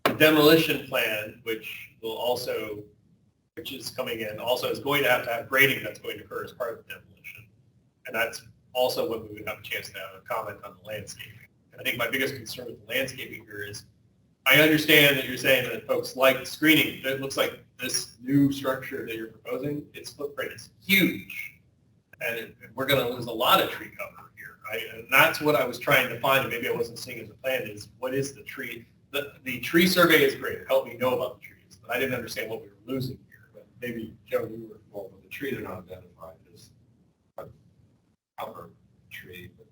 the demolition plan, which is coming in, also is going to have grading that's going to occur as part of the demolition. And that's also when we would have a chance to have a comment on the landscaping. And I think my biggest concern with the landscaping here is, I understand that you're saying that folks like screening. It looks like this new structure that you're proposing, its footprint is huge. And we're going to lose a lot of tree cover here. And that's what I was trying to find, and maybe I wasn't seeing as a plan, is what is the tree? The tree survey is great. It helped me know about the trees, but I didn't understand what we were losing here. But maybe, Joe, you were involved with The trees are not identified as a cover tree, but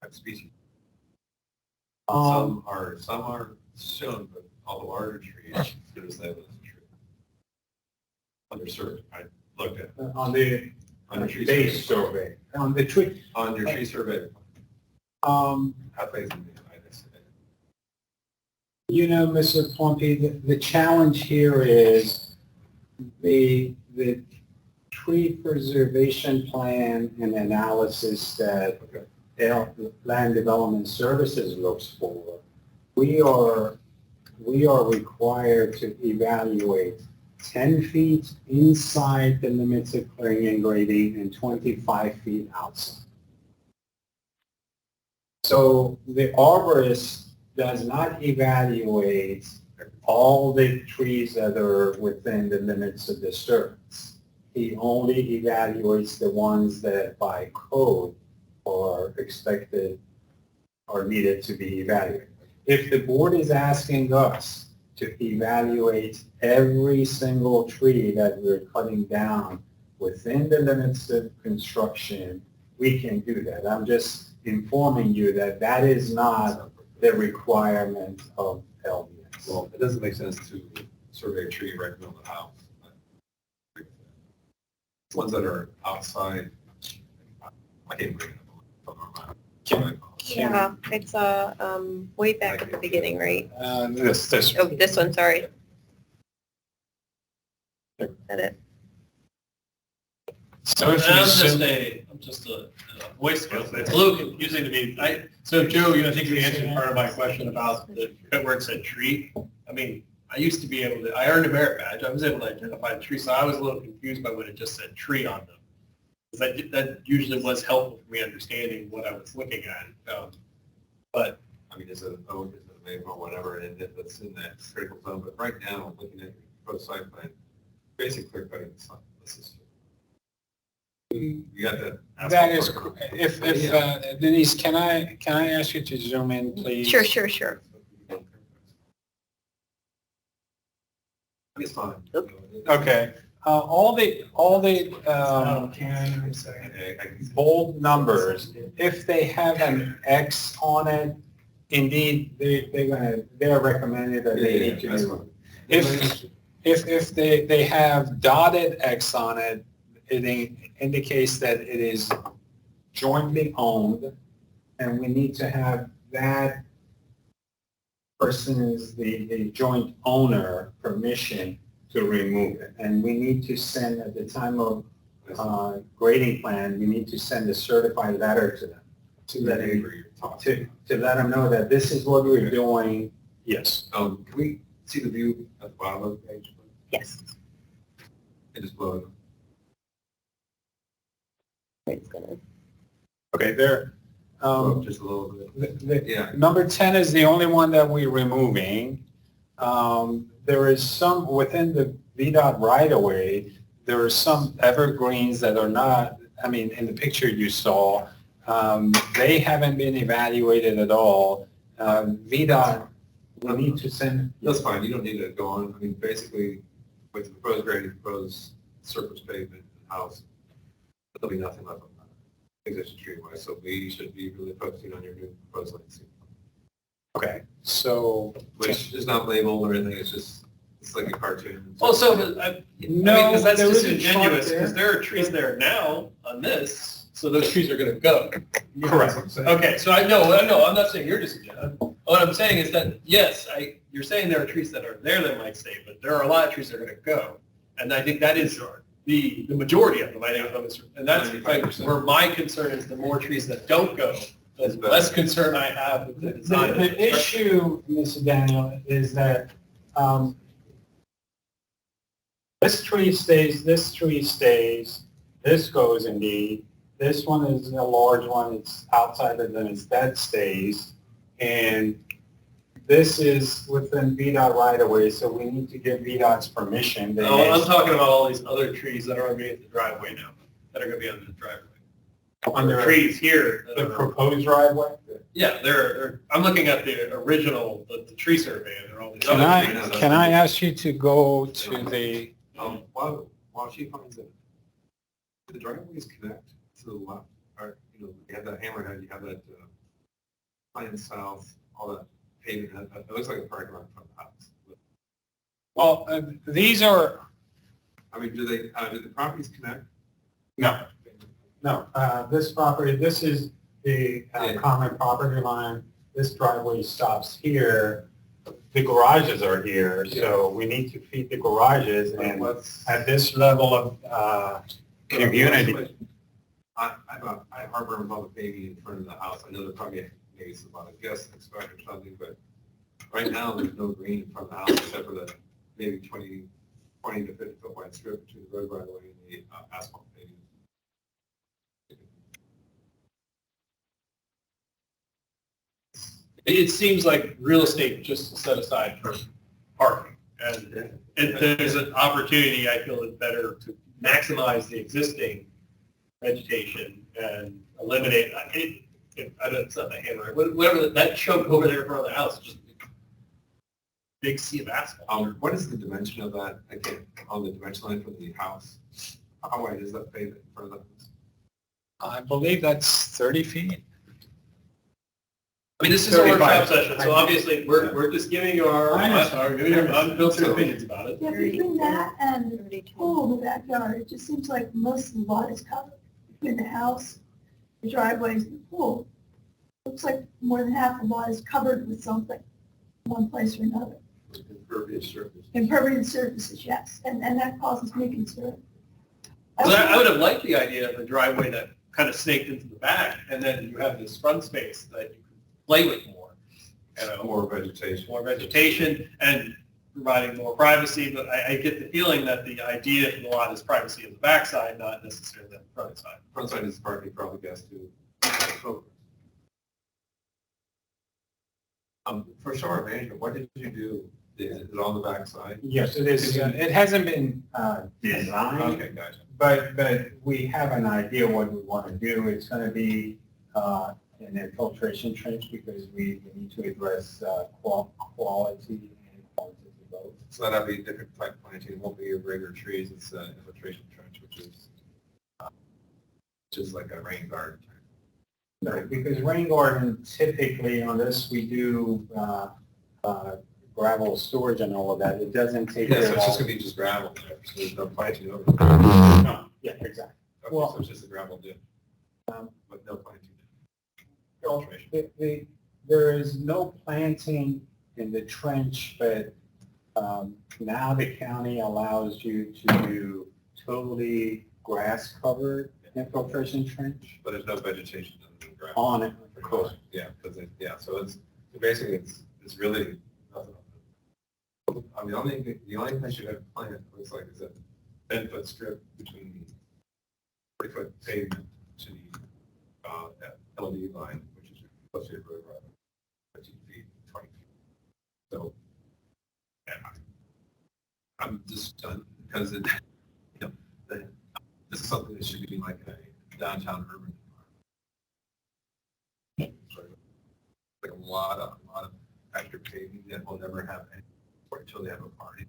that species. Some are shown, but all the larger trees, there's that as a tree. Underserved, I looked at. On the On your tree base survey, on the tree. On your tree survey, Um, how far is it? I guess. You know, Mr. Plumpy, the challenge here is the tree preservation plan and analysis that Land Development Services looks for. We are required to evaluate 10 feet inside the limits of clearing and grading and 25 feet outside. So the arborist does not evaluate all the trees that are within the limits of disturbance. He only evaluates the ones that by code are expected or needed to be evaluated. If the board is asking us to evaluate every single tree that we're cutting down within the limits of construction, we can do that. I'm just informing you that that is not the requirement of LDS. Well, it doesn't make sense to survey a tree right in the middle of the house. Ones that are outside, I can't bring it up. Yeah, it's way back at the beginning, right? This. Oh, this one, sorry. Is that it? So if I'm you just a voice skill. It's a little confusing to me. So Joe, I think you answered part of my question about where it said tree. I mean, I used to be able to, I earned a merit badge. I was able to identify the tree, so I was a little confused by when it just said tree on them. That usually was helpful for me understanding what I was looking at. But I mean, is it an oak, is it a maple, or whatever, and if it's in that critical zone, but right now, I'm looking at your proposed site plan, basic clear cutting, this is. You got that? That is, if Denise, can I ask you to zoom in, please? Sure. It's fine. Okay. All the bold numbers, if they have an X on it, indeed, they're recommended that they need to do it. If they have dotted X on it, it indicates that it is jointly owned, and we need to have that person is the joint owner permission to remove it. And we need to send, at the time of grading plan, we need to send a certified letter to them. To let them know that this is what we're doing. Yes. Can we see the view at the bottom of the page? Yes. And just blow it. Okay, there. Just a little bit. Yeah. Number 10 is the only one that we're removing. There is some, within the VDOT right-of-way, there are some evergreens that are not, I mean, in the picture you saw, they haven't been evaluated at all. VDOT, we need to send. That's fine, you don't need to go on. I mean, basically, with the proposed grading, proposed surface pavement, house, there'll be nothing left on that existing tree-wise, so we should be really focusing on your new proposed landscape. Okay, so. Which is not labeled or anything, it's like a cartoon. Also, because that's there is a disingenuous, chart because there are trees there now on this, so those trees are going to go. Correct. Okay, so I know, I'm not saying you're disingenuous. What I'm saying is that, yes, you're saying there are trees that are there that might stay, but there are a lot of trees that are going to go. And I think that is the majority of them, I think, and that's where my concern is the more trees that don't go, the less concern I have with the design. The issue, Mr. Daniel, is that this tree stays, this goes indeed. This one is a large one, it's outside the limits, that stays. And this is within VDOT right away, so we need to get VDOT's permission. I'm talking about all these other trees that are underneath the driveway now, that are going to be under the driveway. Under trees here. The proposed driveway? Yeah, I'm looking at the original, the tree survey, and there are all these other trees. Can I ask you to go to the... While she finds it, the driveways connect to the left, or, you have that hammerhead, you have that plan south, all that pavement, it looks like a parking lot in front of the house. Well, these are... I mean, do the properties connect? No. No, this property, this is the common property line. This driveway stops here. The garages are here, so we need to feed the garages, and at this level of community. I harbor about a baby in front of the house. I know they're probably maybe it's about a guest expect or something, but right now there's no green in front of the house except for the maybe 20 to 50 foot wide strip between the road right away and the asphalt paving. It seems like real estate just set aside for parking. And if there's an opportunity, I feel it's better to maximize the existing vegetation and eliminate, I don't know, it's not my hand right, whatever, that chunk over there in front of the house, is just a big sea of asphalt. What is the dimension of that, again, on the dimension line for the house? How wide is that pavement in front of the house? I believe that's 30 feet. I mean, this is a workshop session, so obviously we're just giving our unfiltered opinions about it. Yeah, between that and the pool in the backyard, it just seems like most of the lot is covered. Between the house, the driveways, and the pool. Looks like more than half the lot is covered with something, one place or another. Impervious surface. Impervious surfaces, yes, and that causes me concern. I would have liked the idea of a driveway that kind of snaked into the back, and then you have this front space that you can play with more. You know, More vegetation, and providing more privacy, but I get the feeling that the idea for the lot is privacy on the backside, not necessarily the front side. Front side is parking, probably gas too. For shower management, what did you do? Is it on the back side? Yes, it is. It hasn't been designed. Okay, gotcha. But we have an idea what we want to do. It's going to be an infiltration trench because we need to address quality and quantity both. So that'll be a different type of planting. It won't be your regular trees. It's an infiltration trench, which is just like a rain garden. Right, because rain garden, typically on this, we do gravel storage and all of that. It doesn't take Yeah, care so of it's just all. gonna be just gravel there, so there's no planting over. No, yeah, exactly. Okay, Well, so it's just a gravel dip, with no planting. There is no planting in the trench, but now the county allows you to do totally grass-covered infiltration trench But there's no vegetation in the gravel. on it, of course. Yeah, because so it's basically it's really nothing. I mean, the only place you have to plant looks like is a 10-foot strip between the 40-foot pavement to the that LED line, which is close to the road right, 15 feet, 20 feet. So, yeah, I'm just done because it, this is something that should be like a downtown urban environment. Like a lot of extra paving that will never have any until they have a party.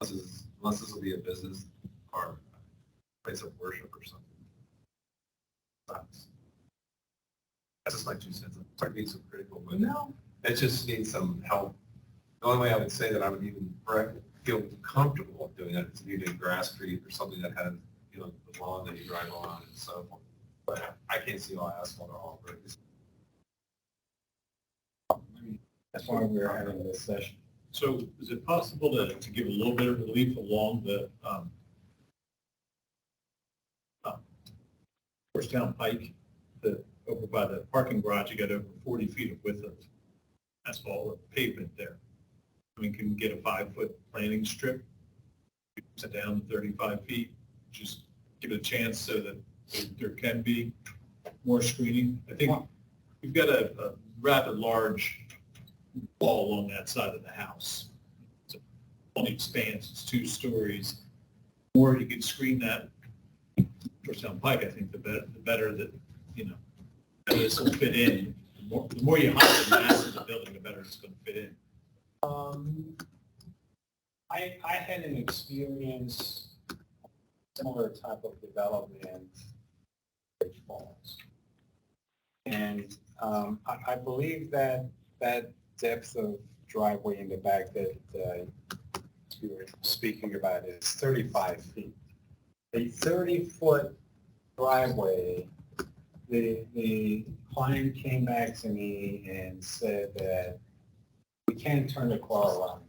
Unless this will be a business or a place of worship or something. That's just my 2 cents. I'm sorry to be so critical, but it just needs some help. The only way I would say that I would even feel comfortable doing that is using grass street or something that has, the lawn that you drive on and so forth. But I can't see all asphalt or all bricks. That's why we're having this session. So is it possible to give a little bit of relief along the Georgetown Pike, over by the parking garage, you got over 40 feet of width of asphalt or pavement there. I mean, can we get a 5-foot planting strip, sit down to 35 feet, just give it a chance so that there can be more screening? I think we've got a rather large wall along that side of the house. It's only expands, it's 2 stories. The more you can screen that Georgetown Pike, I think the better that, this will fit in. The more you hide the mass of the building, the better it's going to fit in. I had an experience, similar type of development in Bridge Falls. And I believe that depth of driveway in the back that you were speaking about is 35 feet. A 30-foot driveway, the client came back to me and said that we can't turn the car around.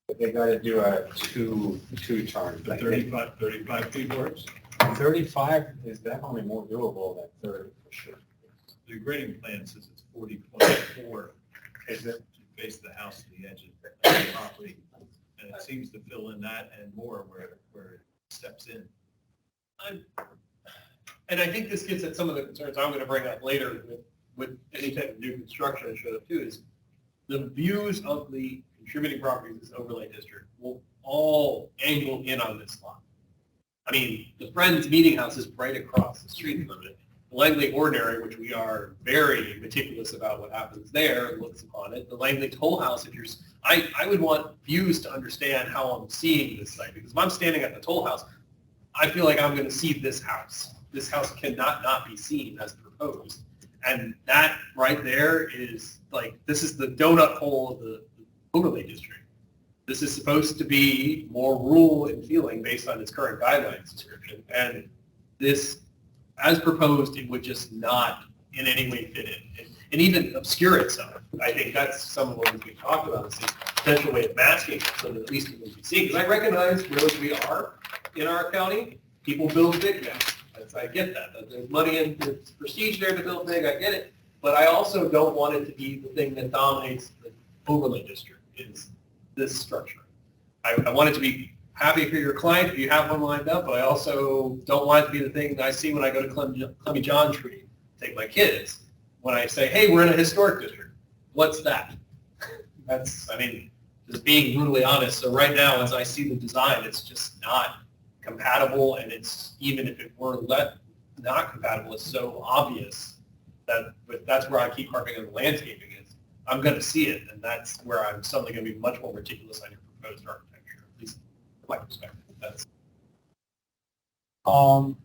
But they got to do a two turn. The 35 feet works. 35 is definitely more doable than 30 for sure. The grading plan says it's 40.4. Is it? To face the house to the edge of the property. And it seems to fill in that and more where it steps in. And I think this gets at some of the concerns I'm going to bring up later with any type of new construction I showed up too, is the views of the contributing properties in this overlay district will all angle in on this lot. I mean, the Friends Meeting House is right across the street from it. The Langley Ordinary, which we are very meticulous about what happens there, looks upon it. The Langley Toll House, I would want views to understand how I'm seeing this site, because if I'm standing at the toll house, I feel like I'm going to see this house. This house cannot not be seen as proposed. And that right there is like, this is the donut hole of the overlay district. This is supposed to be more rural in feeling based on its current guidelines description. And this, as proposed, it would just not in any way fit in. And even obscure itself. I think that's some of what we talked about, is the potential way of masking it so that at least people can see. Because I recognize where we are in our county, people build big now. I get that. There's money and there's prestige there to build big, I get it. But I also don't want it to be the thing that dominates the overlay district, is this structure. I want it to be happy for your client if you have one lined up, but I also don't want it to be the thing that I see when I go to Clemmy John Tree, take my kids. When I say, hey, we're in a historic district, what's that? That's, I mean, just being brutally honest. So right now, as I see the design, it's just not compatible, and it's, even if it were not compatible, it's so obvious that, but that's where I keep harping on the landscaping is. I'm going to see it, and that's where I'm suddenly going to be much more meticulous on your proposed architecture, at least from my perspective. That's So.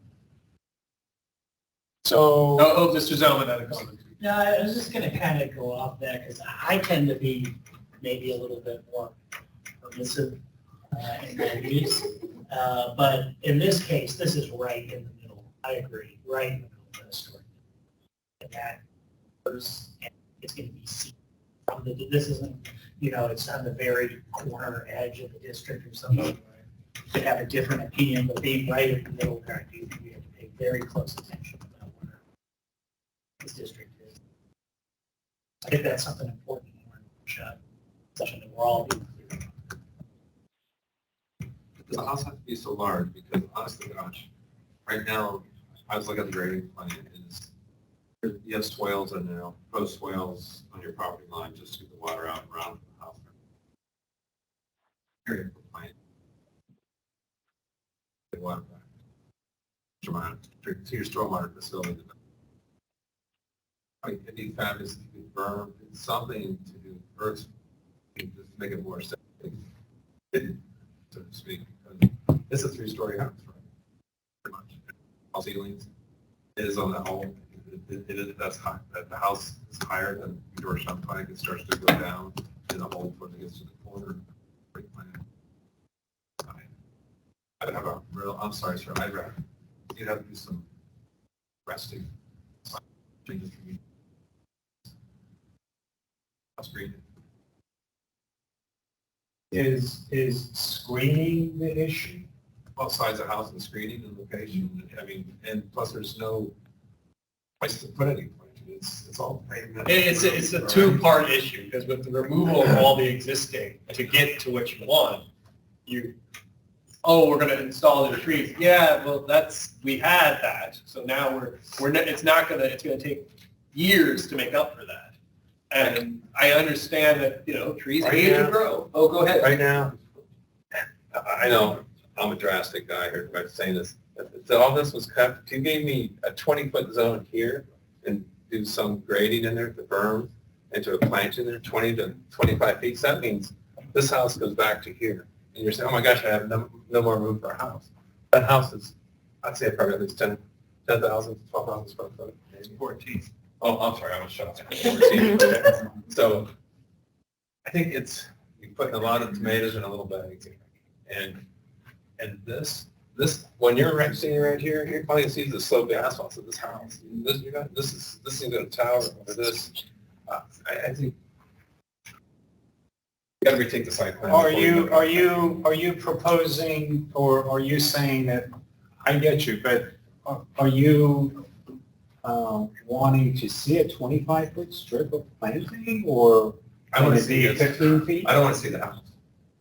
Oh, Mr. Zellman had a comment. No, I was just going to kind of go off that because I tend to be maybe a little bit more permissive in my views. But in this case, this is right in the middle. I agree, right in the middle of the story. And that first, it's going to be seen. This isn't, it's on the very corner edge of the district or something. You could have a different opinion, but being right in the middle there, I do think we have to pay very close attention about where this district is. I think that's something important when we're in a workshop, something that we're all being clear about. The house has to be so large because honestly, gosh, right now, I was looking at the grading plan, and you have swales in there, post swales on your property line just to get the water out and around the house. Area for plant. The water back. To your stormwater facility. I mean, it'd be fabulous if you could burn something to do first, just make it more safe, so to speak. It's a 3-story house, right? Pretty much. All ceilings. It is on the home. That's high. The house is higher than your Champagne. It starts to go down in the hole before it gets to the corner. Great plan. I'd have a real, I'm sorry, sir. You'd have to do some resting changes for me. That's great. Is screening the issue? Both sides of the house and screening and location. I mean, and plus there's no place to put anything. It's all pavement. It's a two-part issue, because with the removal of all the existing, to get to what you want, we're going to install the trees. Yeah, well, we had that, so now it's going to take years to make up for that. And I understand that, trees age and grow. Oh, go ahead. Right now, I know I'm a drastic guy here by saying this. If all this was cut, if you gave me a 20-foot zone here and do some grading in there, the berm, and to a plant in there, 20 to 25 feet, so that means this house goes back to here. And you're saying, oh my gosh, I have no more room for a house. That house is, I'd say probably at least 10,000, 12,000 square foot. 14. Oh, I'm sorry, I was shocked. 14. So I think you're putting a lot of tomatoes in a little bag. And this This, when you're sitting right here, you're probably gonna see the sloped asphalt of this house. This is gonna tower over this. I think you gotta retake the site plan. Are you proposing, or are you saying that, I get you, but are you wanting to see a 25-foot strip of planting, or I want can to it see be it. 15 feet? I don't want to see the house.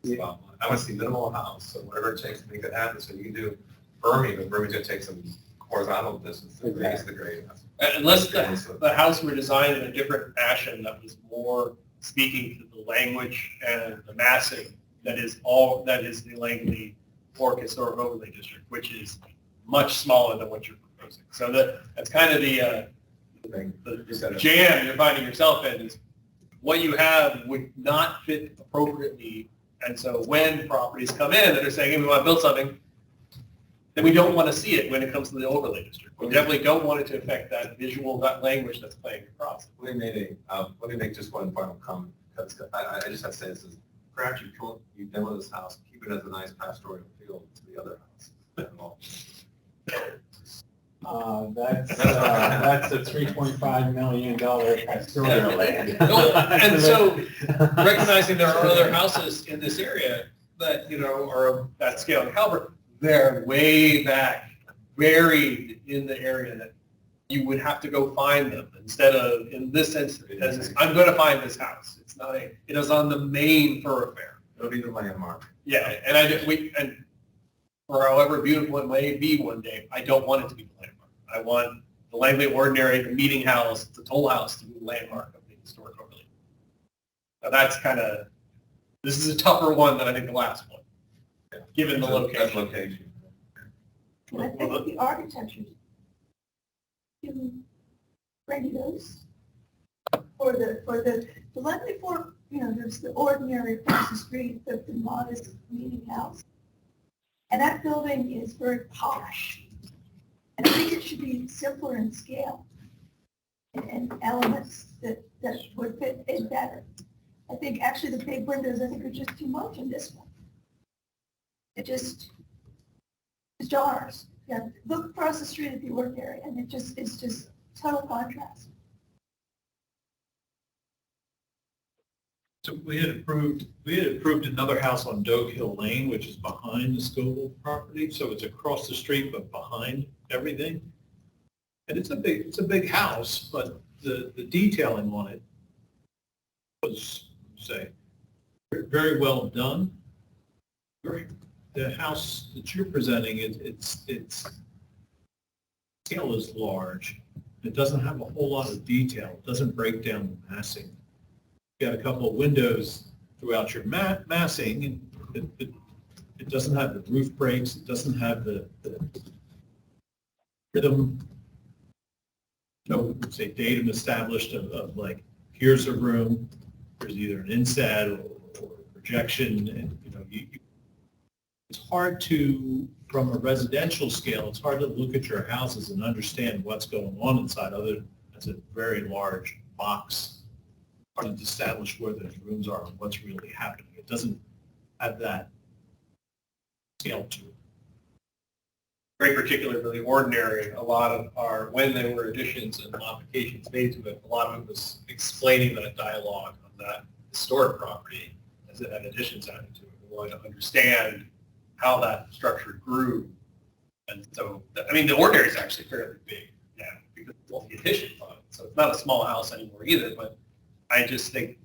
Well, I want to see minimal house, so whatever it takes to make it happen, so you can do berming, but berming's gonna take some horizontal distance to raise the grade. Unless the house were designed in a different fashion that was more speaking to the language and the massing that is the Langley Fork Historic Overlay District, which is much smaller than what you're proposing. So that's kind of the jam you're finding yourself in, is what you have would not fit appropriately. And so when properties come in and they're saying, hey, we want to build something, then we don't want to see it when it comes to the overlay district. We definitely don't want it to affect that visual, that language that's playing across. Let me make just one final comment, because I just have to say this is, perhaps you demo this house, keep it as a nice pastoral field to the other house. That's a $3.5 million pastoral land. And so recognizing there are other houses in this area that, are of that scale and caliber, they're way back, buried in the area that you would have to go find them instead of, in this instance, I'm going to find this house. It's not it is on the main thoroughfare. It'll be the landmark. Yeah, and for however beautiful it may be one day, I don't want it to be the landmark. I want the Langley Ordinary, the meeting house, the toll house to be the landmark of the historic overlay. Now that's this is a tougher one than I think the last one, given the location. And I think the architecture to regulate for the Langley Fork, there's the Ordinary across the street, the modest meeting house. And that building is very posh. And I think it should be simpler in scale and elements that would fit in better. I think actually the big windows, I think, are just too much in this one. It just jars. Yeah, look across the street at the Ordinary, and it's just total contrast. So we had approved another house on Dogue Hill Lane, which is behind the Scoville property. So it's across the street, but behind everything. And it's a big house, but the detailing on it was, say, very well done. The house that you're presenting, its scale is large. It doesn't have a whole lot of detail. It doesn't break down the massing. You got a couple of windows throughout your massing, and it doesn't have the roof breaks. It doesn't have the rhythm, say datum established of like, here's a room, there's either an inset or projection, and it's hard to, from a residential scale, it's hard to look at your houses and understand what's going on inside, other than it's a very large box. Hard to establish where those rooms are and what's really happening. It doesn't have that scale to it. Very particular for the Ordinary, a lot of when there were additions and modifications made to it, a lot of it was explaining that dialogue on that historic property as it had additions added to it. We wanted to understand how that structure grew. And so, the Ordinary is actually fairly big, because of all the additions on it. So it's not a small house anymore either, but I just think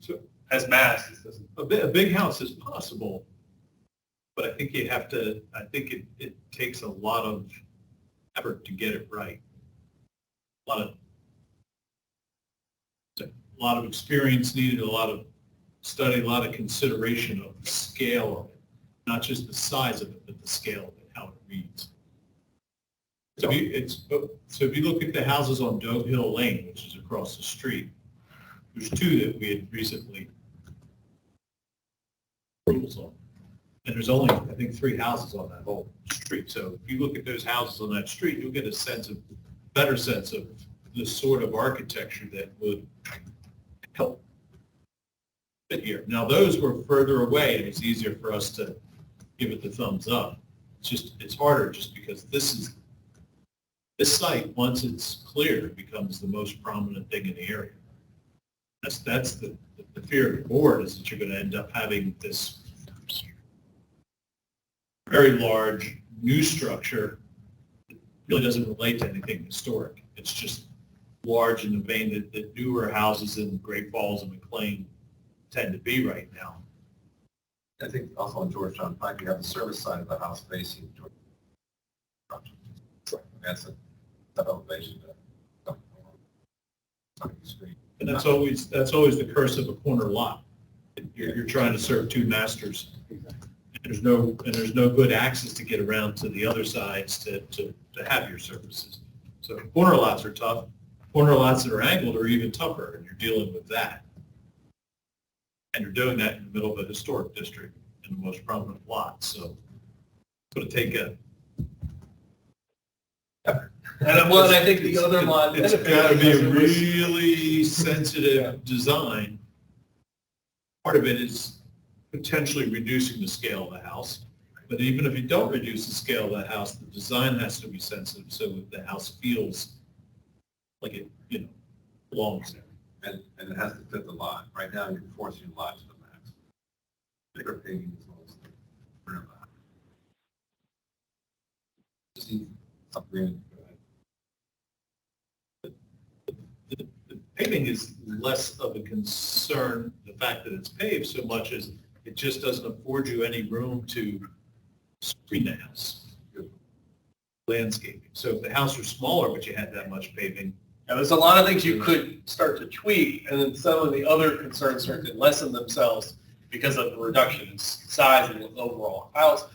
as mass, a big house is possible, but I think you have to, it takes a lot of effort to get it right. A lot of experience needed, a lot of study, a lot of consideration of the scale of it, not just the size of it, but the scale of it, how it reads. So if you look at the houses on Dogue Hill Lane, which is across the street, there's two that we had recently approvals on. And there's only, I think, 3 houses on that whole street. So if you look at those houses on that street, you'll get a better sense of the sort of architecture that would help fit here. Now, those were further away, and it's easier for us to give it the thumbs up. it's harder just because this site, once it's cleared, becomes the most prominent thing in the area. That's the fear of the board, is that you're going to end up having this very large new structure that really doesn't relate to anything historic. It's just large in the vein that newer houses in Great Falls and McLean tend to be right now. I think also in Georgetown Pike, you have the service side of the house facing Georgetown. That's a elevation. And that's always the curse of a corner lot. You're trying to serve two masters. And there's no good access to get around to the other sides to have your services. So corner lots are tough. Corner lots that are angled are even tougher, and you're dealing with that. And you're doing that in the middle of a historic district in the most prominent lot. So it's going to take a... And I think the other lot... It's got to be a really sensitive design. Part of it is potentially reducing the scale of the house. But even if you don't reduce the scale of the house, the design has to be sensitive so that the house feels like it, belongs there. And it has to fit the lot. Right now, you're forcing the lot to the max. Bigger paving as well as the rear of the house. Just need something. The paving is less of a concern, the fact that it's paved, so much as it just doesn't afford you any room to screen the house. Landscaping. So if the house was smaller, but you had that much paving. Now, there's a lot of things you could start to tweak, and then some of the other concerns start to lessen themselves because of the reduction in size of the overall house,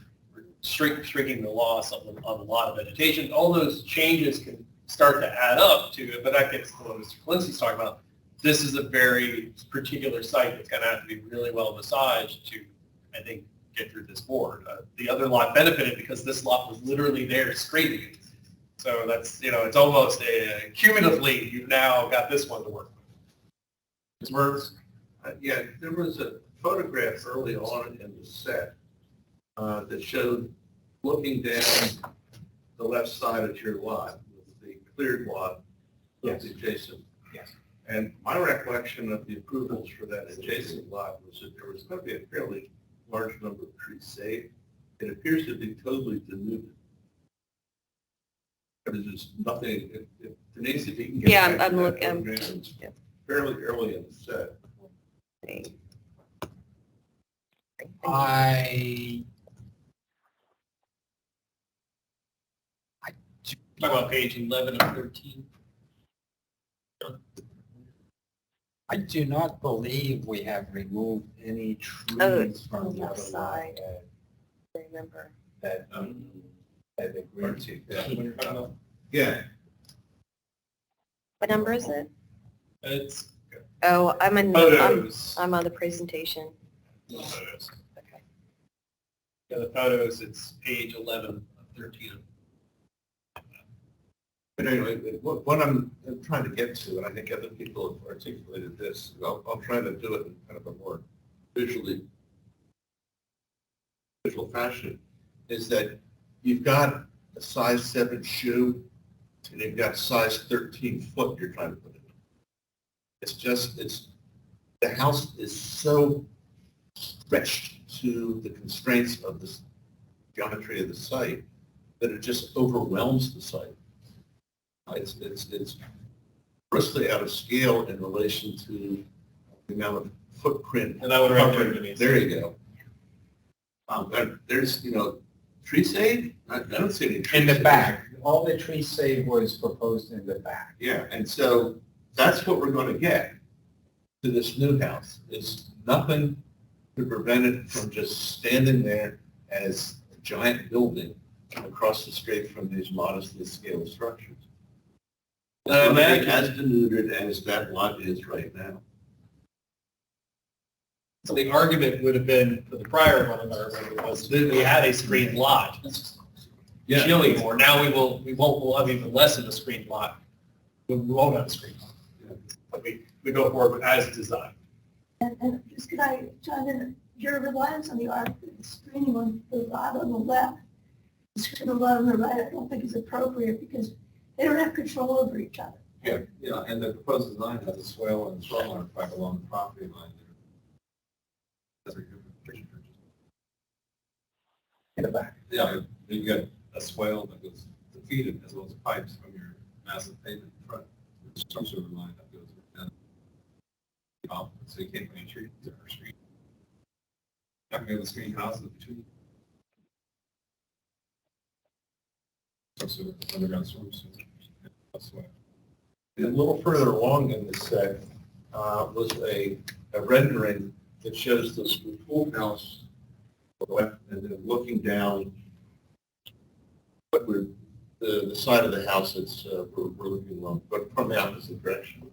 shrinking the loss of a lot of vegetation. All those changes can start to add up to it, but that gets to what Mr. Kalinsky's talking about. This is a very particular site that's going to have to be really well massaged to, I think, get through this board. The other lot benefited because this lot was literally there screening it. So that's, it's almost cumulatively, you've now got this one to work with. Ms. Mertz? Yeah, there was a photograph early on in the set that showed looking down the left side of your lot, the cleared lot, yes, adjacent. Yes. And my recollection of the approvals for that adjacent lot was that there was going to be a fairly large number of trees saved. It appears to be totally denuded. There's just nothing, if Denise, if you can get Yeah, back to I'm that looking. program, it's fairly early in the set. Talk about page 11 of 13. I do not believe we have removed any trees it's from on the the other side. lot Remember. that agreed to. Yeah. What number is it? It's Oh, I'm on photos. I'm on the presentation. Photos. Okay. Yeah, the photos, it's page 11 of 13. But anyway, what I'm trying to get to, and I think other people have articulated this, I'll try to do it in kind of a more visual fashion, is that you've got a size 7 shoe and you've got size 13 foot you're trying to put in. The house is so stretched to the constraints of the geometry of the site that it just overwhelms the site. It's grossly out of scale in relation to the amount of footprint. And that would right covered. There you go. But there's, tree shade? I don't see any tree In the shade. back, all the tree save was proposed in the back. Yeah, and so that's what we're going to get to this new house. It's nothing to prevent it from just standing there as a giant building across the street from these modestly scaled structures. It's going to be as denuded as that lot is right now. So the argument would have been for the prior one, if I remember, was that we had a screened lot. Yeah. Chilling more. Now we'll have even less of a screened lot. We won't have a screened lot. But we go forward as designed. And just could I chime in, your reliance on the art screening on the lot on the left, scribble along the right, I don't think is appropriate because they don't have control over each other. Yeah, yeah, and the proposed design has a swale and stormwater pipe along the property line there. That's a good picture. In the back. Yeah, you got a swale that goes to feed it, as well as pipes from your massive pavement in front. There's a storm sewer line that goes down. So you can't put any trees or street. Not gonna be able to screen houses between. Storm sewer, underground storm sewer. A little further along in this set was a rendering that shows this pool house and then looking down what we're, the side of the house that's we're looking along, but from the opposite direction.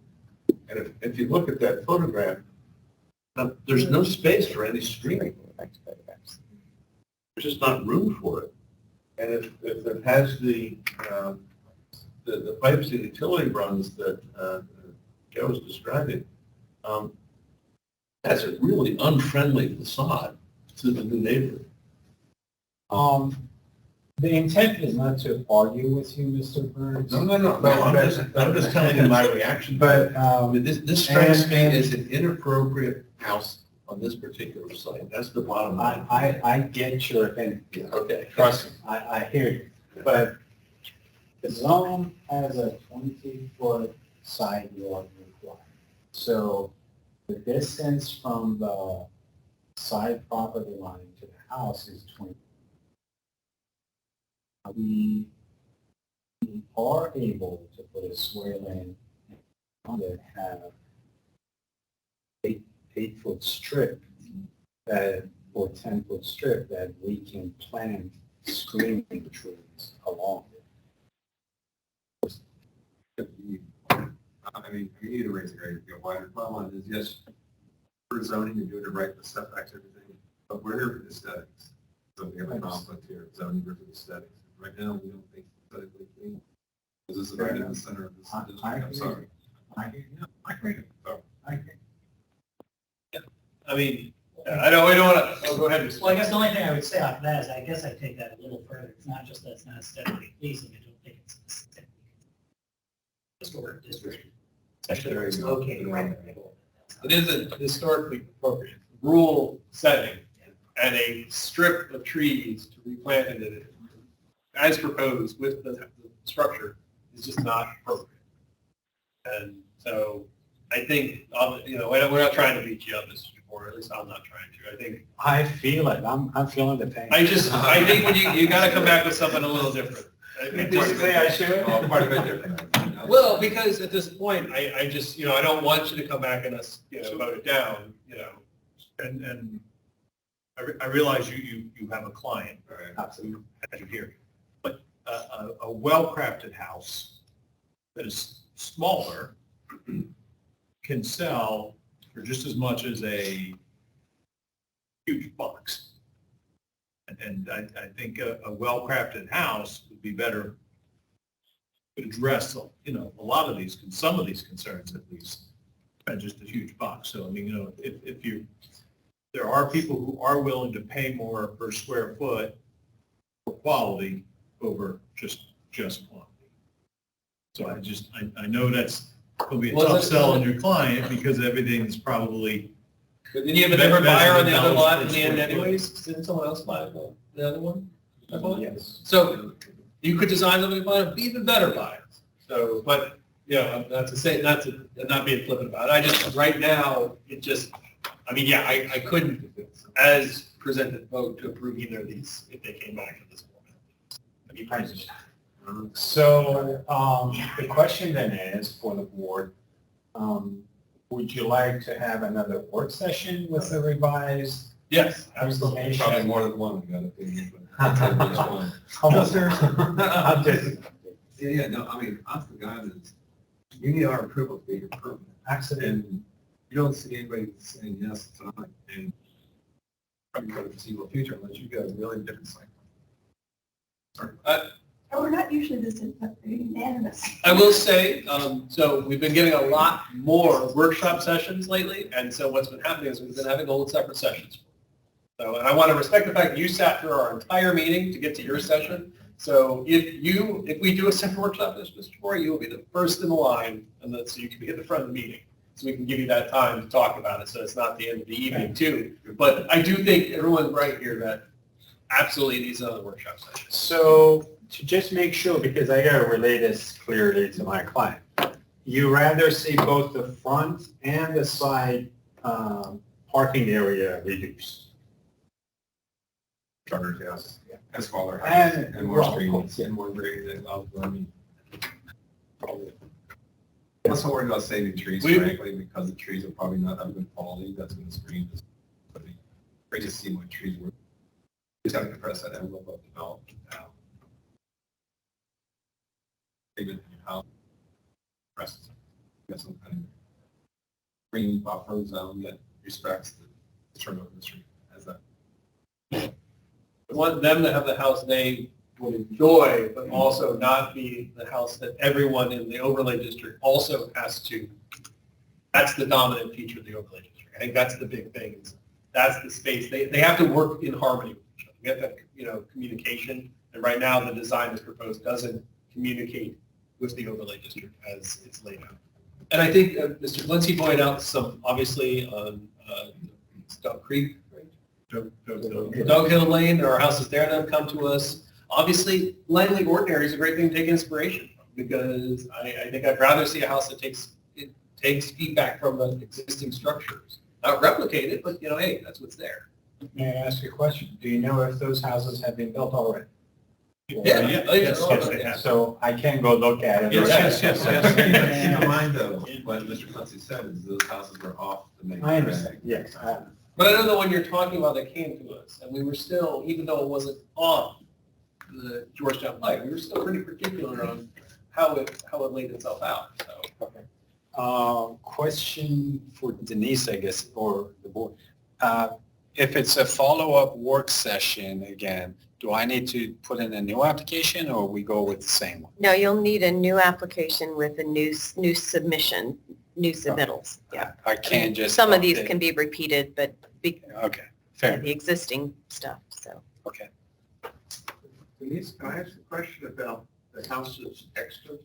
And if you look at that photograph, there's no space for any screening. There's just not room for it. And if it has the pipes and utility runs that Joe was describing, has a really unfriendly facade to the new neighborhood. The intent is not to argue with you, Mr. Burns. No, I'm just telling you my reaction. But this strikes me as an inappropriate house on this particular site. That's the bottom line. I get your opinion. Okay. Trust me, I hear you. But the zone has a 20-foot side yard requirement. So the distance from the side property line to the house is 20. We are able to put a swale in that have 8-foot strip that, or 10-foot strip that we can plant screening trees along it. I mean, you need to raise the grade to go wider. Bottom line is, yes, for zoning, you're doing it right with setbacks, everything, but we're here for the aesthetics. So we have a conflict here, zoning versus aesthetics. Right now, we don't think aesthetically clean. Because this is right in the center of this district. I'm sorry. I hear you. I agree. Sorry. I hear you. I mean, I don't want to, go ahead. Mr. Well, I guess the only thing I would say off that is I guess I take that a little further. It's not just that it's not aesthetically pleasing, I don't think it's aesthetically. Historic district, especially where it's located right in the middle. It isn't historically appropriate. Rural setting and a strip of trees to be planted in it, as proposed with the structure, is just not appropriate. And so I think, we're not trying to beat you up, Mr. DeBoer, at least I'm not trying to. I think I feel it. I'm feeling the pain. I think when you got to come back with something a little different. Did you say I should? Quite a bit different. Well, because at this point, I just, I don't want you to come back and us, vote it down, And I realize you have a client, Absolutely. as you hear, but a well-crafted house that is smaller can sell for just as much as a huge box. And I think a well-crafted house would be better, would address, a lot of these, some of these concerns at least, than just a huge box. So, I mean, if there are people who are willing to pay more per square foot for quality over just quantity. So I know that's going to be a tough sell on your client because everything's probably. But then you have a different buyer on the other lot in the end anyways? Didn't someone else buy the other one? Yes. So you could design somebody to buy an even better buyer. So, but, not to say, not being flippant about it. I just, right now, I couldn't, as presented, vote to approve either of these if they came back in this format. So the question then is for the board, would you like to have another work session with the revised? Yes. Absolutely. Probably more than one, we got opinion, but. I'm just. Yeah, no, I mean, I'm the guy that, you need our approval to be your permit. Absolutely. And you don't see anybody saying yes tonight, and probably for the foreseeable future, unless you got a really different cycle. We're not usually this unanimous. I will say, so we've been getting a lot more workshop sessions lately, and so what's been happening is we've been having to hold separate sessions. So, and I want to respect the fact that you sat through our entire meeting to get to your session. So if we do a separate workshop, Mr. Moore, you will be the first in the line, and so you can be at the front of the meeting. So we can give you that time to talk about it, so it's not the end of the evening too. But I do think everyone's right here that absolutely needs another workshop session. So to just make sure, because I gotta relay this clearly to my client, you rather see both the front and the side parking area reduced? Charter, yes, and smaller And- houses, and more well, of streets, course, yeah. and more grades, and learning. I'm not so worried about saving trees, frankly, because the trees are probably not of good quality, that's going to screen this. Great to see what trees were. Just have to compress that envelope of development now. Even how compressed, you got some kind of green buffer zone that respects the turnover of the street as that. We want them to have the house they would enjoy, but also not be the house that everyone in the overlay district also has to. That's the dominant feature of the overlay district. I think that's the big thing. That's the space. They have to work in harmony with each other. We have to have, communication. And right now, the design that's proposed doesn't communicate with the overlay district as it's laid out. And I think Mr. Lindsay pointed out some, obviously, on Dog Creek, right? Dog Hill Lane, there are houses there that have come to us. Obviously, Langley Ordinary is a great thing to take inspiration from, because I think I'd rather see a house that takes feedback from the existing structures. Not replicate it, but, hey, that's what's there. May I ask you a question? Do you know if those houses have been built already? Yeah. So I can go look at it? Yes. Keep in mind, though, what Mr. Clancy said is those houses were off the main. I understand, yes. But I know the one you're talking about that came to us, and we were still, even though it wasn't on the Georgetown Pike, we were still pretty particular on how it laid itself out. So. Okay. Question for Denise, I guess, or the board. If it's a follow-up work session again, do I need to put in a new application, or we go with the same one? No, you'll need a new application with a new submission, new submittals, yeah. I can't just. Some of these update. can be repeated, but Okay, fair. the existing stuff, so. Okay. Denise, can I ask a question about the house that's extra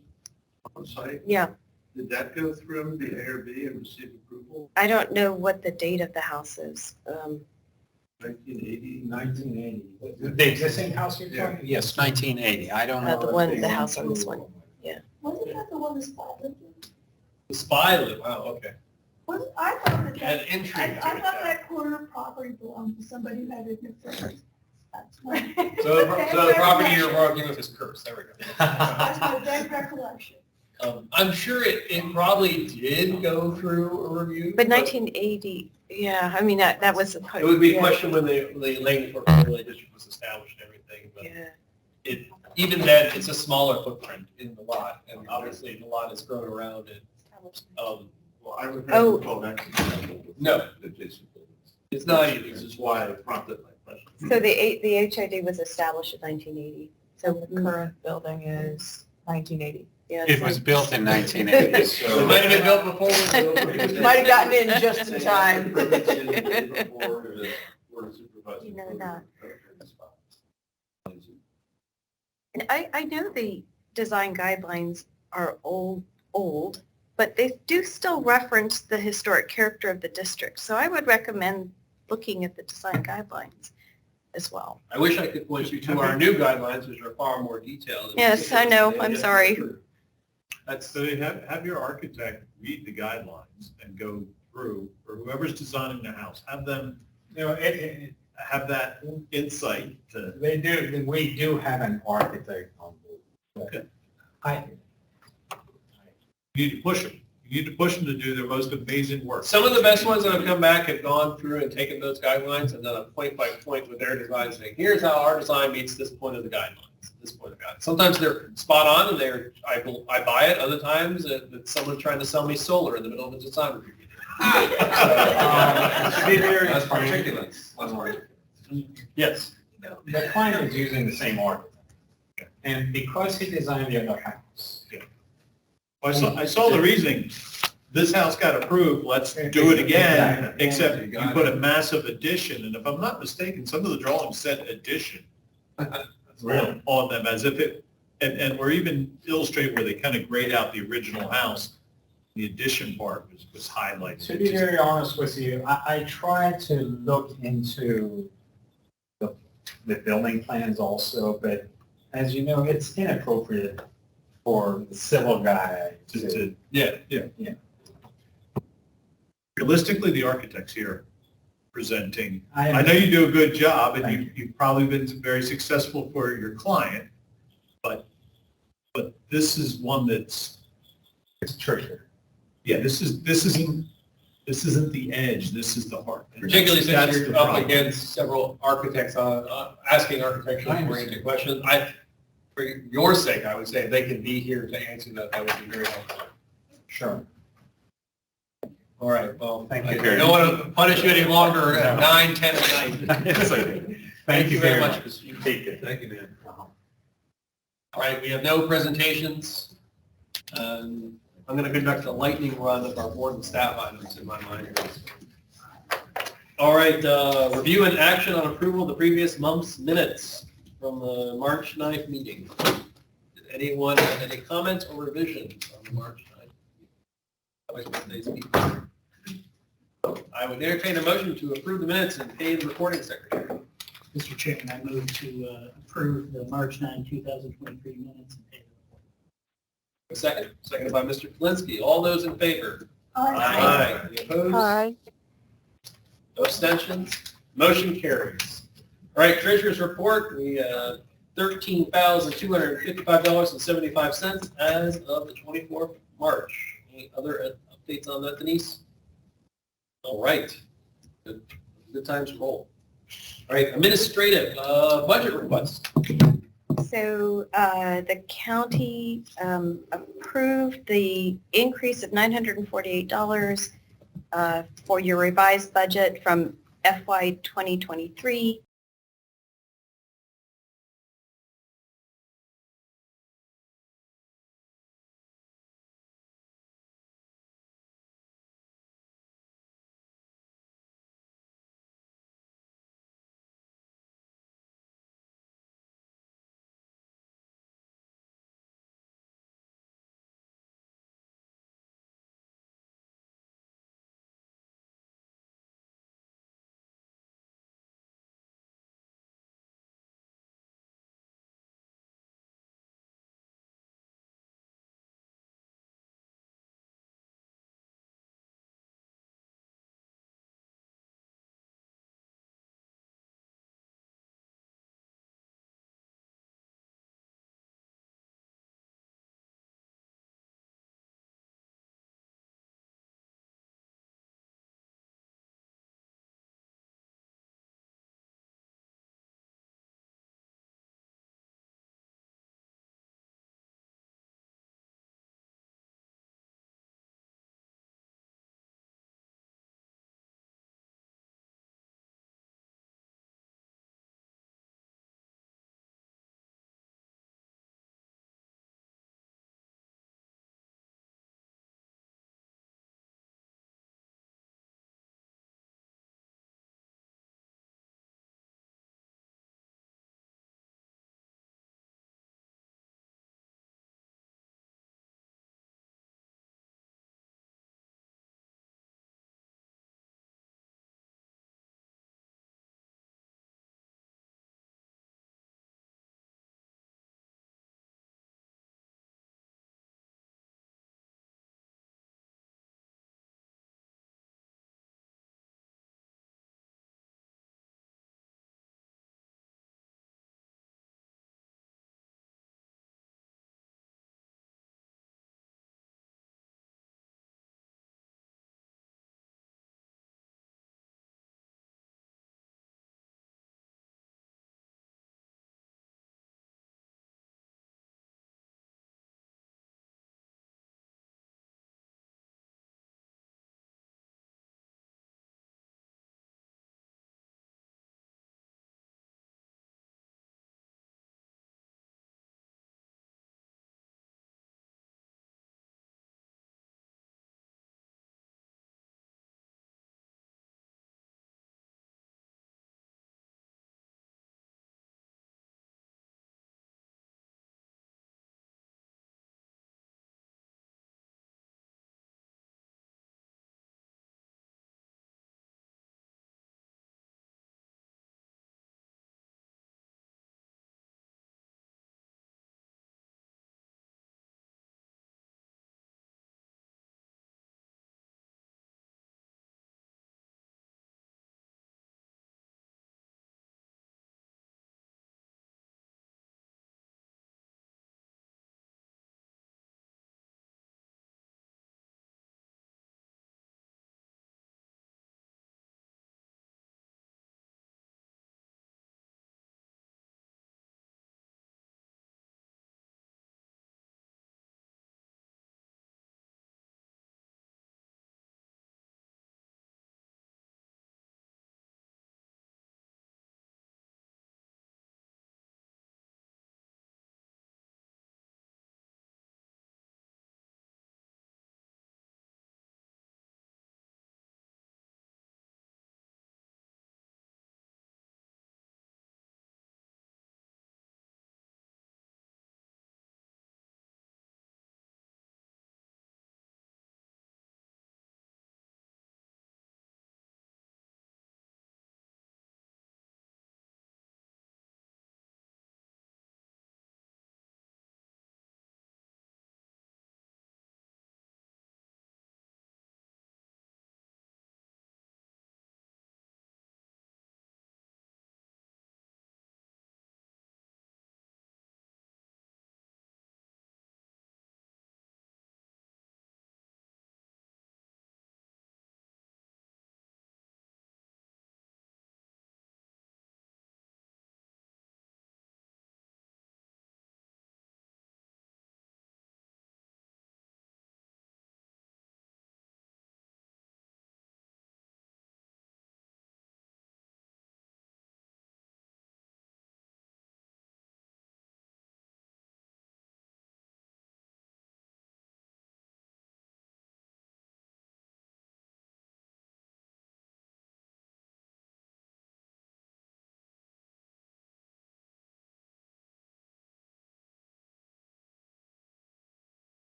on site? Yeah, Did that go through the ARB and receive approval? I don't know what the date of the house is. 1980? 1980. The existing house you're talking? Yes, 1980. I don't know. The house on this one, yeah. Wasn't that the one the spy lived in? The spy lived, wow, okay. I thought that, Had intrigue to I it. thought that corner property belonged to somebody who had it affairs. That's my. So the property you're working with is cursed, there we go. That's my vague recollection. I'm sure it probably did go through a review. But 1980, yeah, I mean, that was. It would be a question when the Langley Overlay District was established and everything, but Yeah. even then, it's a smaller footprint in the lot, and obviously the lot has grown around it. Well, I would have to call that. No. Adjacent buildings. It's not either. This is why I prompted my question. So the HID was established in 1980. So the current building is 1980. Yeah, It was built in 1980, It so. might have been built before. Might have gotten in just in time. You know that. And I know the design guidelines are old, but they do still reference the historic character of the district. So I would recommend looking at the design guidelines as well. I wish I could point you to our new guidelines, which are far more detailed. Yes, I know. I'm sorry. So have your architect read the guidelines and go through, or whoever's designing the house, have them, have that insight to. We do have an architect on board. Okay. You need to push them. You need to push them to do their most amazing work. Some of the best ones that have come back have gone through and taken those guidelines and done a point by point with their design, saying, here's how our design meets this point of the guidelines, this point of the guidelines. Sometimes they're spot on and I buy it. Other times it's someone trying to sell me solar in the middle of a design review. To be very that's particulates. That's more. Yes. The client is using the same architect. And because he designed the other house. I saw the reasoning this house got approved, let's do it again, except you put a massive addition, and if I'm not mistaken, some of the drawings said addition on them, as if it, and we're even illustrating where they kind of grayed out the original house. The addition part was highlighted. To be very honest with you, I tried to look into the building plans also, but as you know, it's inappropriate for the civil guy to. Yeah. Realistically, the architect's here presenting. I know you do a good job, and you've probably been very successful for your client, but this is one that's. It's trickier. Yeah, this isn't the edge, this is the heart. Particularly That's since you're the up problem. against several architects asking architecturally oriented questions. For your sake, I would say if they can be here to answer that, that would be very helpful. Sure. All right, well, Thank I you. don't want to punish you any longer at 9, 10 at night. Thank you very much. Thank you, man. All right, we have no presentations. I'm going to conduct a lightning run of our board and staff items in my mind. All right, review and action on approval of the previous month's minutes from the March 9th meeting. Did anyone have any comments or revisions on the March 9th meeting? I would entertain a motion to approve the minutes and pay the recording secretary. Mr. Chairman, I move to approve the March 9, 2023 minutes and pay the report. A second. Seconded by Mr. Kalinsky. All those in favor? Aye. Any opposed? Aye. No abstentions? Motion carries. All right, treasurer's report, we $13,255.75 as of the 24th of March. Any other updates on that, Denise? All right. Good times roll. All right, administrative budget request. So the county approved the increase of $948 for your revised budget from FY 2023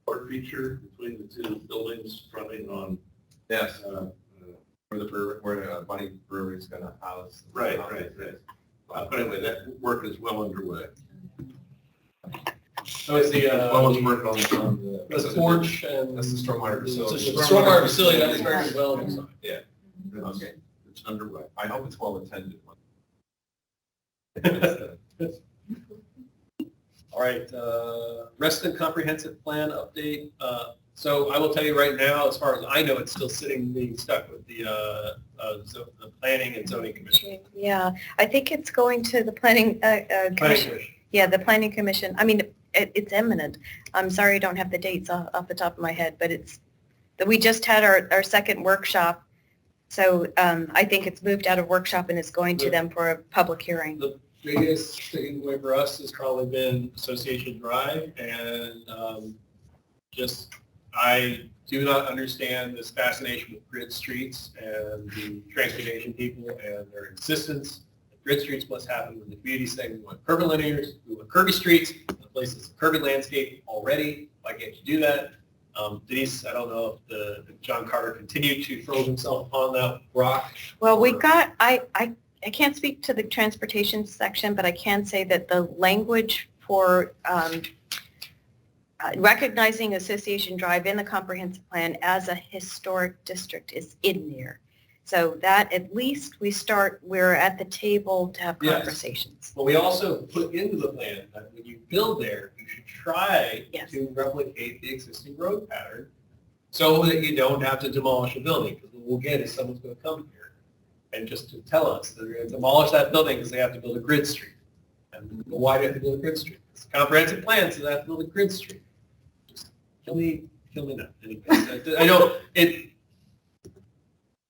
Court feature between the two buildings fronting on. Yes, where Bunny Brewery is going to house. Right. But anyway, that work is well underway. So it's the, Well, it's working on the porch and. That's the stormwater facility. The stormwater facility, that was very well designed. Yeah. Okay. It's underway. I hope it's well attended. All right, resident comprehensive plan update. So I will tell you right now, as far as I know, it's still sitting, being stuck with the Planning and Zoning Commission. Yeah, I think it's going to the planning, Planning commission. Commission. Yeah, the planning commission. I mean, it's imminent. I'm sorry I don't have the dates off the top of my head, but we just had our second workshop. So I think it's moved out of workshop and it's going to them for a public hearing. The biggest takeaway for us has probably been Association Drive, and I do not understand this fascination with grid streets and the transportation people and their insistence that grid streets must happen when the community saying we want curvilinears, we want curvy streets, the place is a curvy landscape already. Why can't you do that? Denise, I don't know if John Carter continued to throw himself upon that rock. Well, we got, I can't speak to the transportation section, but I can say that the language for recognizing Association Drive in the comprehensive plan as a historic district is in there. So that at least we're at the table to have Yes. conversations. But we also put into the plan that when you build there, you should try to replicate the existing road pattern so that you don't have to demolish a building. Because what we'll get is someone's going to come here and just to tell us that they're going to demolish that building because they have to build a grid street. And why do they have to build a grid street? It's a comprehensive plan, so they have to build a grid street. Just kill me now. Anyway, I know it.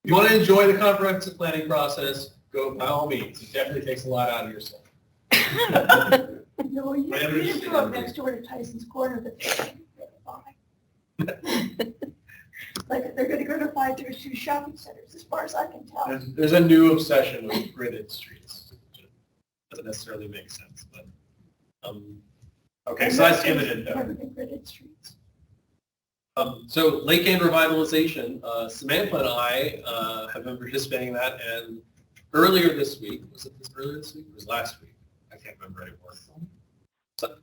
If you want to enjoy the comprehensive planning process, go by all means. It definitely takes a lot out of yourself. No, you didn't grow up next door to Tyson's Corner that they're going to buy. Like, they're going to gratify their two shopping centers, as far as I can tell. There's a new obsession with gridded streets. It doesn't necessarily make sense, but, okay, so that's imminent though. Never been gridded streets. So Lake End revitalization, Samantha and I have been participating in that, and earlier this week, was it earlier this week? It was last week. I can't remember anymore. So,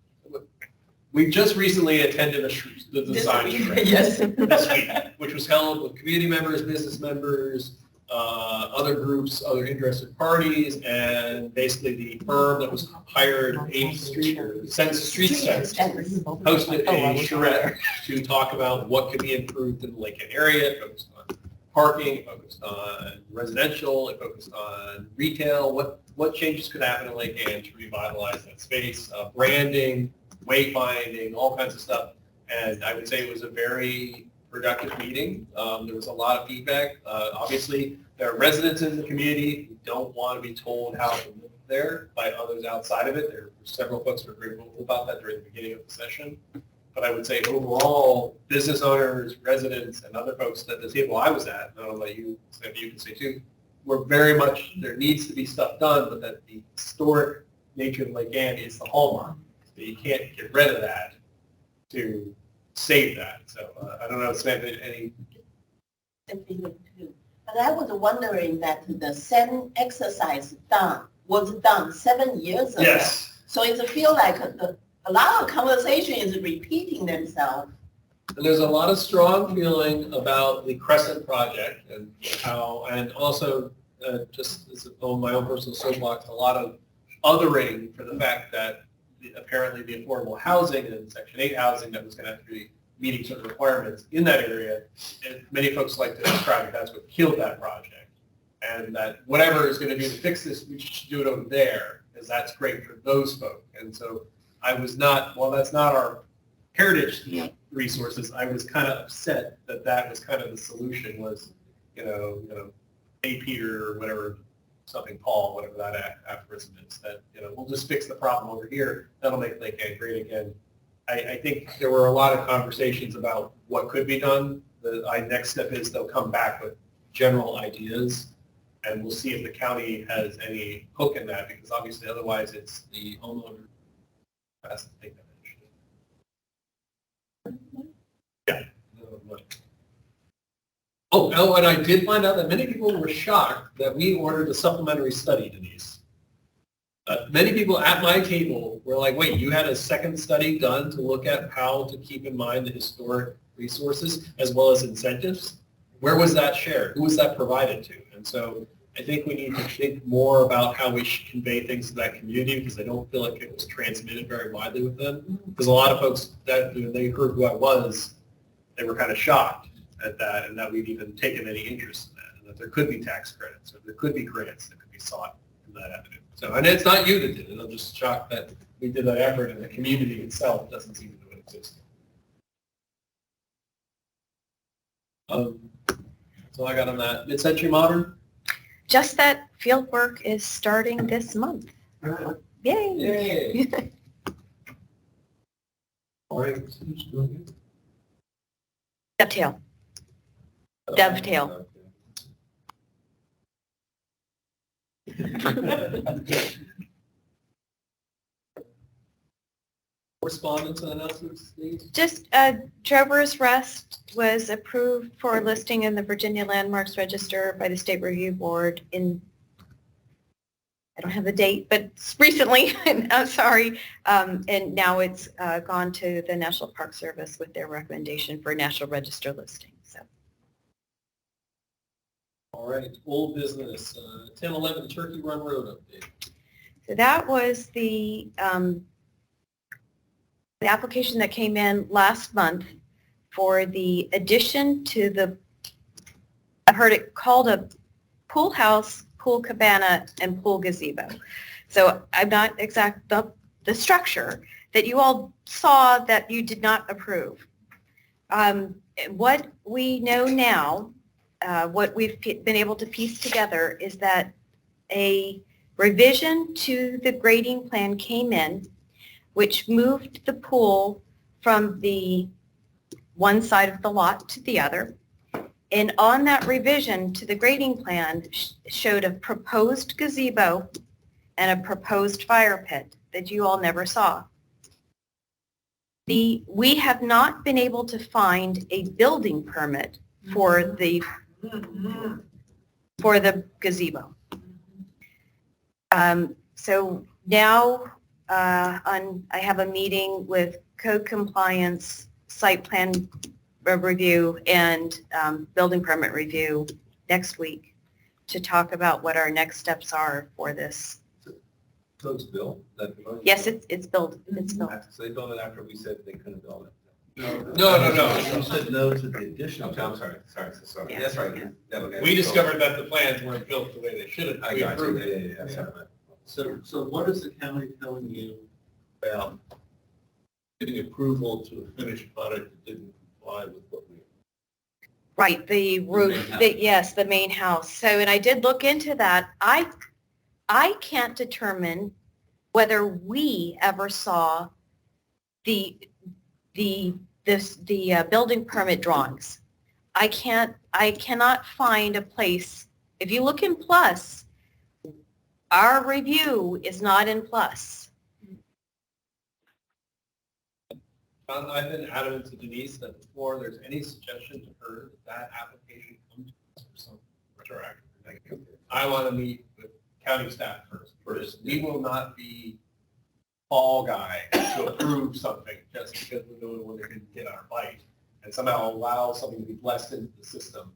we just recently attended the design shred. Yes. This week, which was held with community members, business members, other groups, other interested parties, and basically the firm that was hired, 8th Street, or Census Street Centers, hosted a charrette to talk about what could be improved in the Lake End area. It focused on parking, it focused on residential, it focused on retail, what changes could happen in Lake End to revitalize that space, branding, wayfinding, all kinds of stuff. And I would say it was a very productive meeting. There was a lot of feedback. Obviously, there are residents in the community who don't want to be told how to live there by others outside of it. There were several folks who were very vocal about that during the beginning of the session. But I would say overall, business owners, residents, and other folks at the table I was at, and I don't know about you, Samantha, you can say too, were very much, there needs to be stuff done, but that the historic nature of Lake Anne is the hallmark. So you can't get rid of that to save that. So I don't know, Samantha, any? But I was wondering that the same exercise was done 7 years ago. Yes. So it feels like a lot of conversation is repeating themselves. And there's a lot of strong feeling about the Crescent project and how, and also just as my own personal soapbox, a lot of othering for the fact that apparently the affordable housing and Section 8 housing that was going to have to be meeting certain requirements in that area, and many folks like to describe it, that's what killed that project. And that whatever is going to do to fix this, we should do it over there, because that's great for those folks. And so I was not, well, that's not our heritage resources, I was kind of upset that that was kind of the solution was, hey Peter, or whatever, something Paul, whatever that aphorism is, that, we'll just fix the problem over here, that'll make Lake Anne great again. I think there were a lot of conversations about what could be done. The next step is they'll come back with general ideas, and we'll see if the county has any hook in that, because obviously otherwise it's the homeowner who has to take that initiative. Oh, and I did find out that many people were shocked that we ordered a supplementary study, Denise. Many people at my table were like, wait, you had a second study done to look at how to keep in mind the historic resources as well as incentives? Where was that shared? Who was that provided to? And so I think we need to think more about how we should convey things to that community, because I don't feel like it was transmitted very widely with them. Because a lot of folks, that when they heard who I was, they were kind of shocked at that, and that we've even taken any interest in that, and that there could be tax credits, or there could be grants that could be sought from that avenue. So, and it's not you that did it. I'm just shocked that we did that effort, and the community itself doesn't seem to know it exists. So I got on that. Mid-century modern. Just that field work is starting this month. Yay! Yay! All right. Dovetail. Dovetail. Correspondence and announcements, please. Just Trevor's Rest was approved for listing in the Virginia Landmarks Register by the State Review Board in, I don't have the date, but recently, I'm sorry, and now it's gone to the National Park Service with their recommendation for National Register listing. So. All right, old business, 1011 Turkey Run Road update. So that was the application that came in last month for the addition to the, I heard it called a pool house, pool cabana, and pool gazebo. So I'm not exact, the structure that you all saw that you did not approve. What we know now, what we've been able to piece together is that a revision to the grading plan came in, which moved the pool from the one side of the lot to the other. And on that revision to the grading plan showed a proposed gazebo and a proposed fire pit that you all never saw. We have not been able to find a building permit for the gazebo. So now I have a meeting with code compliance, site plan review, and building permit review next week to talk about what our next steps are for this. So it's built? Yes, it's built. It's built. So they built it after we said they couldn't build it? No. You said no to the addition. Okay, I'm sorry. Yeah. That's right. Yeah, okay. We discovered that the plans weren't built the way they should have. I We got you. approved it. Yeah. Sorry. So what is the county telling you about getting approval to a finished product that didn't comply with what we? Right, the roof, yes, the main house. So, and I did look into that. I can't determine whether we ever saw the building permit drawings. I cannot find a place. If you look in Plus, our review is not in Plus. I've been adamant to Denise that before there's any suggestion to her that application come to us for some retroactive. I want to meet with county staff first. We will not be fall guy to approve something just because we know when they can get our bite and somehow allow something to be blessed into the system.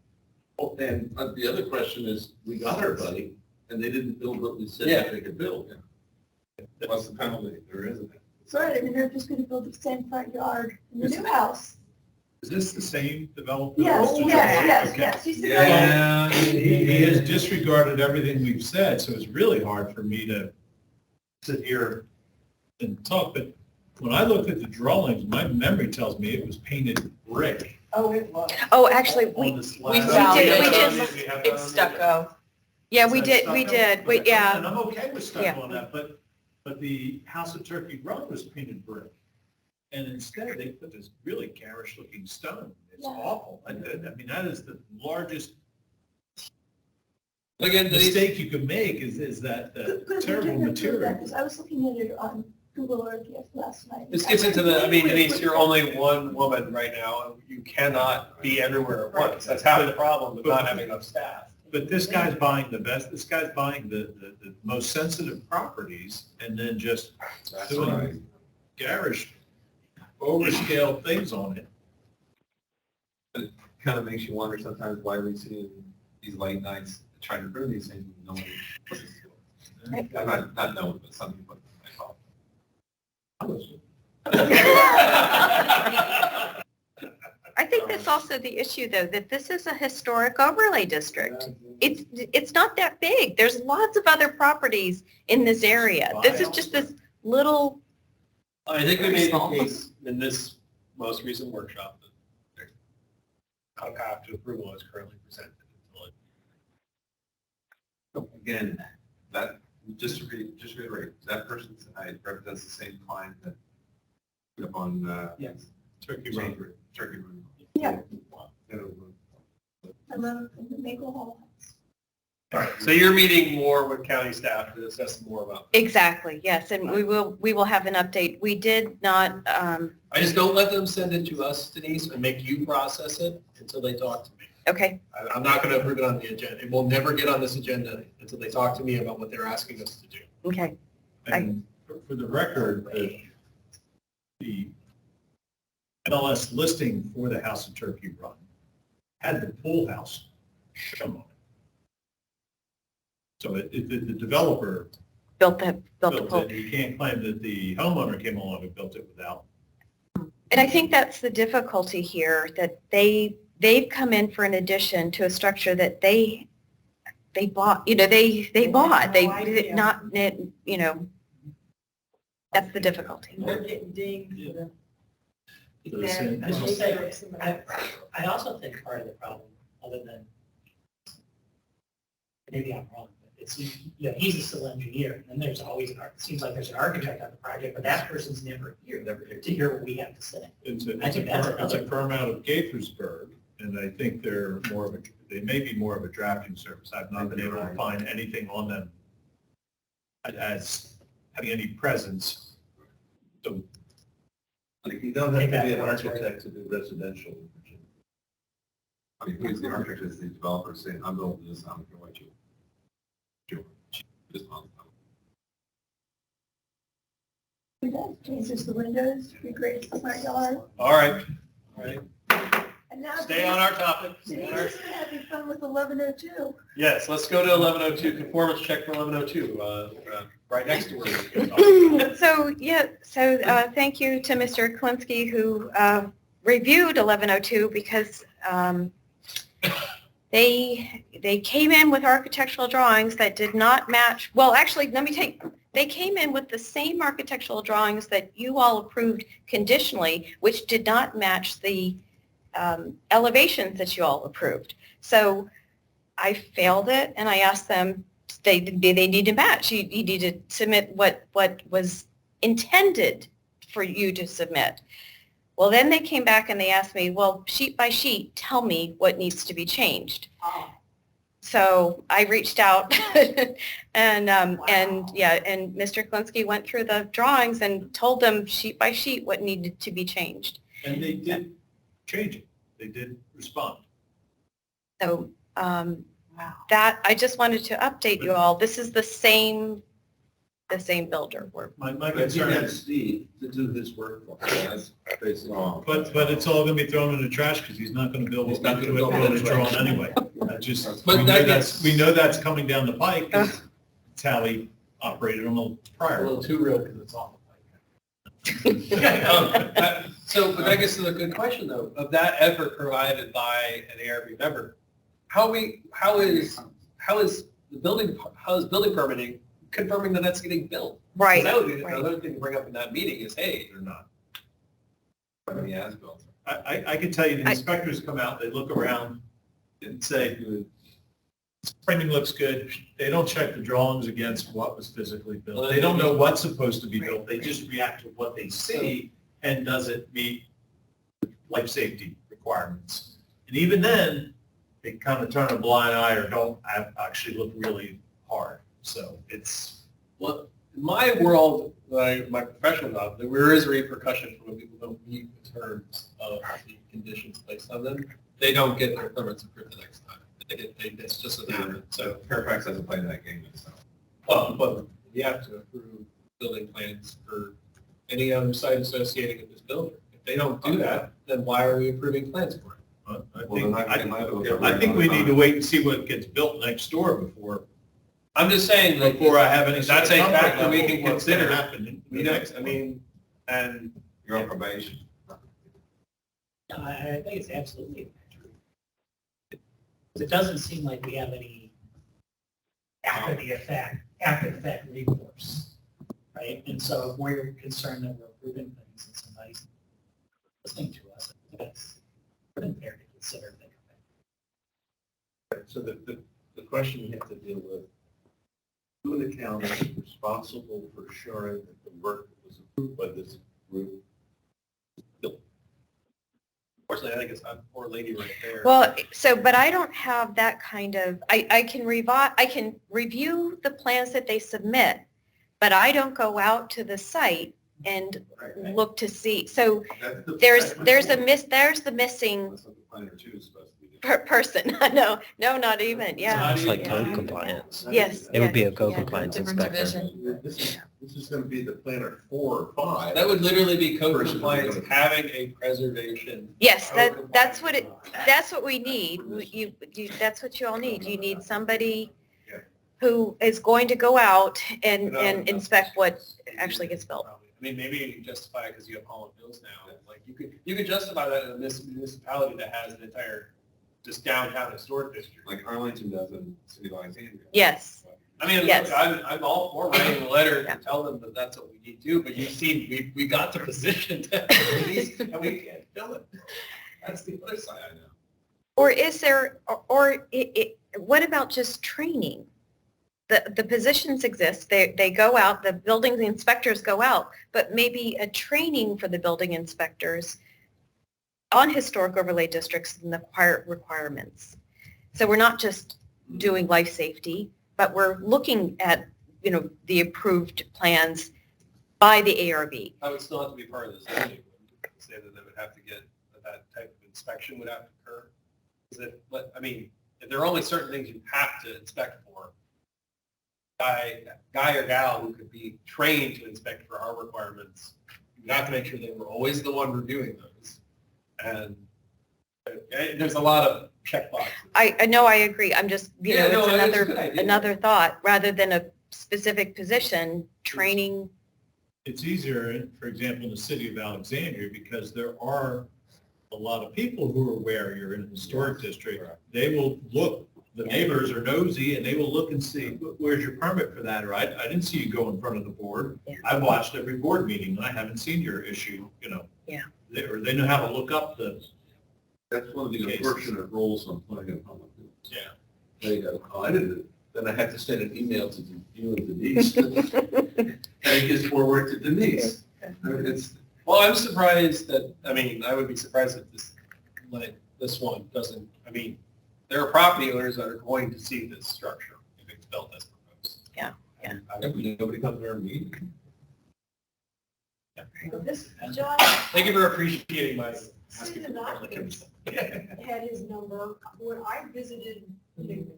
Oh, and the other question is, we got our money and they didn't build what we said Yeah. they could build. What's the penalty? There isn't. Right, I mean, they're just gonna build the same front yard in the new house. Is this the same developer? Yes, Mr. yes, George? yes. He's the guy. Yeah, he has disregarded everything we've said, so it's really hard for me to sit here and talk, but when I looked at the drawings, my memory tells me it was painted brick. Oh, it was. Oh, actually, on we the slab. did. It's stucco. Yeah, Is we that did, stucco? we did, And yeah. I'm okay with stucco Yeah. on that, but the House of Turkey Run was painted brick. And instead, they put this really garish looking stone. It's awful. I mean, that is the largest Again, Denise, mistake you can make is that Good, terrible we didn't approve that, material. because I was looking at it on Google Google Earth last night. This gets into the, I mean, Denise, you're only one woman right now, and you cannot be everywhere at once. That's half the problem with not having enough staff. But this guy's buying the best, this guy's buying the most sensitive properties and then just doing garish, overscale things on it. It kind of makes you wonder sometimes why we see in these late nights trying to prove these things, no one listens to it. I'm not knowing, but some people I call. I listen. I think that's also the issue, though, that this is a historic overlay district. It's not that big. There's lots of other properties in this area. This is just this little. I think we made the case in this most recent workshop that our path to approval is currently presented. Again, that, just to reiterate, that person tonight represents the same client that put up on, Yes. Turkey Run. Turkey Run. Yeah. I love the Maple Hall House. All right, so you're meeting more with county staff to discuss more about this. Exactly, yes, and we will have an update. We did not, I just don't let them send it to us, Denise, and make you process it until they talk to me. okay, I'm not going to approve it on the agenda. It will never get on this agenda until they talk to me about what they're asking us to do. okay. And for the record, the MLS listing for the House of Turkey Run had the pool house shown on it. So the developer Built the pool. it. You can't claim that the homeowner came along and built it without. And I think that's the difficulty here, that they've come in for an addition to a structure that they bought, they bought, that's the difficulty. They're getting dinged for the. I should say, I also think part of the problem, other than, maybe I'm wrong, but it's, he's a civil engineer, and then there's always, it seems like there's an architect on the project, but that person's never here to hear what we have to say. It's I think that's a firm out of Gaithersburg, and I think they may be more of a drafting service. I've not been able to find anything on them as having any presence. So Like, you don't have to be an architect to do residential. I mean, who's the architect, is the developer saying, I'm building this, I'm going to let you. This month. Changes the windows, regrades the front yard. All right. And now Stay on our topic. Denise is having fun with 1102. Yes, let's go to 1102, conformance check for 1102, right next to where So thank you to Mr. Klinsky who reviewed 1102 because they came in with architectural drawings that did not match, well, actually, they came in with the same architectural drawings that you all approved conditionally, which did not match the elevations that you all approved. So I failed it, and I asked them, they need to match. You need to submit what was intended for you to submit. Well, then they came back and they asked me, well, sheet by sheet, tell me what needs to be changed. Oh. So I reached out and Mr. Klinsky went through the drawings and told them sheet by sheet what needed to be changed. And they did change it. They did respond. So that, I just wanted to update you all. This is the same builder. My But he concern had is, Steve to do his work for him. That's basically. but it's all going to be thrown in the trash because he's not going to build He's what not we gonna build built it his drawing anyway. But We know that's coming down the pike. 'Cause it's how he operated on the A prior. little too real because it's off the pipe. But that gets to the good question though, of that effort provided by an ARB member, how is building permitting confirming that that's getting built? Right. That would be another thing to bring up in that meeting is, hey, They're not. He has built. I can tell you, the inspectors come out, they look around and say, framing looks good. They don't check the drawings against what was physically built. They don't know what's supposed to be built. They just react to what they see and does it meet life safety requirements. And even then, they kind of turn a blind eye or don't actually look really hard. So it's, what my world, my professional job, there is repercussion for when people don't meet the terms of the conditions placed on them. They don't get their permits approved the next time. It's just an happen. So Fairfax doesn't play that game itself. well, but you have to approve building plans for any other site associated with this building. If they don't do that, then why are we approving plans for it? I think we need to wait and see what gets built next door before. I'm just saying, like, Before I have any. that's a factor we can What's gonna consider. happen. We don't, I mean, And You're on probation. No, I think it's absolutely a factor. It doesn't seem like we have any after the fact recourse, right? And so if we're concerned that we're approving things and somebody's listening to us, that's fair to consider. So the question you have to deal with, who in the county is responsible for ensuring that the work that was approved by this group is built? unfortunately, I think it's that poor lady right there. Well, so, but I don't have that kind of, I can review the plans that they submit, but I don't go out to the site and look to see. So there's the missing That's what the planner too is supposed to be. person. No, not even, yeah. It's like yeah. code compliance. Yes. It would be a yes, code yeah. compliance inspector. This is going to be the planner 4 or 5. That would literally be code compliance, having a preservation. Yes, code that's compliance. what we need. That's what you all need. You need somebody who is going to go out and inspect what actually gets built. I mean, maybe you can justify it because you have Holland Hills now. Like you could justify that in a municipality that has an entire just downtown historic district. Like Arlington does in City of Alexandria. Yes. I mean, Yes. look, I'm all for writing a letter to tell them that that's what we need to do, but you see, we got the position to, and we can't fill it. That's the other side, I know. Or is there, what about just training? The positions exist, they go out, the building inspectors go out, but maybe a training for the building inspectors on historic overlay districts and the requirements. So we're not just doing life safety, but we're looking at, the approved plans by the ARB. I would still have to be part of this zoning. Say that they would have to get, that type of inspection would have to occur. But I mean, if there are only certain things you have to inspect for, guy or gal who could be trained to inspect for our requirements, you have to make sure they were always the one reviewing those. And there's a lot of checkboxes. I know, I agree. I'm just, it's another thought, rather than a specific position, training. it's easier, for example, in the city of Alexandria, because there are a lot of people who are aware you're in a historic district. They will look, the neighbors are nosy, and they will look and see, where's your permit for that? Or I didn't see you go in front of the board. Yeah. I've watched every board meeting, and I haven't seen your issue, Yeah. They know how to look up the. That's one of the unfortunate rules on planning and public. Yeah. They go, oh, I didn't. Then I have to send an email to you and Denise. And it gets forwarded to Denise. Well, I'm surprised that, I would be surprised if this one doesn't, there are property owners that are going to see this structure if it's built as proposed. Yeah. Nobody comes there and meet. John, Thank you for appreciating my asking Susan for public Atkins input. had his number. When I visited,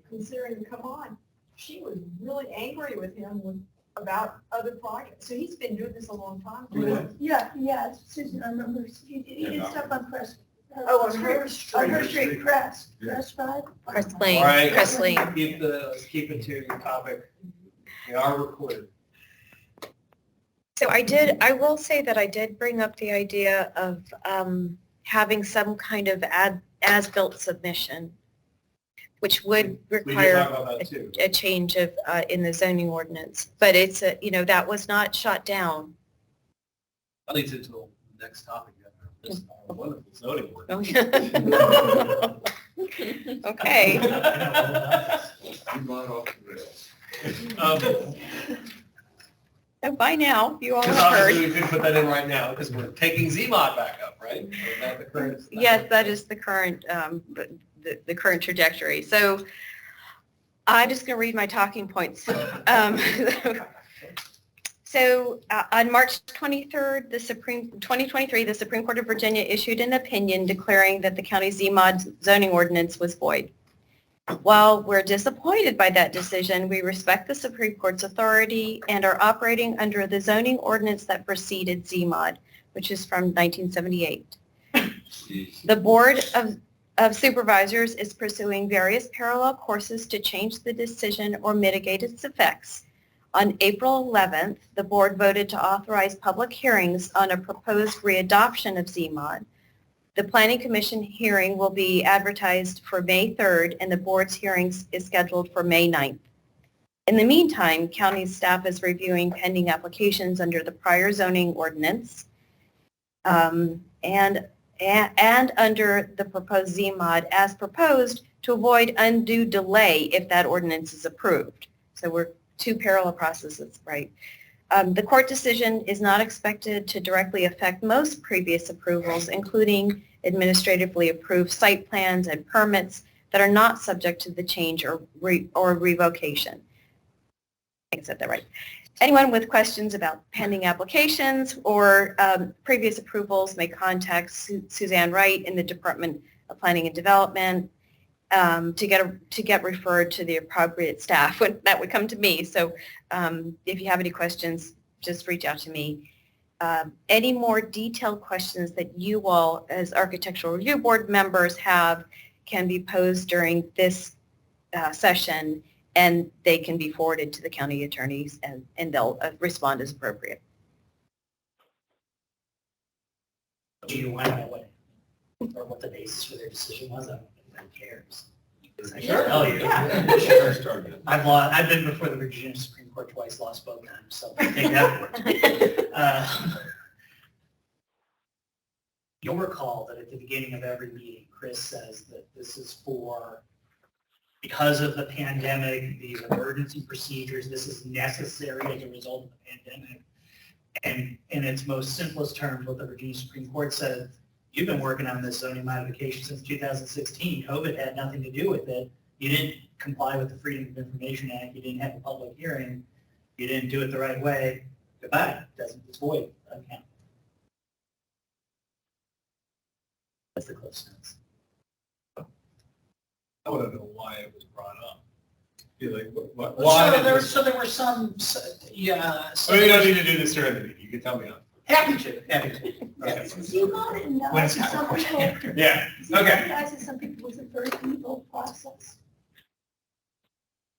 considering to come on, she was really angry with him about other projects. So he's been doing this a long time. Yeah, Susan, I remember, he did stuff on Crest. Oh, on her street. On her street, Crest 5. Crest Lane, All right, Crest Lane. let's keep it to your topic. We are recorded. So I will say that I did bring up the idea of having some kind of as-built submission, which would We did require talk about that too. a change of, in the zoning ordinance. But it's, that was not shot down. That leads into the next topic. This wonderful zoning Oh, ordinance. yeah. Okay. I'm not off the rails. So by now, you all Because have obviously heard. we could put that in right now because we're taking ZMOD back up, right? Is that the current? Yes, that is the current, the current trajectory. So I'm just going to read my talking points. So on March 23rd, 2023, the Supreme Court of Virginia issued an opinion declaring that the county ZMOD zoning ordinance was void. While we're disappointed by that decision, we respect the Supreme Court's authority and are operating under the zoning ordinance that preceded ZMOD, which is from 1978. The Board of Supervisors is pursuing various parallel courses to change the decision or mitigate its effects. On April 11th, the board voted to authorize public hearings on a proposed readoption of ZMOD. The Planning Commission hearing will be advertised for May 3rd, and the board's hearings is scheduled for May 9th. In the meantime, county staff is reviewing pending applications under the prior zoning ordinance and under the proposed ZMOD as proposed to avoid undue delay if that ordinance is approved. So we're two parallel processes, right? The court decision is not expected to directly affect most previous approvals, including administratively approved site plans and permits that are not subject to the change or revocation. I think I said that right. Anyone with questions about pending applications or previous approvals may contact Suzanne Wright in the Department of Planning and Development to get referred to the appropriate staff. That would come to me. So if you have any questions, just reach out to me. Any more detailed questions that you all as Architectural Review Board members have can be posed during this session, and they can be forwarded to the county attorneys, and they'll respond as appropriate. Do you want to know what the basis for their decision was? I don't think anyone cares. I can tell you. Yeah. I've been before the Virginia Supreme Court twice, lost both times, so I think that worked. You'll recall that at the beginning of every meeting, Chris says that this is because of the pandemic, these emergency procedures, this is necessary as a result of the pandemic. And in its most simplest terms, what the Virginia Supreme Court said, you've been working on this zoning modification since 2016. COVID had nothing to do with it. You didn't comply with the Freedom of Information Act. You didn't have a public hearing. You didn't do it the right way. Goodbye. It's void. Doesn't count. That's the close sense. I want to know why it was brought up. Like, why? So there were some, yeah. Oh, you don't need to do this during the meeting. You can tell me. Happy to. Okay. When it's some people, Yeah, okay. guys, some people was a very evil process.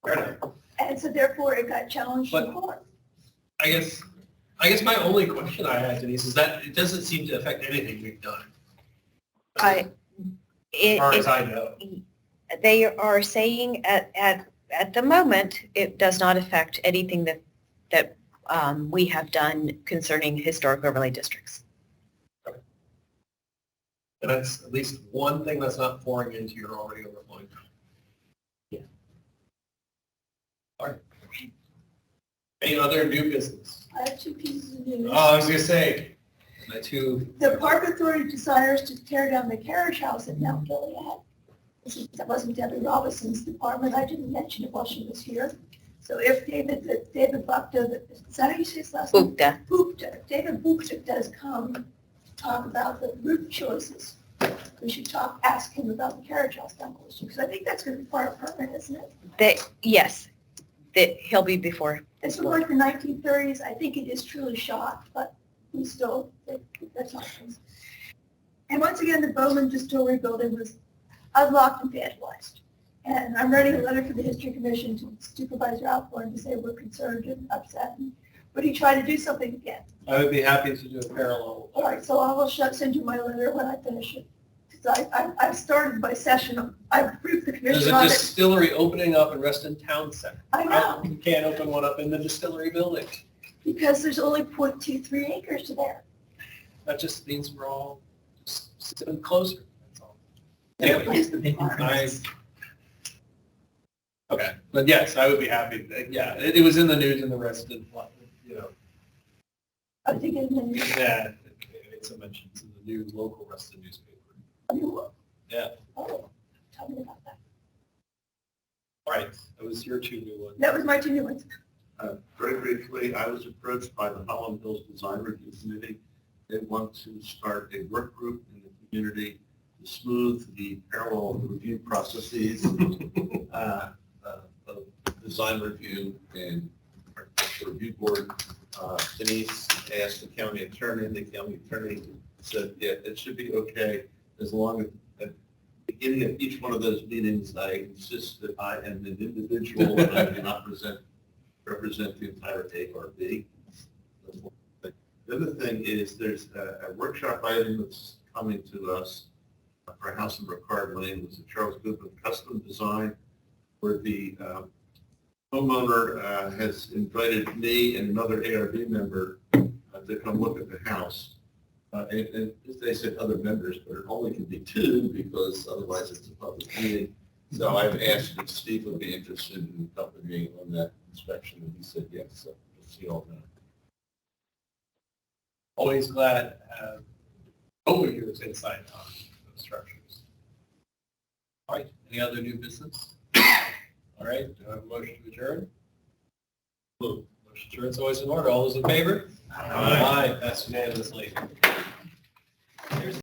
Fair enough. And so therefore it got challenged in court. I guess my only question I had, Denise, is that it doesn't seem to affect anything we've done. As far as I know. They are saying at the moment, it does not affect anything that we have done concerning historic overlay districts. Okay. And that's at least one thing that's not pouring into your already overflowing. Yeah. All right. Any other new business? I have two pieces of news. Oh, I was going to say, my two. The Park Authority desires to tear down the carriage house at Mount Gilead. That wasn't Debbie Robinson's department. I didn't mention it while she was here. So if David Bukta, is that how you say his last name? Bukta. David Bukta does come talk about the route choices. We should ask him about the carriage house demolition, because I think that's going to require a permit, isn't it? Yes, he'll be before. It's from like the 1930s. I think it is truly shot, but we still, that's not things. And once again, the Bowman Distillery building was unlocked and vandalized. And I'm writing a letter for the History Commission to Supervisor Alcorn to say we're concerned and upset. Would he try to do something again? I would be happy to do a parallel. All right, so I will send you my letter when I finish it. Because I've started my session. I've briefed the commission There's a on it. distillery opening up in Reston Town Center. I know. You can't open one up in the distillery building. Because there's only 0.23 acres there. That just means we're all sitting closer. That's all. Anyway, okay, but yes, I would be happy. Yeah, it was in the news in the Reston, I think it's in the Yeah, it's a mention in the news, local Reston newspaper. Yeah. Oh, tell me about that. All right, that was your two new ones. That was my two new ones. Very briefly, I was approached by the Holland Hills Design Review Committee. They want to start a work group in the community to smooth the parallel review processes of design review and review board. Denise asked the county attorney, and the county attorney said, yeah, it should be okay as long as at the beginning of each one of those meetings, I insist that I am an individual and I do not represent the entire ARB. The other thing is there's a workshop item that's coming to us for a house in Ricard Lane. It was a Charles Goodwin custom design where the homeowner has invited me and another ARB member to come look at the house. And they said other members, but it only can be two because otherwise it's a public meeting. So I've asked if Steve would be interested in accompanying on that inspection, and he said yes. So we'll see all that. Always glad to have overviewers insight on those structures. All right, any other new business? All right, do I have a motion to adjourn? Motion to adjourn is always in order. All those in favor? Aye. That's unanimously.